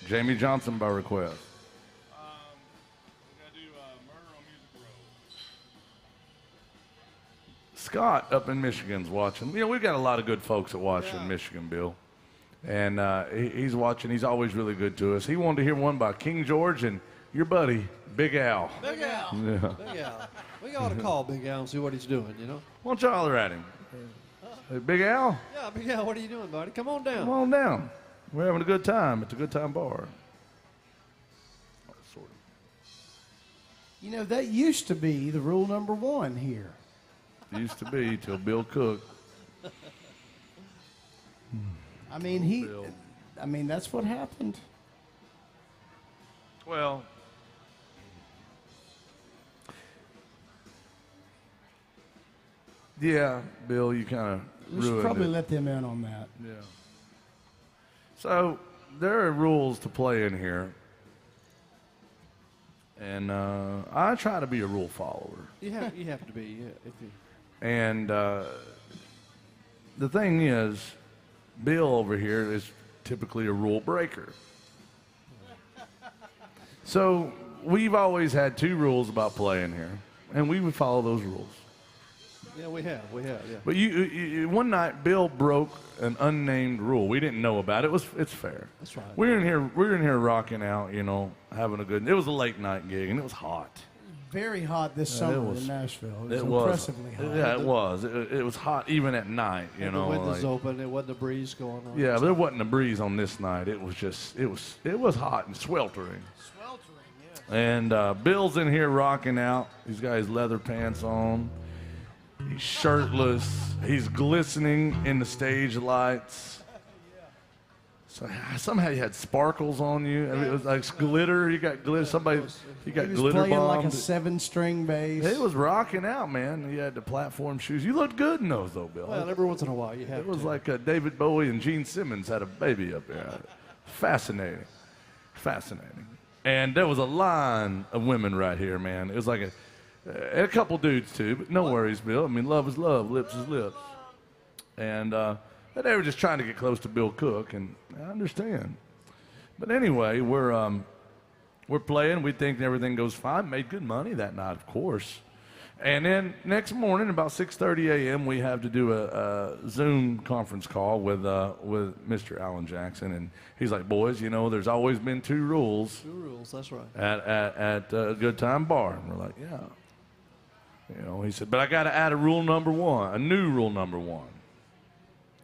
Jamey Johnson by request. We gotta do Murder on Music Row. Scott up in Michigan's watching. You know, we've got a lot of good folks that watch in Michigan, Bill. And he's watching. He's always really good to us. He wanted to hear one by King George and your buddy, Big Al. Big Al. Yeah. Big Al. We ought to call Big Al and see what he's doing, you know? Why don't you holler at him? Hey, Big Al, Yeah, Big Al, what are you doing, buddy? Come on down. come on down. We're having a good time at the Good Time Bar. Oh, sort of. You know, that used to be the rule number one here. Used to be till Bill Cook. I mean, that's what happened. Well, yeah, Bill, you kind of We should ruined probably it. let them in on that. Yeah. So there are rules to play in here, and I try to be a rule follower. You have to be, yeah. If you, And the thing is, Bill over here is typically a rule breaker. So we've always had two rules about playing here, and we would follow those rules. yeah, we have, yeah. But you one night, Bill broke an unnamed rule. We didn't know about it. It's fair. That's right. We're in here rocking out, you know, having a good. It was a late night gig, and it was hot. very hot this summer in Nashville. It was impressively hot. Yeah, it was. It was hot even at night. You And know, the windows like, open. There wasn't a breeze going on. yeah, there wasn't a breeze on this night. It was just it was hot and sweltering. And Bill's in here rocking out. He's got his leather pants on. He's shirtless. He's glistening in the stage lights. So somehow you had sparkles on you. I mean, it was like glitter. You got glitter. You got He was glitter playing like bombed. a 7-string bass. It was rocking out, man. You had the platform shoes. You looked good in those, though, Bill. Well, every once in a while you have It was to. like David Bowie and Gene Simmons had a baby up there. Fascinating. Fascinating. And there was a line of women right here, man. It was like a couple dudes, too, but no worries, Bill. I mean, love is love, lips is lips. And they were just trying to get close to Bill Cook, and I understand. But anyway, we're playing. We think everything goes fine. Made good money that night, of course. And then next morning, about 6:30 a.m., we have to do a Zoom conference call with Mr. Alan Jackson, and he's like, "Boys, you know, there's always been 2 rules." 2 rules, that's right. At a Good Time Bar, and we're like, "Yeah." You know, he said, "But I got to add a rule number 1, a new rule number 1."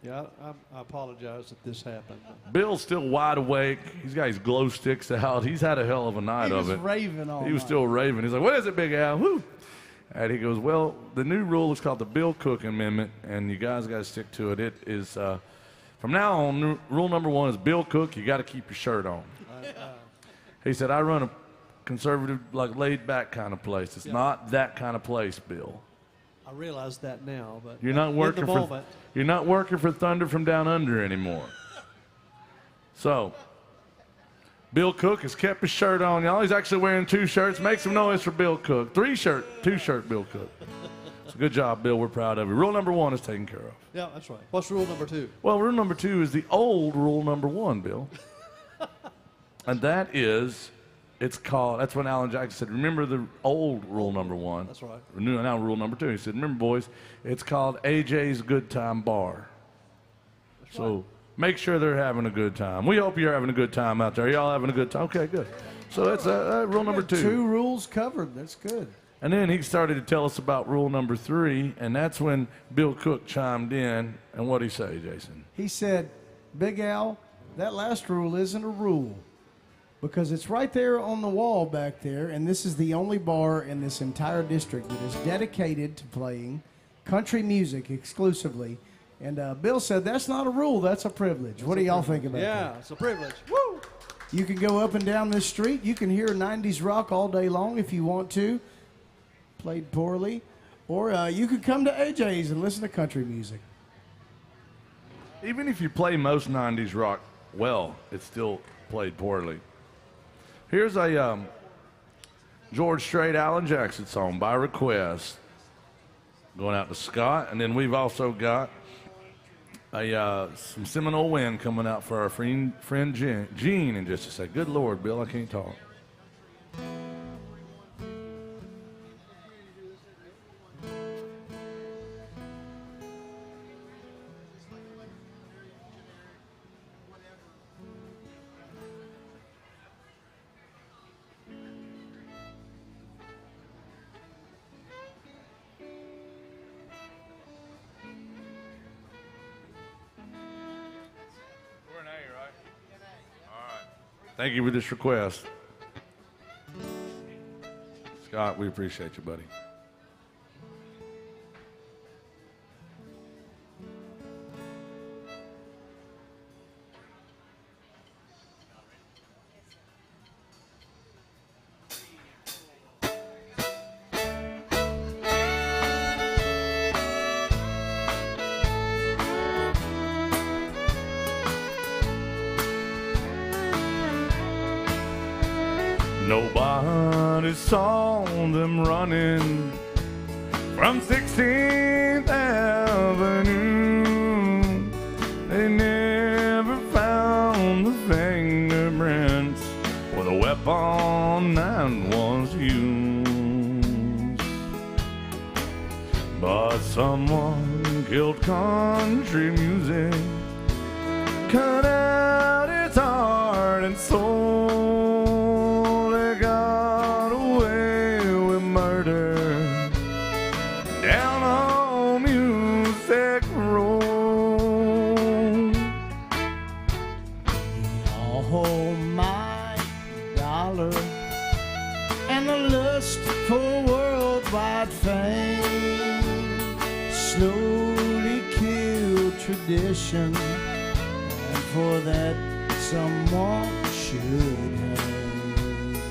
Yeah, I apologize that this happened. Bill's still wide awake. He's got his glow sticks out. He's had a hell of a night of it. He was raving all He was night. still raving. He's like, "What is it, Big Al?" Woo! And he goes, "Well, the new rule is called the Bill Cook Amendment, and you guys got to stick to it. It is, from now on, rule number 1 is Bill Cook, you got to keep your shirt on." He said, "I run a conservative, like laid-back kind of place. It's not that kind of place, Bill. I realize that now, but You're not working in the moment, You're not working for Thunder from Down Under anymore." So, Bill Cook has kept his shirt on, y'all. He's actually wearing 2 shirts. Make some noise for Bill Cook. 2-shirt Bill Cook. So good job, Bill. We're proud of you. Rule number 1 is taken care of. yeah, that's right. What's rule number 2? Well, rule number 2 is the old rule number 1, Bill. And that is, that's when Alan Jackson said, remember the old rule number 1. That's right. Now rule number 2. He said, remember, boys, it's called AJ's Good Time Bar. So make sure they're having a good time. We hope you're having a good time out there. Y'all having a good time? Okay, good. So that's rule number 2. 2 rules covered. That's good. And then he started to tell us about rule number 3, and that's when Bill Cook chimed in. And what'd he say, Jason? He said, "Big Al, that last rule isn't a rule because it's right there on the wall back there, and this is the only bar in this entire district that is dedicated to playing country music exclusively." And Bill said, "That's not a rule, that's a privilege." What do y'all think about that? Yeah, it's a privilege. Woo! You can go up and down this street. You can hear 90s rock all day long if you want to, played poorly. Or you could come to AJ's and listen to country music. Even if you play most 90s rock well, it's still played poorly. Here's a George Strait, Alan Jackson song by request, going out to Scott. And then we've also got some Seminole Wind coming out for our friend Gene in just a sec. Good Lord, Bill, I can't talk. Thank you for this request. Scott, we appreciate you, buddy. Nobody saw them running from 16th Avenue. They never found the fingerprints where the weapon that was used. But someone killed country music, cut out its heart and soul. They got away with murder. Oh, my dollar and the lust for worldwide fame slowly killed tradition, and for that someone should hang.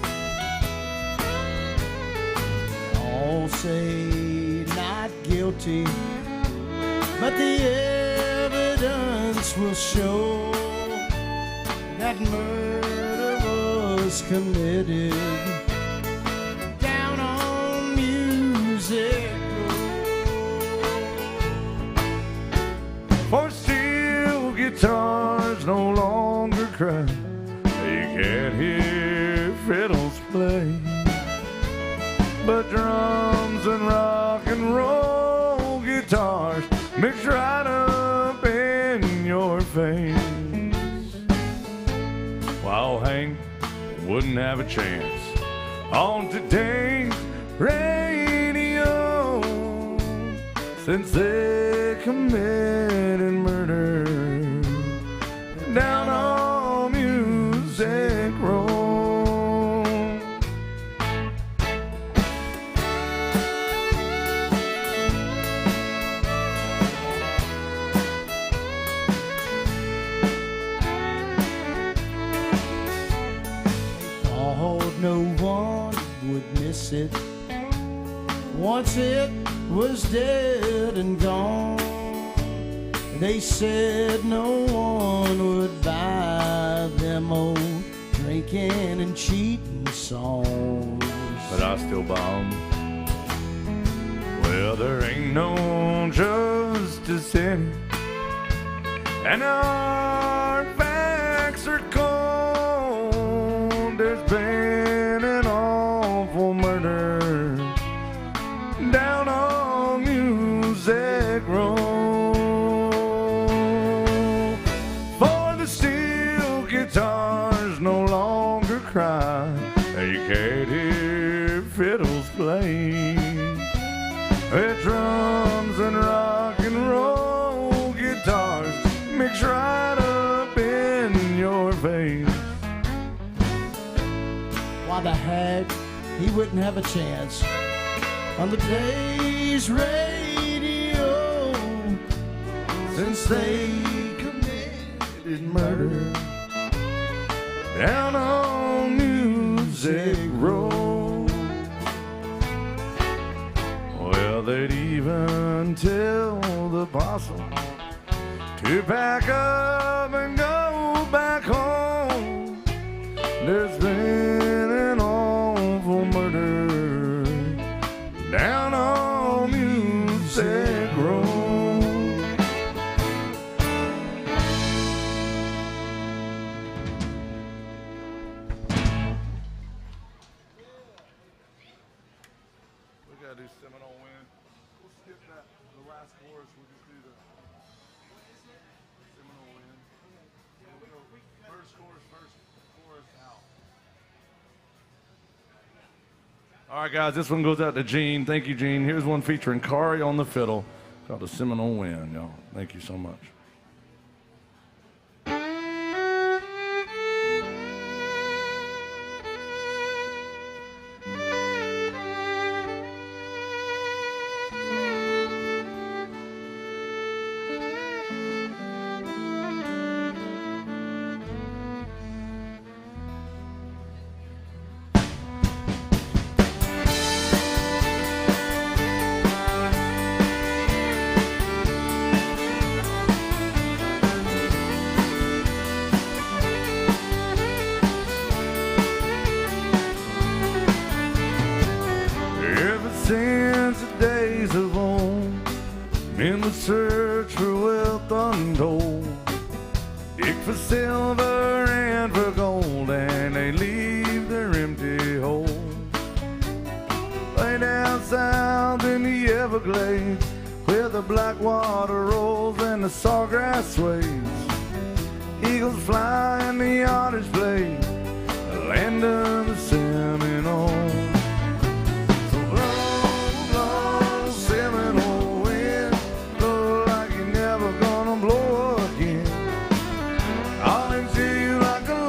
All say not guilty, but the evidence will show that murder was committed down on Music Row. For steel guitars no longer cry, you can't hear fiddles play, but drums and rock and roll guitars mix right up in your face. While Hank wouldn't have a chance on today's radio, since they committed murder down on Music Row. No one would miss it once it was dead and gone. They said no one would buy them old drinking and cheating songs, But I still buy 'em. Well, there ain't no justice in it, and our facts are cold. There's been an awful murder down on Music Row. For the steel guitars no longer cry, you can't hear fiddles play. The drums and rock and roll guitars mix right up in your face. Why the heck he wouldn't have a chance on the day's radio, Since they committed murder down on Music Row. Well, they'd even tell the possum to pack up and go back home. There's been an awful murder down on Music Row. We gotta do Seminole Wind. We'll skip that, the last chorus. We'll just do the Seminole Wind. We'll go first chorus out. All right, guys, this one goes out to Gene. Thank you, Gene. Here's one featuring Kari on the fiddle called the Seminole Wind, y'all. Thank you so much. Since the days of old, in the search for wealth untold, dig for silver and for gold, and they leave their empty holes. Way down south in the Everglades, where the black water rolls and the sawgrass sways, eagles fly and the otters play, the land of the Seminole. Seminole wind, blow like you're never gonna blow again. Calling to you like a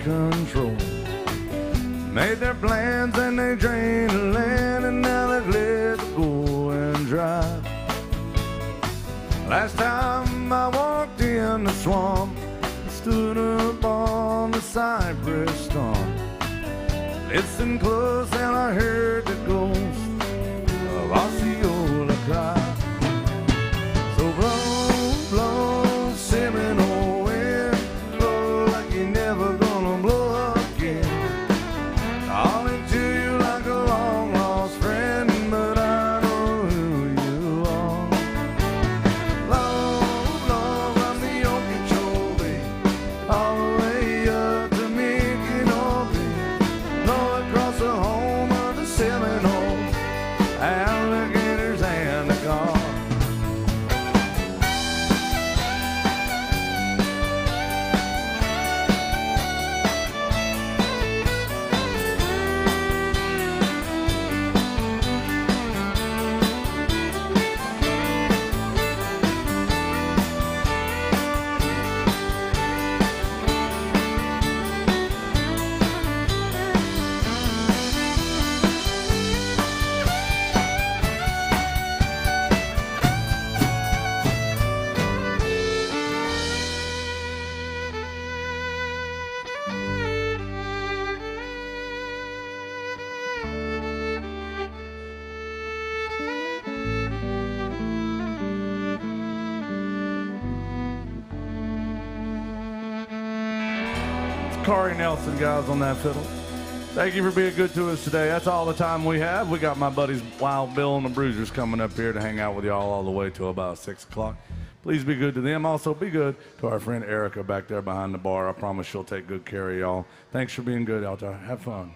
control. Made their plans and they drained the land, and now they've let the going dry. Last time I walked in the swamp, stood up on the cypress stump. Listened close and I heard the ghost of Osceola cry. So blow, blow, Seminole Wind, blow like you're never gonna blow again. Calling to you like a long lost friend, but I know who you are. Blow, blow from the Okeechobee, all the way up to Mickey-Norby, blow across the home of the Seminoles, alligators and the guard. Corey Nelson, guys, on that fiddle. Thank you for being good to us today. That's all the time we have. We got my buddies Wild Bill and the Bruisers coming up here to hang out with y'all all the way till about 6 o'clock. Please be good to them. Also, be good to our friend Erica back there behind the bar. I promise she'll take good care of y'all. Thanks for being good out there. Have fun.